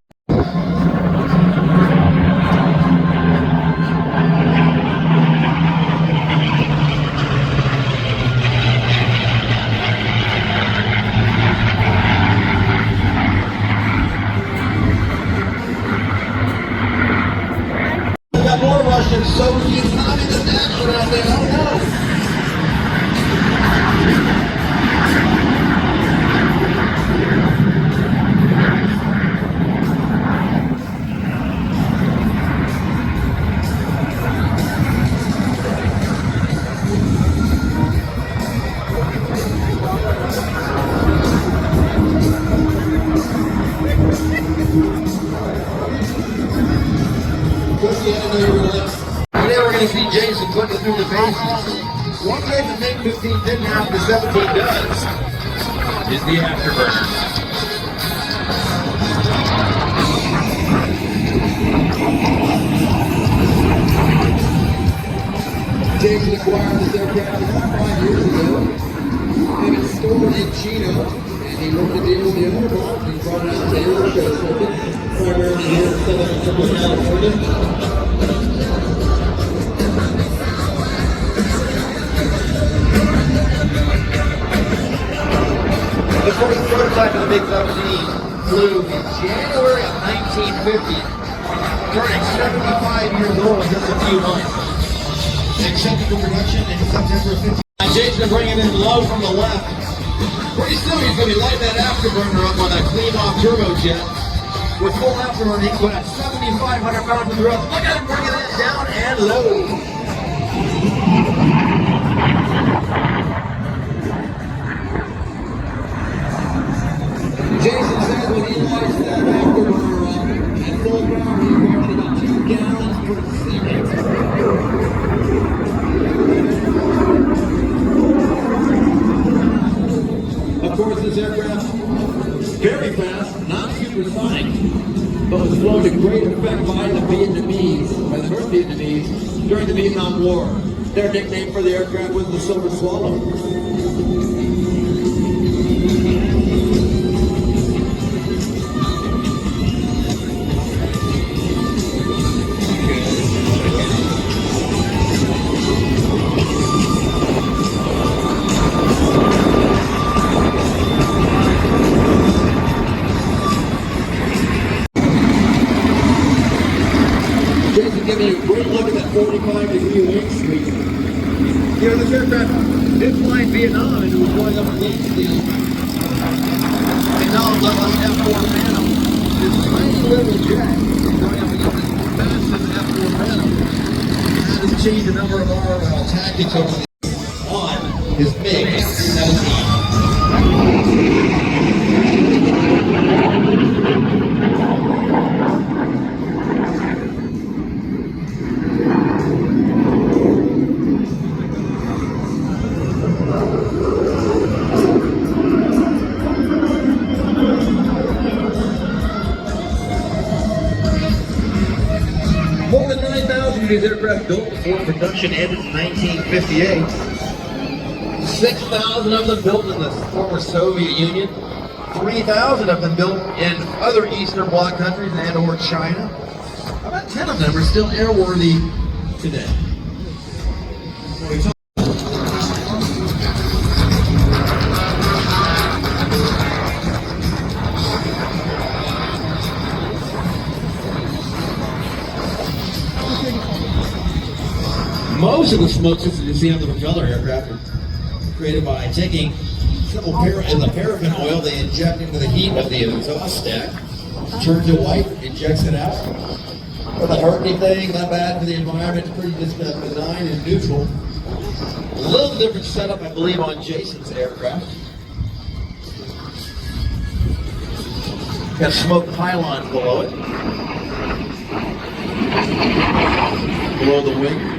More Russian Soviet communist action out there. Oh no! You're never going to see Jason putting it through the bases. One thing that MiG-15 didn't have, the 17 does, is the afterburner. Jason acquired this aircraft about 5 years ago, and it's stored in Chino, and he worked a deal with the owner box, and he brought it out to the air show circuit, primarily here in Southern California. The first prototype of the MiG-17 flew in January of 1950, turning 75 years old in just a few months. Accepted for production in September of 50. Jason will bring it in low from the left. Pretty soon he's going to be lighting that afterburner up on that clean-off turbojet. With full afterburner, he can put at 7,500 pounds of thrust. Look at him bringing it down and low. Jason says when he lights that afterburner up at full power, he's burning about 2 gallons per second. Of course, this aircraft very fast, not supersonic, but was flown to great effect by the Vietnamese, by the North Vietnamese, during the Vietnam War. Their nickname for the aircraft was the Silver Swallow. Giving you a great look at that 45-degree wing sweep. You know, this aircraft did fly in Vietnam and it was going up against the technology level F-4 Phantom. This tiny little jet is going up against this massive F-4 Phantom. That has changed a number of our tactics over the on his MiG-17. More than 9,000 of these aircraft built before production ended in 1958. 6,000 of them built in the former Soviet Union. 3,000 of them built in other Eastern Bloc countries and or China. About 10 of them are still airworthy today. Most of the smoke systems you see on the propeller aircraft are created by taking simple paraffin oil they inject into the heat of the exhaust stack, turns it white, injects it out. Doesn't hurt anything, not bad for the environment, it's pretty just benign and neutral. A little different setup, I believe, on Jason's aircraft. Got smoke pylons below it, below the wing.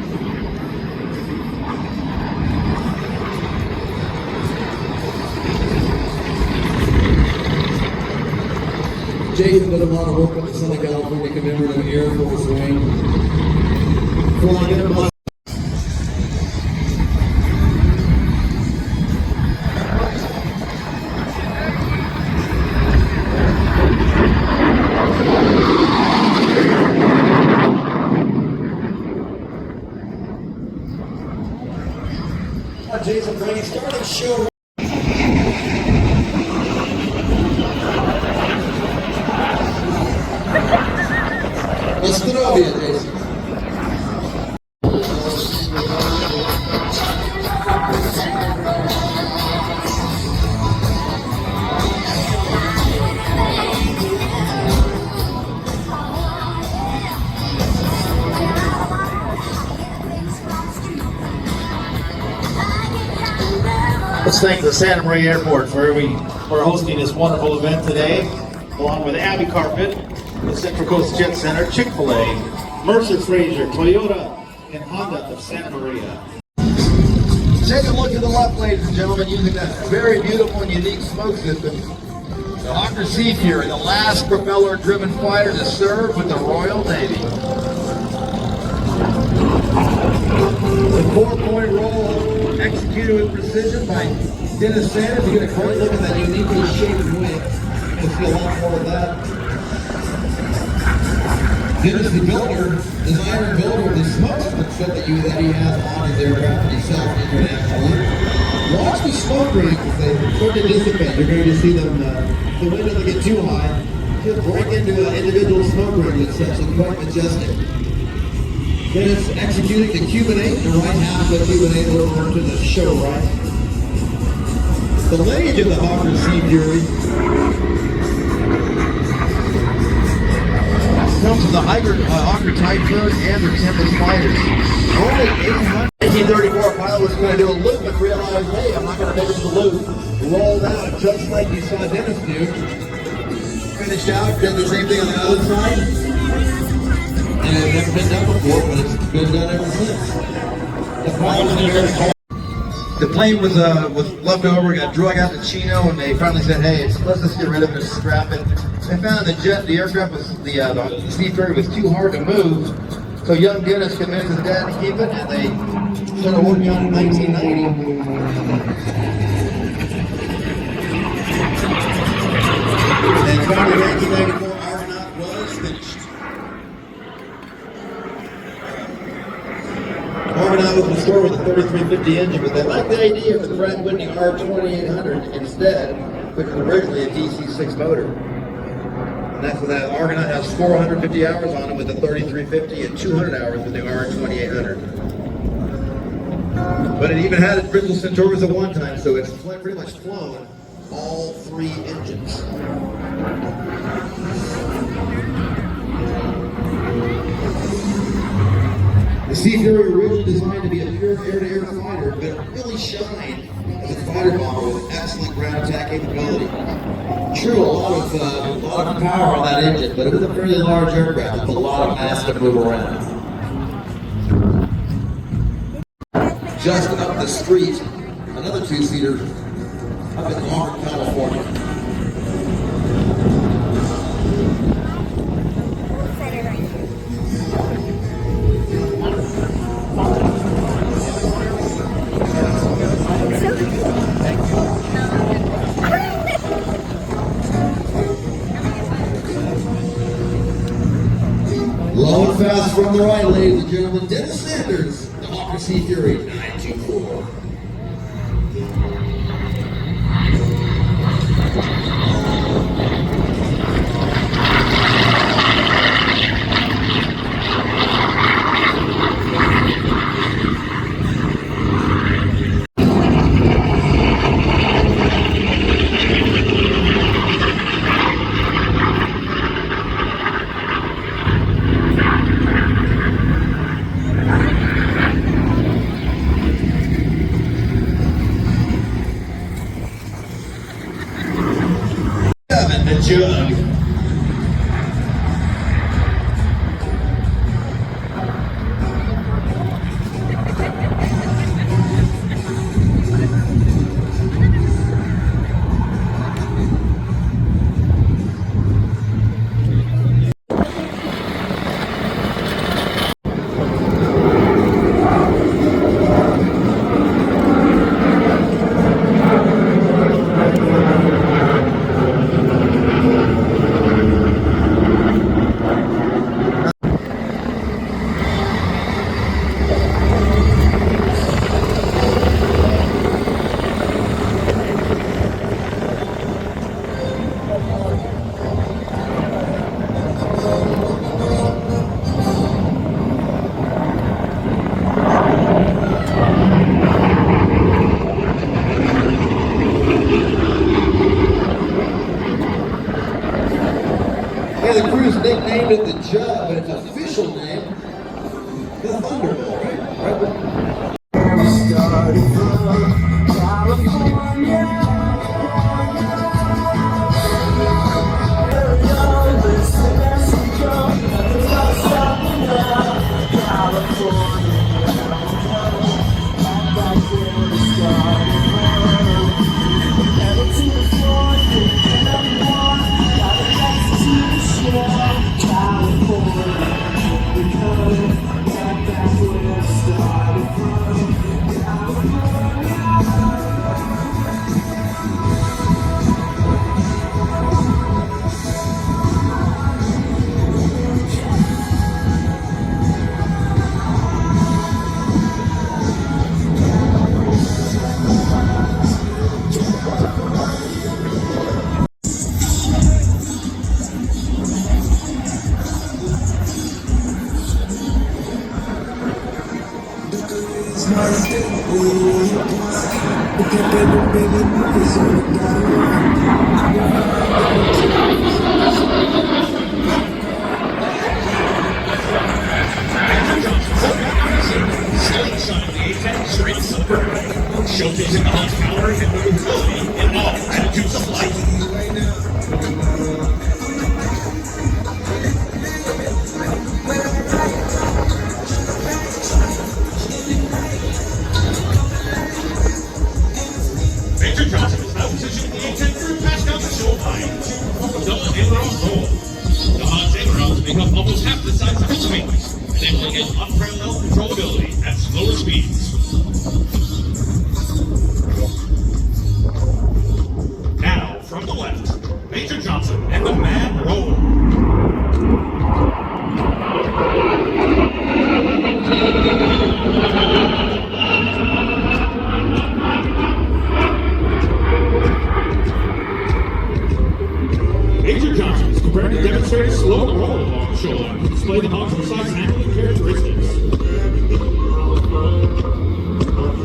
Jason did a lot of work on the Southern California Commemorative Air Force Wing. Flying in a Jason Brady starting show. Let's get over here, Jason. Let's thank the Santa Maria Airport for hosting this wonderful event today, along with Abby Carpet, the Central Coast Jet Center, Chick-fil-A, Mercer Fraser, Toyota, and Honda of Santa Maria. Take a look to the left, ladies and gentlemen, using that very beautiful and unique smoke system. The Hawker Sea Fury, the last propeller-driven fighter to serve with the Royal Navy. The 4-point roll executed with precision by Dennis Sanders. You get a great look at that uniquely shaped wing. You'll see a lot more of that. Dennis, the builder, designer and builder of the smoke system that he has on his aircraft himself internationally. Watch the smoke rings as they start to dissipate. You're going to see them, the wind doesn't get too high. Just break into an individual smoke ring that's such quite majestic. Dennis executing the Cuban 8, the right half of the Cuban 8 over to the show right. The lineage of the Hawker Sea Fury comes from the Hawker Typhoon and the Tempest fighters. Only 1934 pilot was going to do a loop and realized, hey, I'm not going to make it to the loop. Rolled out just like you saw Dennis do. Finished out, did the same thing on the other side. And it's never been done before, but it's been done ever since. The plane was left over, got drug out to Chino, and they finally said, hey, let's just get rid of it and scrap it. They found the aircraft was, the Sea Fury was too hard to move, so young Dennis convinced his dad to keep it, and they started working on it in 1990. And finally, in 1994, Argonaut was finished. Argonaut was restored with a 3350 engine, but they liked the idea of the Pratt & Whitney R2800 instead, which was originally a DC-6 motor. And that's what that Argonaut has 450 hours on it with the 3350 and 200 hours with the R2800. But it even had its Bristol Centauros at one time, so it's pretty much flown all three engines. The Sea Fury originally designed to be a pure air-to-air fighter, but it really shined as a fighter bomber with excellent ground attack capability. True, a lot of power on that engine, but it was a fairly large aircraft with a lot of mass to move around. Just up the street, another two-seater up in Auburn, California. class from the right, ladies and gentlemen, Dennis Sanders, the Hawker Sea Fury 924. The jug. Yeah, the crew's nicknamed it the Jug, but its official name, the Thunderbolt, right? Started from California. Showcasing the horsepower and maneuverability in all attitudes of life. Major Johnson is now positioning the A-10 crew past down the shoreline. Double aileron roll. The Hans ailerons become almost half the size of its wings, enabling it unparalleled controllability at slower speeds. Now, from the left, Major Johnson and the Mad Roll. Major Johnson is prepared to demonstrate a slow roll along the shoreline to display the Hog's precise handling characteristics.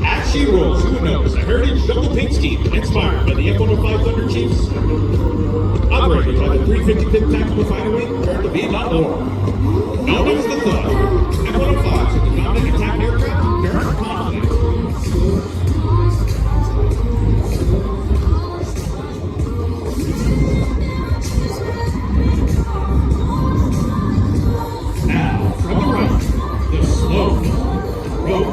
As she rolls, who knows, a heritage double paint scheme inspired by the F-105 Thunder Chiefs, operated by the 355th Tactical Fighter Wing during the Vietnam War. Known as the Thug, F-105s are the dominant attack aircraft during the conflict. Now, from the right, the slow roll.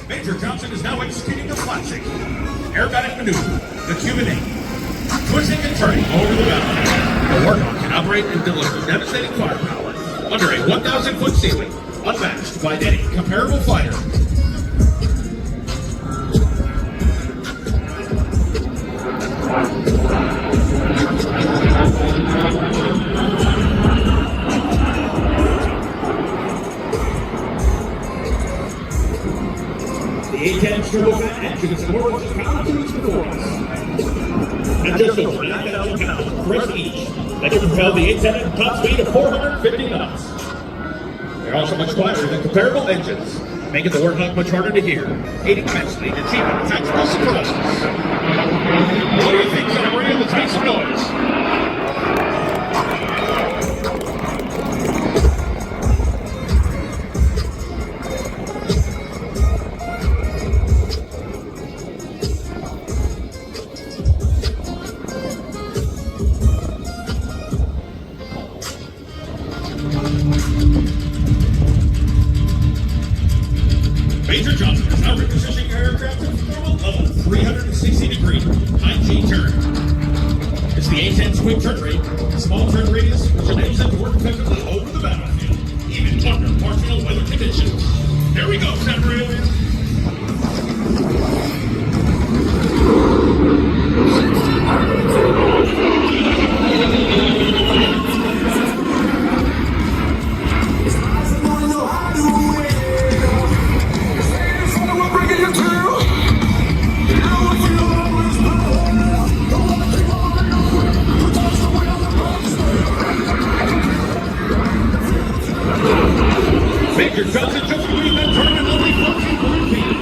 Major Johnson is now executing the classic aerobatic maneuver, the Cuban 8, twisting and turning over the mountain. The Warthog can operate and deliver devastating firepower under a 1,000-foot ceiling, unmatched by any comparable fighter. The A-10 turbofan engine is more than just power to its performance. At just over 9,000 pounds of thrust each, that can propel the A-10 at a top speed of 450 knots. They're also much quieter than comparable engines, making the Warthog much harder to hear, aiding immensely in achieving tactical surprises. What do you think, Santa Maria? Let's make some noise. Major Johnson is now repositioning your aircraft to perform a 360-degree high G turn. It's the A-10's quick turn rate, a small turn radius, which enables it to work effectively over the battlefield, even under marginal weather conditions. Here we go, Santa Maria. Major Johnson just lead that turn and only 14 feet.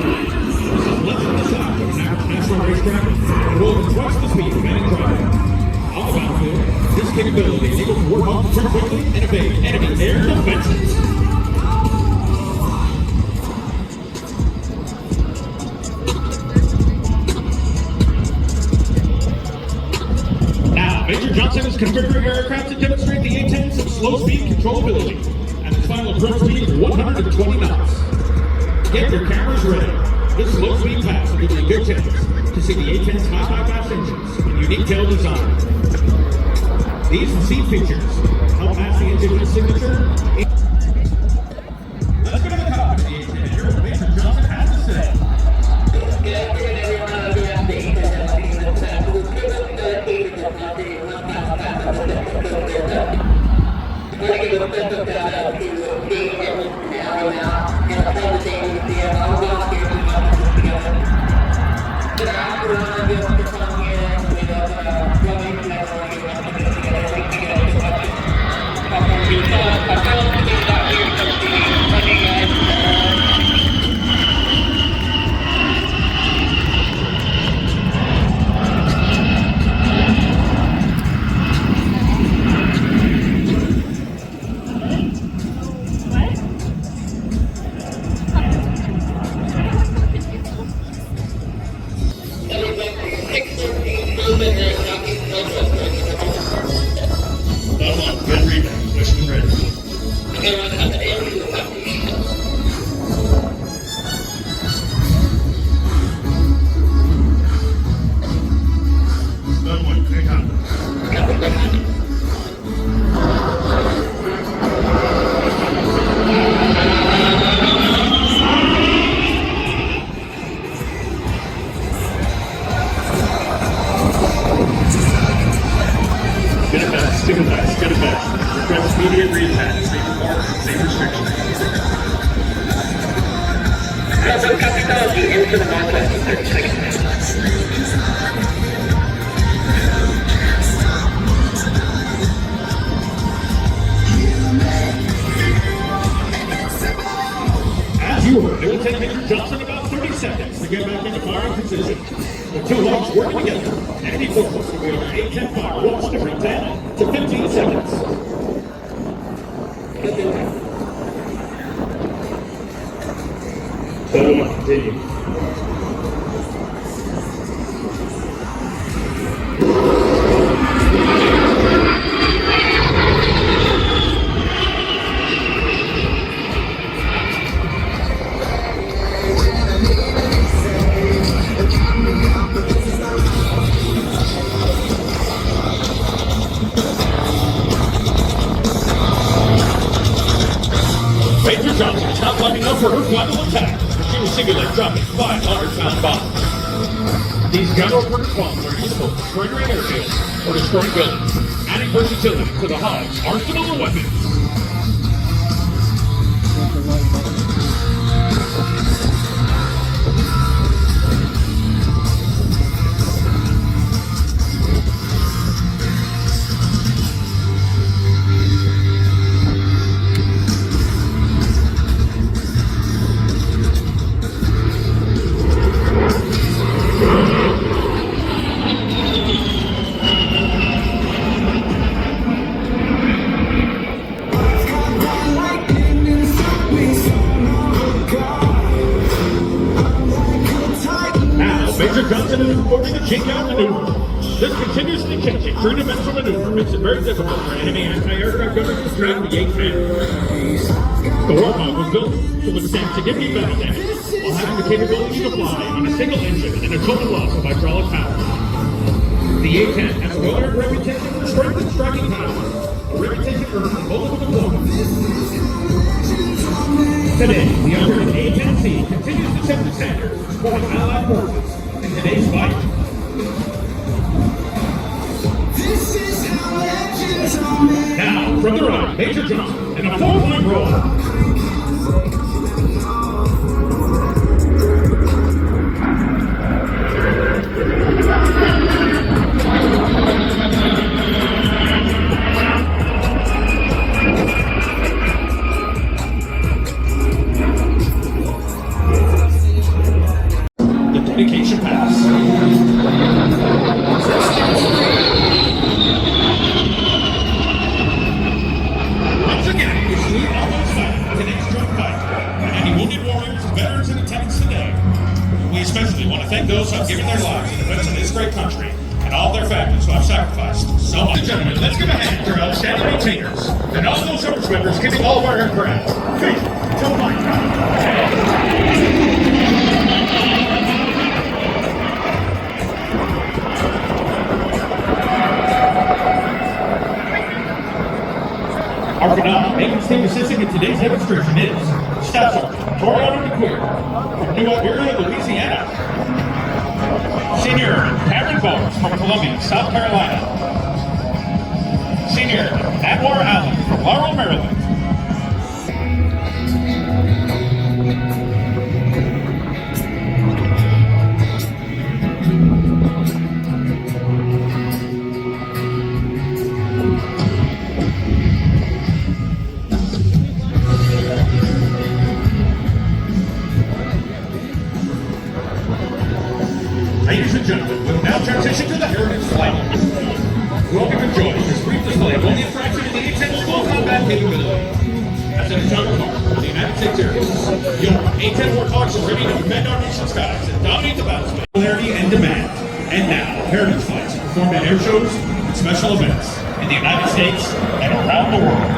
Left on the side of national racecraft and will have twice the speed of man driver. On the battlefield, this capability enables the Warthog to turn quickly and evade enemy air defenses. Now, Major Johnson is configuring aircraft to demonstrate the A-10's slow speed controllability. And its final approach speed is 120 knots. Get your cameras ready. This slow speed pass will give you a good chance to see the A-10's high bypass engines and unique tail design. These and seat features help match the engine's signature. Let's go to the cockpit of the A-10 and hear what Major Johnson has to say. Good afternoon, everyone. Good afternoon. I want to give a special shout out to Steve and Alan and all the things here. I'll be out here together. But after all of this to come here with growing together, I felt to get out here from the funny guys. Get it fast. Grab immediate reattach. Save parts, save restrictions. Welcome, technology into the Northwest in 30 seconds. As you heard, it will take Major Johnson about 30 seconds to get back into firing position. The two logs working together. Enemy forces will be on an A-10 firewalls to bring 10 to 15 seconds. So, continue. for her final attack, she will simulate dropping 500-pound bombs. These gun-operated bombs are useful for surrendering airfields or destroying buildings, adding versatility to the Hog's arsenal of weapons. Major Johnson is reporting a check-out maneuver. This continuously changing three-dimensional maneuver makes it very difficult for enemy anti-aircraft gunners to track the 810. The Warthog was built to withstand significant battle damage while having the capability to fly on a single engine and a total loss of hydraulic power. The 810 has a well-earned reputation for strength and striking power, a reputation earned in multiple deployments. Today, the upgraded A-10C continues to set the standard for Allied forces in today's fight. Now, from the right, Major Johnson in a full-point roll. Dedication pass. Once again, it's Lee Almost Fight, today's drunk fight, and any wounded warriors and veterans in attendance today. We especially want to thank those who have given their lives in defense of this great country, and all their families who have sacrificed so much. Gentlemen, let's give a hand to our outstanding maintainers, and all those service members keeping all of our aircraft fit to flight. Our phenomenal maintenance team assisting in today's demonstration is Staff Sergeant Toriano DeQueer from New Iberia, Louisiana. Senior Cameron Bowles from Columbia, South Carolina. Senior Anwar Allen from Laurel, Maryland. Ladies and gentlemen, we'll now transition to the Heritage Flight. Welcome to enjoy this brief display of only a fraction of the A-10's full combat capability. As an atomic mark for the United States Air Force, your A-10 Warthogs are ready to defend our nation's skies and dominate the battlespace. Popularity and demand. And now, Heritage Flights are performed at air shows and special events in the United States and around the world.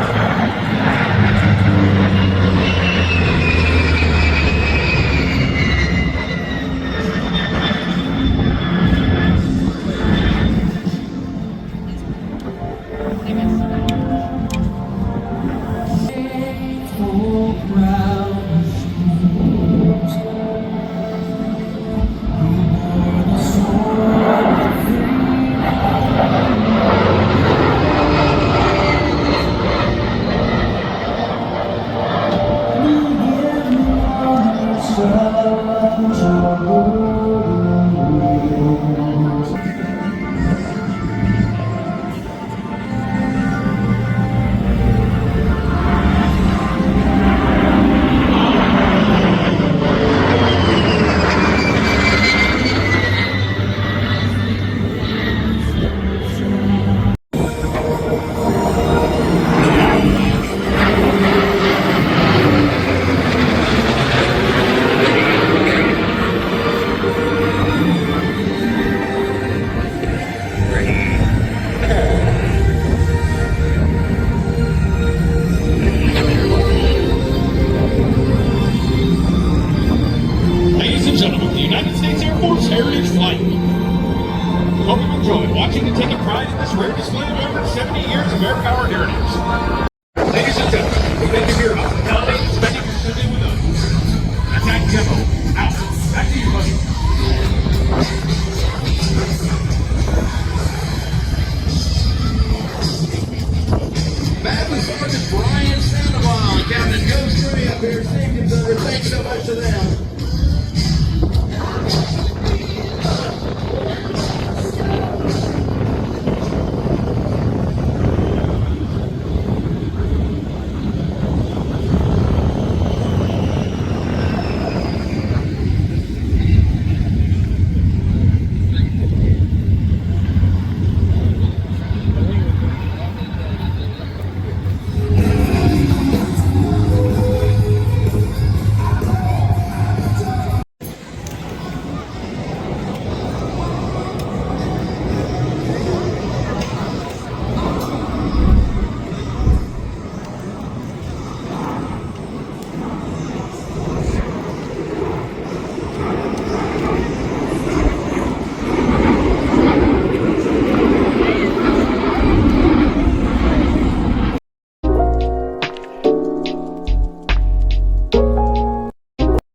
Heritage Flight. Hope you enjoyed watching and taking pride in this rare display of over 70 years of air-powered heritage. Ladies and gentlemen, we thank you for your hospitality and spending your Sunday with us. Contact demo. Out. Back to you, buddy. Back with Sergeant Brian Sandoval, Captain Ghost Tree up here, safety observer. Thanks so much to them.